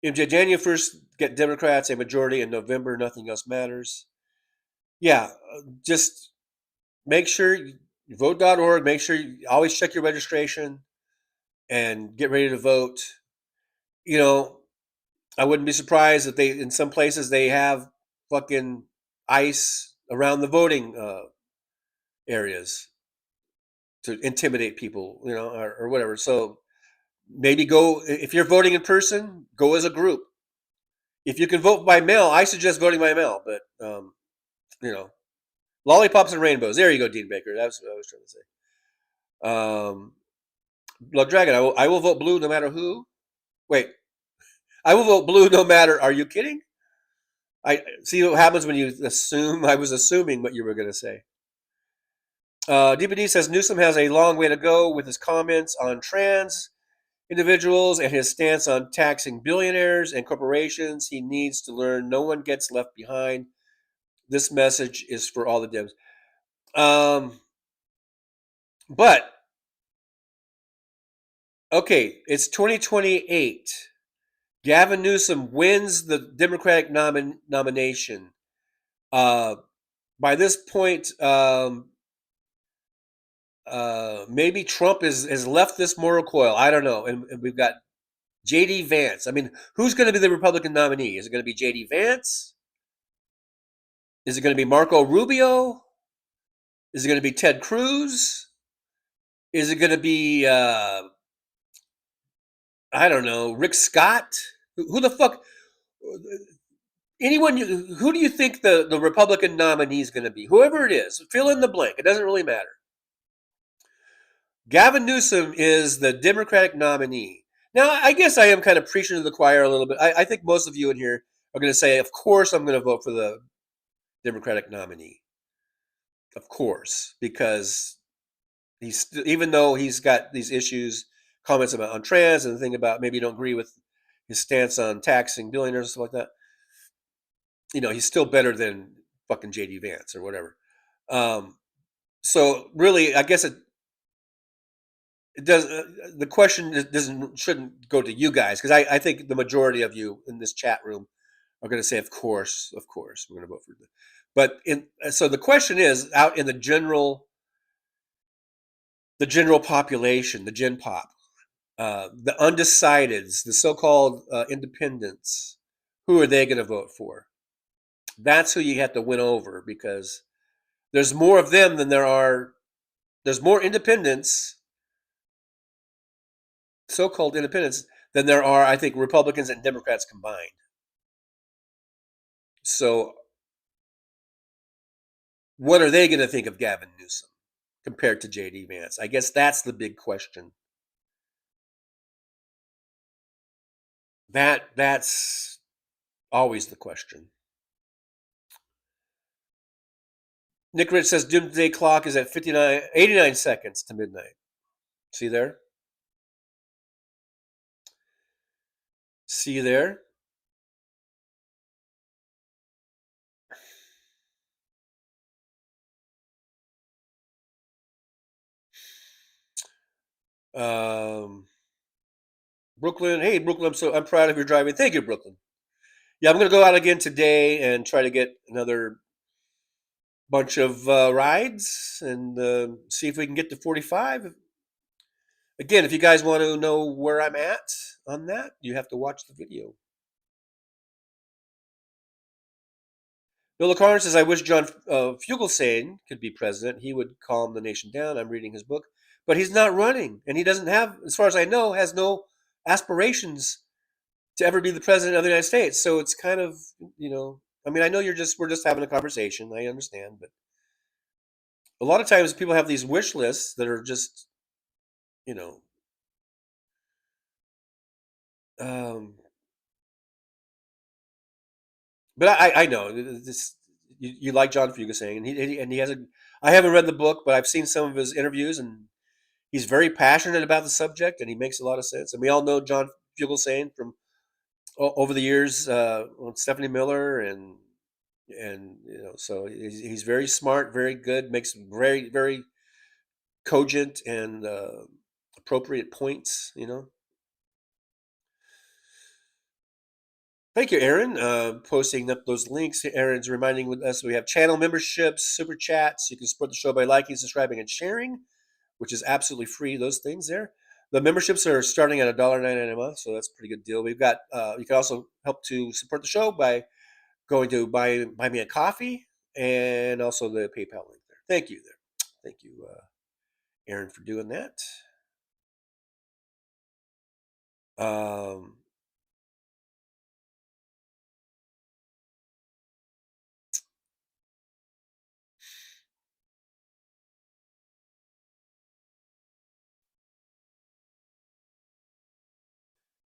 Speaker 22: MJ Daniel first get Democrats a majority in November. Nothing else matters. Yeah, just make sure you vote.org. Make sure you always check your registration and get ready to vote. I wouldn't be surprised if in some places they have fucking ICE around the voting areas to intimidate people, or whatever. So maybe go, if you're voting in person, go as a group. If you can vote by mail, I suggest voting by mail, but lollipops and rainbows. There you go, Dean Baker. That's what I was trying to say. Blood Dragon, I will vote blue no matter who. Wait, I will vote blue no matter. Are you kidding? I see what happens when you assume. I was assuming what you were going to say. DPD says Newsom has a long way to go with his comments on trans individuals and his stance on taxing billionaires and corporations. He needs to learn no one gets left behind. This message is for all the Dems. But okay, it's 2028. Gavin Newsom wins the Democratic nomination. By this point, maybe Trump has left this moral coil. I don't know. And we've got J.D. Vance. I mean, who's going to be the Republican nominee? Is it going to be J.D. Vance? Is it going to be Marco Rubio? Is it going to be Ted Cruz? Is it going to be, I don't know, Rick Scott? Who the fuck? Anyone? Who do you think the Republican nominee is going to be? Whoever it is, fill in the blank. It doesn't really matter. Gavin Newsom is the Democratic nominee. Now, I guess I am kind of preaching to the choir a little bit. I think most of you in here are going to say, of course I'm going to vote for the Democratic nominee. Of course, because even though he's got these issues, comments on trans and the thing about maybe you don't agree with his stance on taxing billionaires and stuff like that, he's still better than fucking J.D. Vance or whatever. So really, I guess it does. The question shouldn't go to you guys, because I think the majority of you in this chat room are going to say, of course, we're going to vote for this. But so the question is, out in the general population, the gen pop, the undecideds, the so-called independents, who are they going to vote for? That's who you have to win over, because there's more of them than there's more independents, so-called independents, than there are, I think, Republicans and Democrats combined. So what are they going to think of Gavin Newsom compared to J.D. Vance? I guess that's the big question. That's Always the question. Nick Rich says doomsday clock is at 89 seconds to midnight. See there? See there? Brooklyn, hey Brooklyn, I'm proud of your driving. Thank you, Brooklyn. Yeah, I'm gonna go out again today and try to get another bunch of rides and see if we can get to 45. Again, if you guys want to know where I'm at on that, you have to watch the video. Bill Carnes says, I wish John Fugelsang could be president. He would calm the nation down. I'm reading his book. But he's not running. And he doesn't have, as far as I know, has no aspirations to ever be the president of the United States. So it's kind of, I mean, I know we're just having a conversation. I understand. But a lot of times people have these wish lists that are just, but I know this. You like John Fugelsang, and he has a. I haven't read the book, but I've seen some of his interviews, and he's very passionate about the subject, and he makes a lot of sense. And we all know John Fugelsang from over the years with Stephanie Miller, and so he's very smart, very good, makes very very cogent and appropriate points. Thank you, Aaron, posting up those links. Aaron's reminding us we have channel memberships, super chats. You can support the show by liking, subscribing, and sharing, which is absolutely free. Those things there. The memberships are starting at $1.99 a month, so that's a pretty good deal. We've got. You can also help to support the show by going to buy me a coffee, and also the PayPal link there. Thank you there. Thank you, Aaron, for doing that.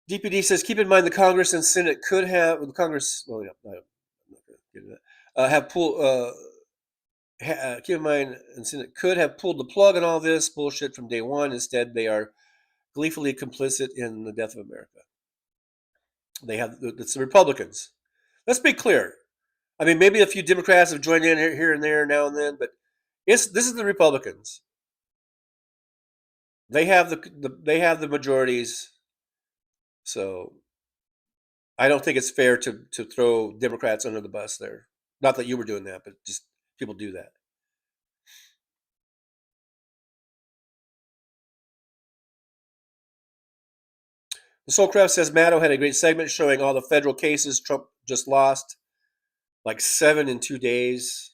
Speaker 2: DPD
Speaker 22: DPD says, keep in mind the Congress and Senate could have the Congress. Well, yeah, I'm not going to get into that. Have pulled. Keep in mind, and Senate could have pulled the plug on all this bullshit from day one. Instead, they are gleefully complicit in the death of America. It's the Republicans. Let's be clear. I mean, maybe a few Democrats have joined in here and there now and then, but this is the Republicans. They have the majorities. So I don't think it's fair to throw Democrats under the bus there. Not that you were doing that, but just people do that. The Soulcraft says Maddow had a great segment showing all the federal cases Trump just lost, like 7 in 2 days.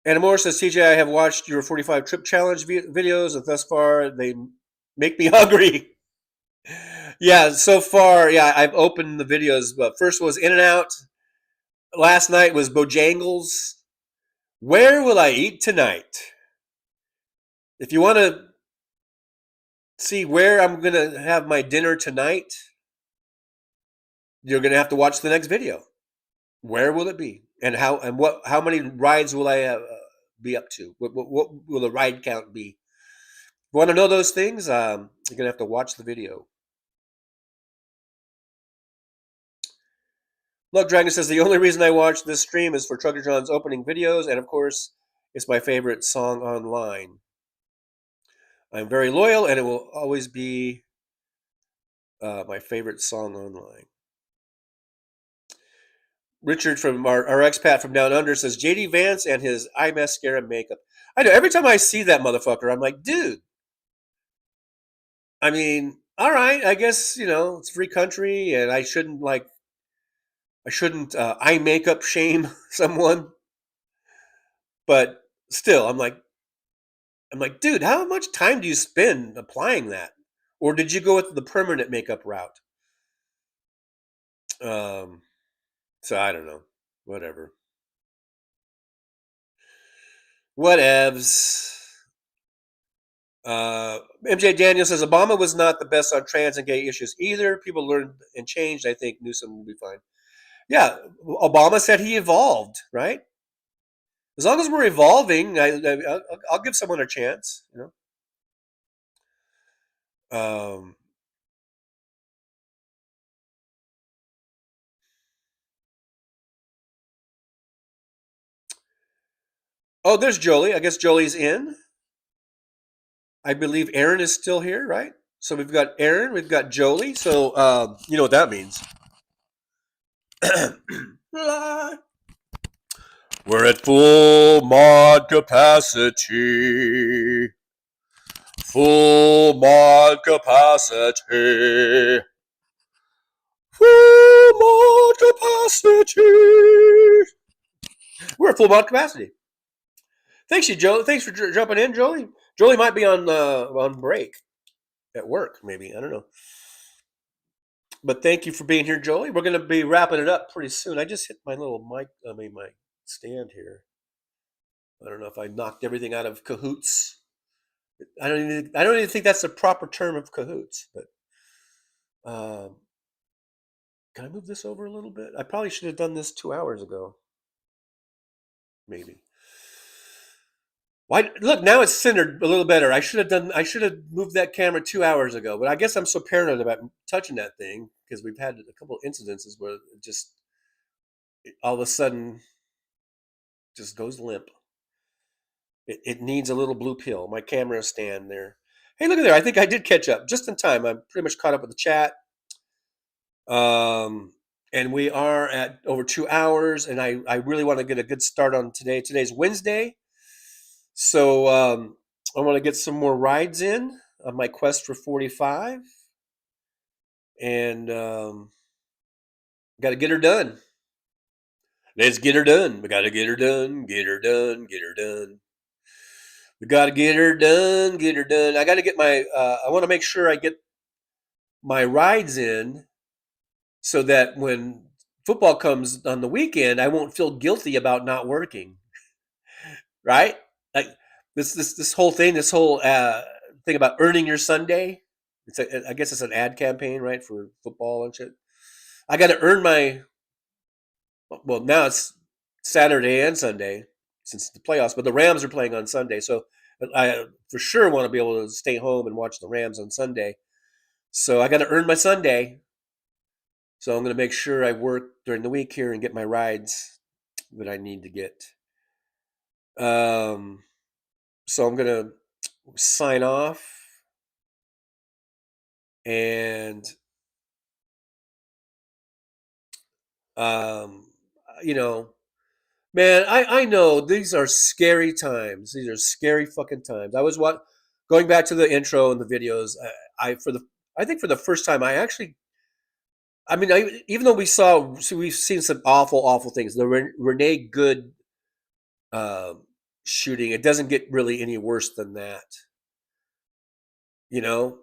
Speaker 22: Anna Moore says, TJ, I have watched your 45 trip challenge videos, and thus far they make me hungry. Yeah, so far, I've opened the videos, but first was In-N-Out. Last night was Bojangles. Where will I eat tonight? If you want to see where I'm going to have my dinner tonight, you're going to have to watch the next video. Where will it be? And how many rides will I be up to? What will the ride count be? If you want to know those things, you're going to have to watch the video. Lug Dragon says, the only reason I watch this stream is for Trucker John's opening videos, and of course, it's my favorite song online. I'm very loyal, and it will always be my favorite song online. Richard from our expat from down under says, JD Vance and his eye mascara makeup. I know, every time I see that motherfucker, I'm like, dude. I mean, all right, I guess, it's a free country, and I shouldn't eye makeup shame someone. But still, I'm like, dude, how much time do you spend applying that? Or did you go with the permanent makeup route? So I don't know. Whatever. Whatevs. MJ Daniel says Obama was not the best on trans and gay issues either. People learned and changed. I think Newsom will be fine. Yeah, Obama said he evolved, right? As long as we're evolving, I'll give someone a chance. You know. Oh, there's Jolie. I guess Jolie's in. I believe Aaron is still here, right? So we've got Aaron, we've got Jolie. So you know what that means. We're at full mod capacity. Full mod capacity. Full mod capacity. We're at full mod capacity. Thanks, Joe. Thanks for jumping in, Jolie. Jolie might be on break at work, maybe. I don't know. But thank you for being here, Jolie. We're going to be wrapping it up pretty soon. I just hit my little mic. My stand here. I don't know if I knocked everything out of cahoots. I don't even think that's the proper term of cahoots. But can I move this over a little bit? I probably should have done this 2 hours ago. Maybe. Why? Look, now it's centered a little better. I should have moved that camera 2 hours ago. But I guess I'm so paranoid about touching that thing because we've had a couple of incidences where it just all of a sudden just goes limp. It needs a little blue pill. My camera stand there. Hey, look at there. I think I did catch up just in time. I'm pretty much caught up with the chat. And we are at over 2 hours, and I really want to get a good start on today. Today's Wednesday. So I want to get some more rides in on my quest for 45. And got to get her done. Let's get her done. We got to get her done, get her done, get her done. We got to get her done, get her done. I got to get my, I want to make sure I get my rides in so that when football comes on the weekend, I won't feel guilty about not working. Right? Like this whole thing, this whole thing about earning your Sunday. I guess it's an ad campaign, right, for football and shit. I got to earn my. Well, now it's Saturday and Sunday since the playoffs, but the Rams are playing on Sunday, so I for sure want to be able to stay home and watch the Rams on Sunday. So I got to earn my Sunday. So I'm going to make sure I work during the week here and get my rides that I need to get. So I'm going to sign off. And, you know, man, I know these are scary times. These are scary fucking times. I was going back to the intro and the videos. I think for the first time, even though we've seen some awful things. The Renee Good shooting, it doesn't get really any worse than that, you know.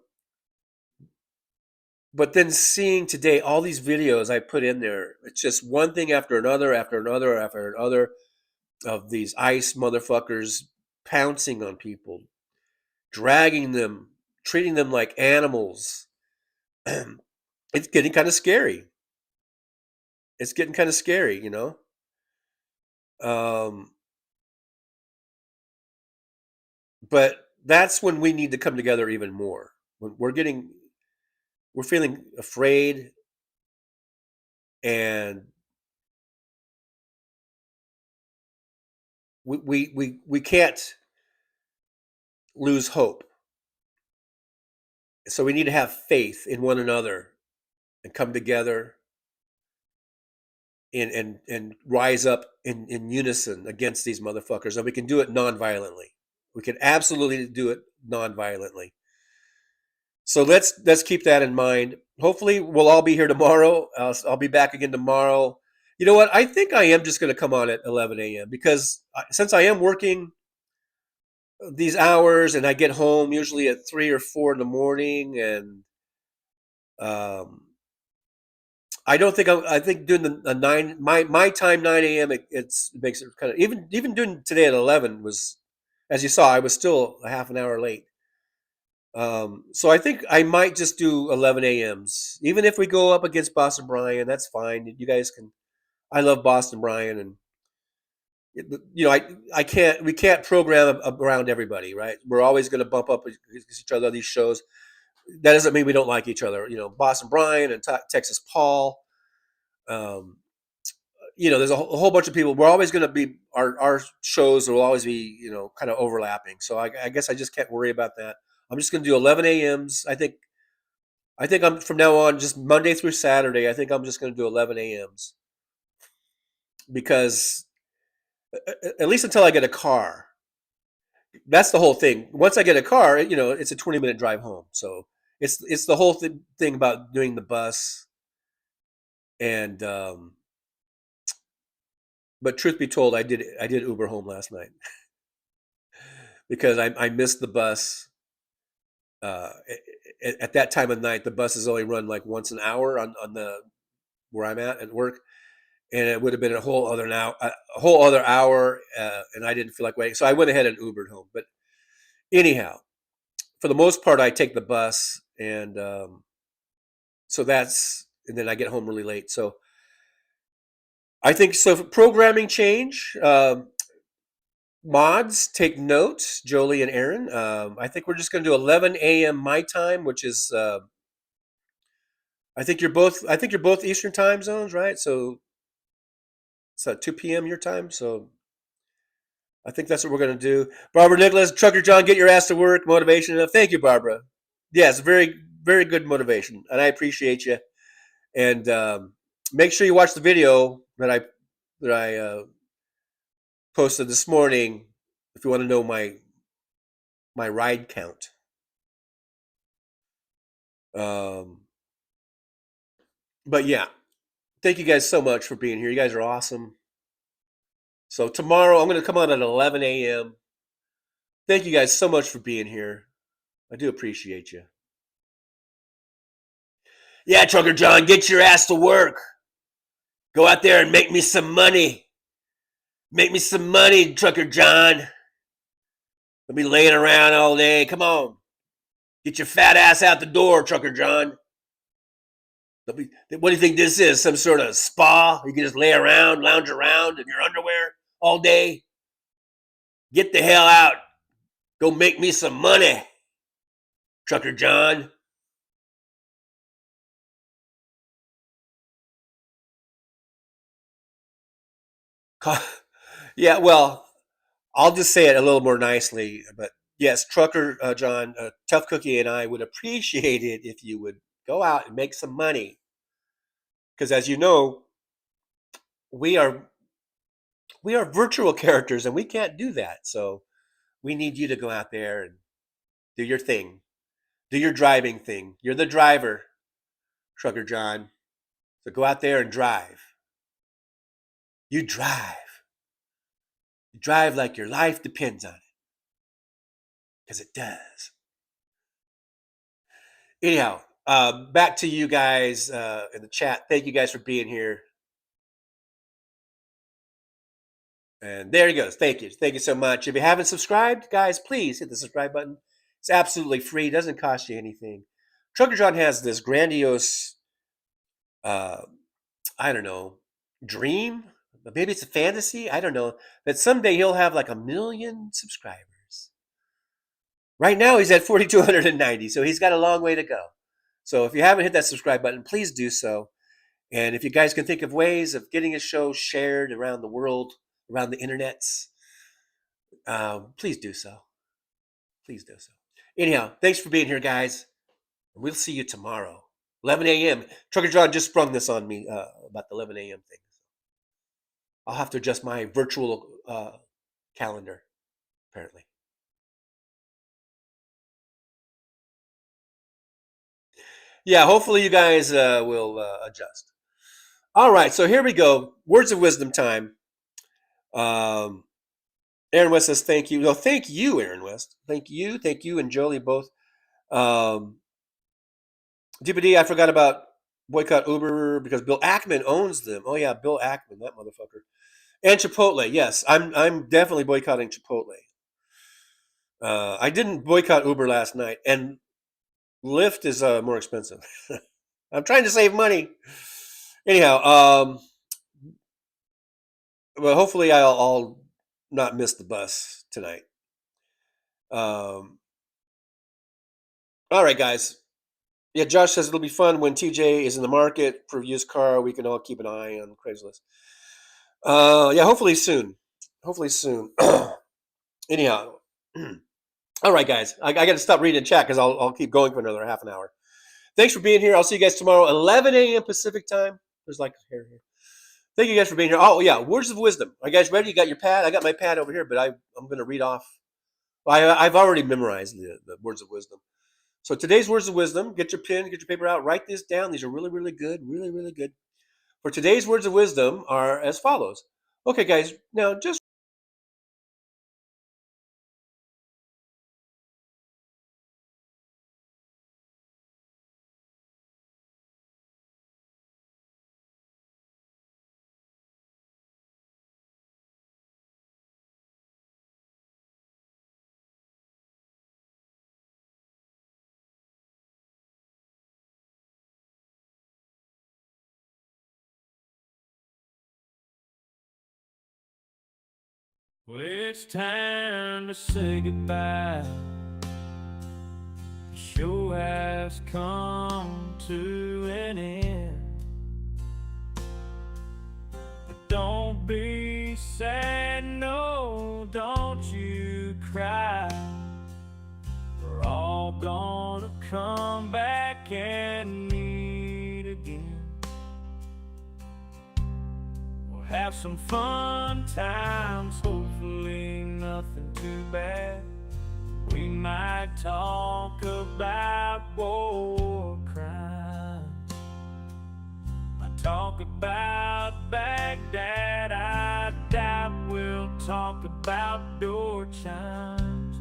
Speaker 22: But then seeing today all these videos I put in there, it's just one thing after another, after another, after another of these ICE motherfuckers pouncing on people, dragging them, treating them like animals. It's getting kind of scary. It's getting kind of scary, you know. But that's when we need to come together even more. When we're feeling afraid, and we can't lose hope. So we need to have faith in one another and come together and rise up in unison against these motherfuckers. And we can do it non-violently. We can absolutely do it non-violently. So let's keep that in mind. Hopefully we'll all be here tomorrow. I'll be back again tomorrow. You know what? I think I am just going to come on at 11 a.m. because since I am working these hours and I get home usually at 3 or 4 in the morning, and I don't think I think doing the 9 my time 9 a.m. It makes it kind of even doing today at 11 was, as you saw, I was still a half an hour late. So I think I might just do 11 a.m.s. Even if we go up against Boston Brian, that's fine. You guys can. I love Boston Brian, and I can't. We can't program around everybody, right? We're always going to bump up against each other on these shows. That doesn't mean we don't like each other. Boston Brian and Texas Paul. Um, there's a whole bunch of people. We're always going to be our shows will always be kind of overlapping. So I guess I just can't worry about that. I'm just going to do 11 a.m.s. I think I'm from now on just Monday through Saturday. I think I'm just going to do 11 a.m.s because at least until I get a car. That's the whole thing. Once I get a car, it's a 20-minute drive home. So it's the whole thing about doing the bus and but truth be told, I did Uber home last night because I missed the bus. At that time of night, the buses only run like once an hour on the where I'm at work, and it would have been a whole other hour, and I didn't feel like waiting, so I went ahead and Ubered home. But anyhow, for the most part, I take the bus, and and then I get home really late. So I think so. For programming change. Mods, take note, Jolie and Aaron. I think we're just going to do 11 a.m. my time, which is I think you're both Eastern time zones, right? So it's 2 p.m. your time. So I think that's what we're going to do. Barbara Nicholas, Trucker John, get your ass to work. Motivation. Thank you, Barbara. Yes, very, very good motivation, and I appreciate you. And make sure you watch the video that I posted this morning if you want to know my ride count. But yeah, thank you guys so much for being here. You guys are awesome. So tomorrow I'm going to come on at 11 a.m. Thank you guys so much for being here. I do appreciate you. Yeah, Trucker John, get your ass to work. Go out there and make me some money. Make me some money, Trucker John. I'll be laying around all day. Come on. Get your fat ass out the door, Trucker John. What do you think this is? Some sort of spa? You can just lay around, lounge around in your underwear all day? Get the hell out. Go make me some money, Trucker John. Yeah, well, I'll just say it a little more nicely, but yes, Trucker John, Tough Cookie and I would appreciate it if you would go out and make some money. Because as you know, we are virtual characters and we can't do that. So we need you to go out there and do your thing. Do your driving thing. You're the driver, Trucker John. So go out there and drive. You drive. You drive like your life depends on it. Because it does. Anyhow, back to you guys in the chat. Thank you guys for being here. And there he goes. Thank you. Thank you so much. If you haven't subscribed, guys, please hit the subscribe button. It's absolutely free. It doesn't cost you anything. Trucker John has this grandiose, I don't know, dream. Maybe it's a fantasy. I don't know. That someday he'll have like 1 million subscribers. Right now he's at 4,290, so he's got a long way to go. So if you haven't hit that subscribe button, please do so. And if you guys can think of ways of getting his show shared around the world, around the internets, please do so. Please do so. Anyhow, thanks for being here, guys. We'll see you tomorrow, 11 a.m. Trucker John just sprung this on me about the 11 a.m. thing. I'll have to adjust my virtual calendar, apparently. Yeah, hopefully you guys will adjust. All right, so here we go. Words of wisdom time. Aaron West says thank you. No, thank you, Aaron West. Thank you, and Jolie both. DPD, I forgot about boycott Uber because Bill Ackman owns them. Oh yeah, Bill Ackman, that motherfucker. And Chipotle, yes, I'm definitely boycotting Chipotle. I didn't boycott Uber last night, and Lyft is more expensive. I'm trying to save money. Anyhow, well, hopefully I'll not miss the bus tonight. All right, guys. Yeah, Josh says it'll be fun when TJ is in the market for a used car. We can all keep an eye on Craigslist. Yeah, hopefully soon. Hopefully soon. Anyhow, all right, guys. I got to stop reading the chat because I'll keep going for another half an hour. Thanks for being here. I'll see you guys tomorrow, 11 a.m. Pacific time. There's like hair here. Thank you guys for being here. Oh, yeah, words of wisdom. Are you guys ready? You got your pad? I got my pad over here, but I'm going to read off. I've already memorized the words of wisdom. So today's words of wisdom, get your pen, get your paper out, write this down. These are really, really good, really, really good. For today's words of wisdom are as follows. Okay, guys, now just
Speaker 1: Well, it's time to say goodbye. The show has come to an end. But don't be sad, no, don't you cry. We're all gonna come back and meet again. Have some fun times, hopefully nothing too bad. We might talk about war crimes. Might talk about Baghdad. I doubt we'll talk about door chimes.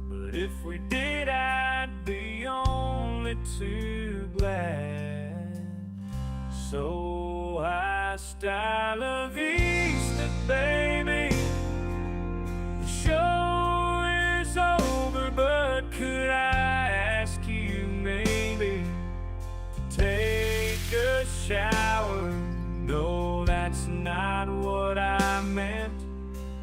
Speaker 1: But if we did, I'd be only too glad. So hasta la vista, baby. The show is over, but could I ask you maybe to take a shower? No, that's not what I meant,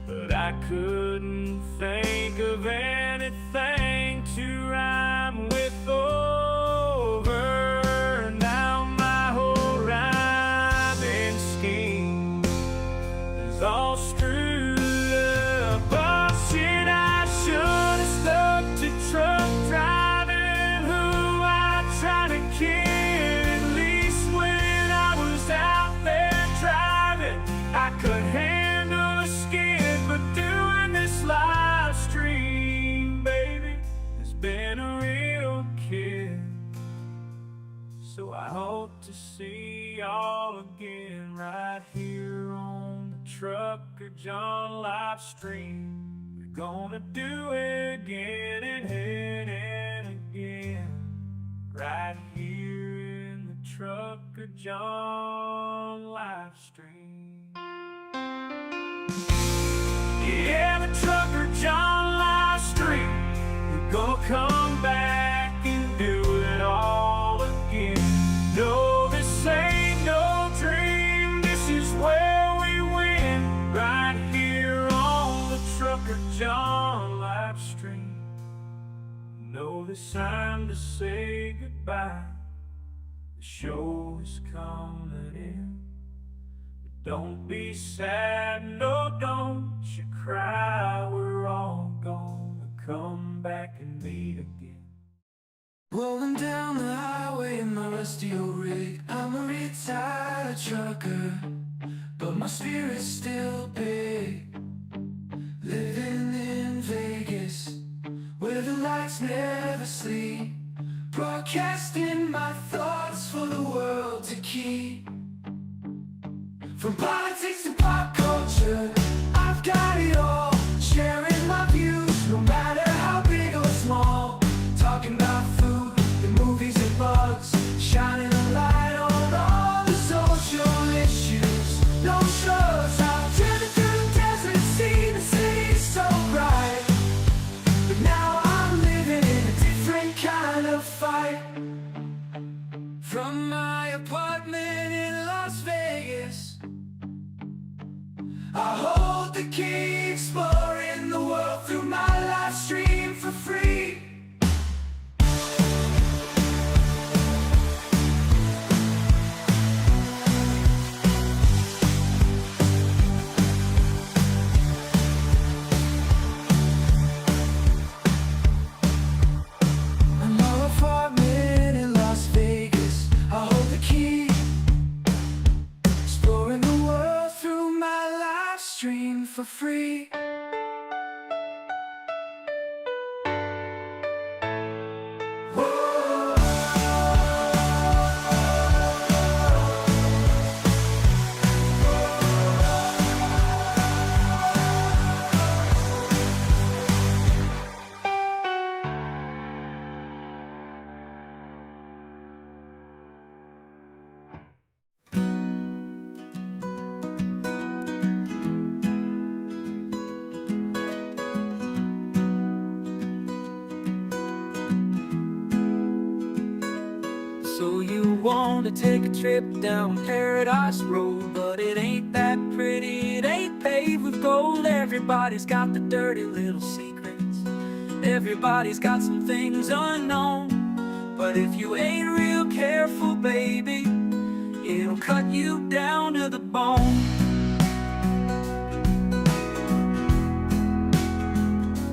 Speaker 1: but I couldn't think of anything to rhyme with over. Now my whole rhyming scheme is all screwed up. Oh shit, I should have stuck to truck driving, who I tried to kid. At least when I was out there driving, I could handle a skid. But doing this live stream, baby, has been a real kid. So I hope to see y'all again right here on the Trucker John live stream. We're gonna do it again and again, right here in the Trucker John live stream. Yeah, the Trucker John live stream. We're gonna come back and do it all again. No, this ain't no dream. This is where we win, right here on the Trucker John live stream. No, this time to say goodbye. The show is coming in. But don't be sad, no, don't you cry. We're all gonna come back and meet again. Rolling down the highway in my rusty old rig. I'm a retired trucker, but my spirit's still big. Living in Vegas, where the lights never sleep. Broadcasting my thoughts for the world to keep. From politics to pop culture, I've got it all. Sharing my views, no matter how big or small. Talking about food and movies and bugs, shining a light on all the social issues. No shrugs, I've driven through the desert, seen the city so bright. But now apartment in Las Vegas. I hold the key, exploring the world through my live stream for free. For free. So you want to take a trip down Paradise Road, but it ain't that pretty, it ain't paved with gold. Everybody's got the dirty little secrets, everybody's got some things unknown. But if you ain't real careful, baby, it'll cut you down to the bone.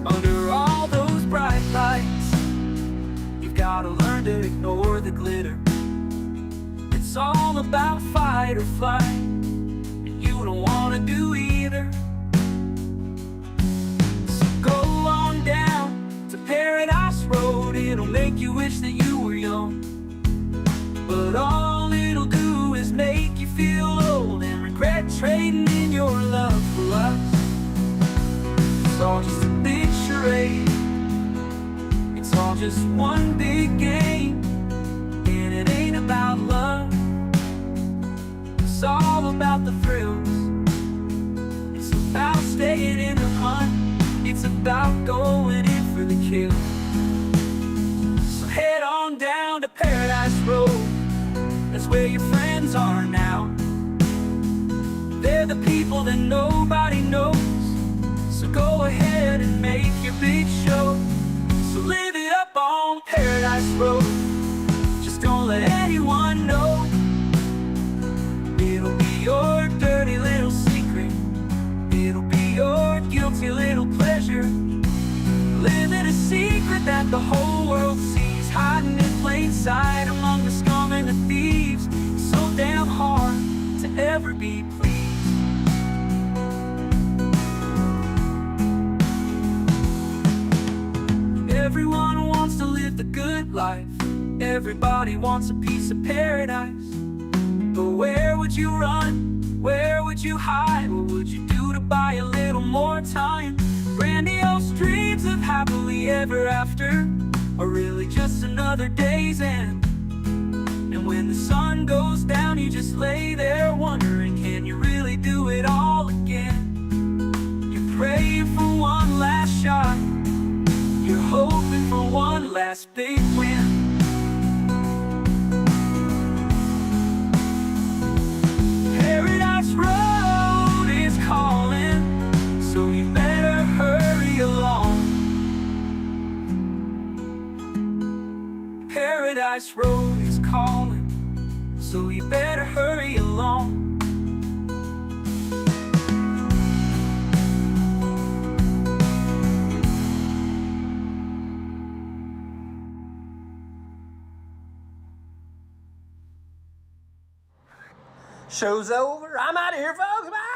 Speaker 1: Under all those bright lights, gotta learn to ignore the glitter. It's all about fight or flight, and you don't wanna do either. So go on down to Paradise Road, it'll make you wish that you were young. But all it'll do is make you feel old and regret trading in your love for us. It's all just a big charade, it's all just one big game, and it ain't about love, it's all about the thrills. It's about staying in the hunt, it's about going in for the kill. So head on down to Paradise Road, that's where your friends are now. They're the people that nobody knows, so go ahead and make your big show. So live it up on Paradise Road, just don't let anyone know. It'll be your dirty little secret, it'll be your guilty little pleasure. Living a secret that the whole world sees, hiding in plain sight among the scum and the thieves. It's so damn hard to ever be pleased. Everyone wants to live the good life, everybody wants a piece of paradise. But where would you run? Where would you hide? What would you do to buy a little more time? Grandiose dreams of happily ever after are really just another day's end. And when the sun goes down, you just lay there wondering, can you really do it all again? You're praying for one last shot, you're hoping for one last big win. Paradise Road is calling, so you better hurry along. Paradise Road is calling, so you better hurry along.
Speaker 4: Show's over. I'm out of here, folks. Bye.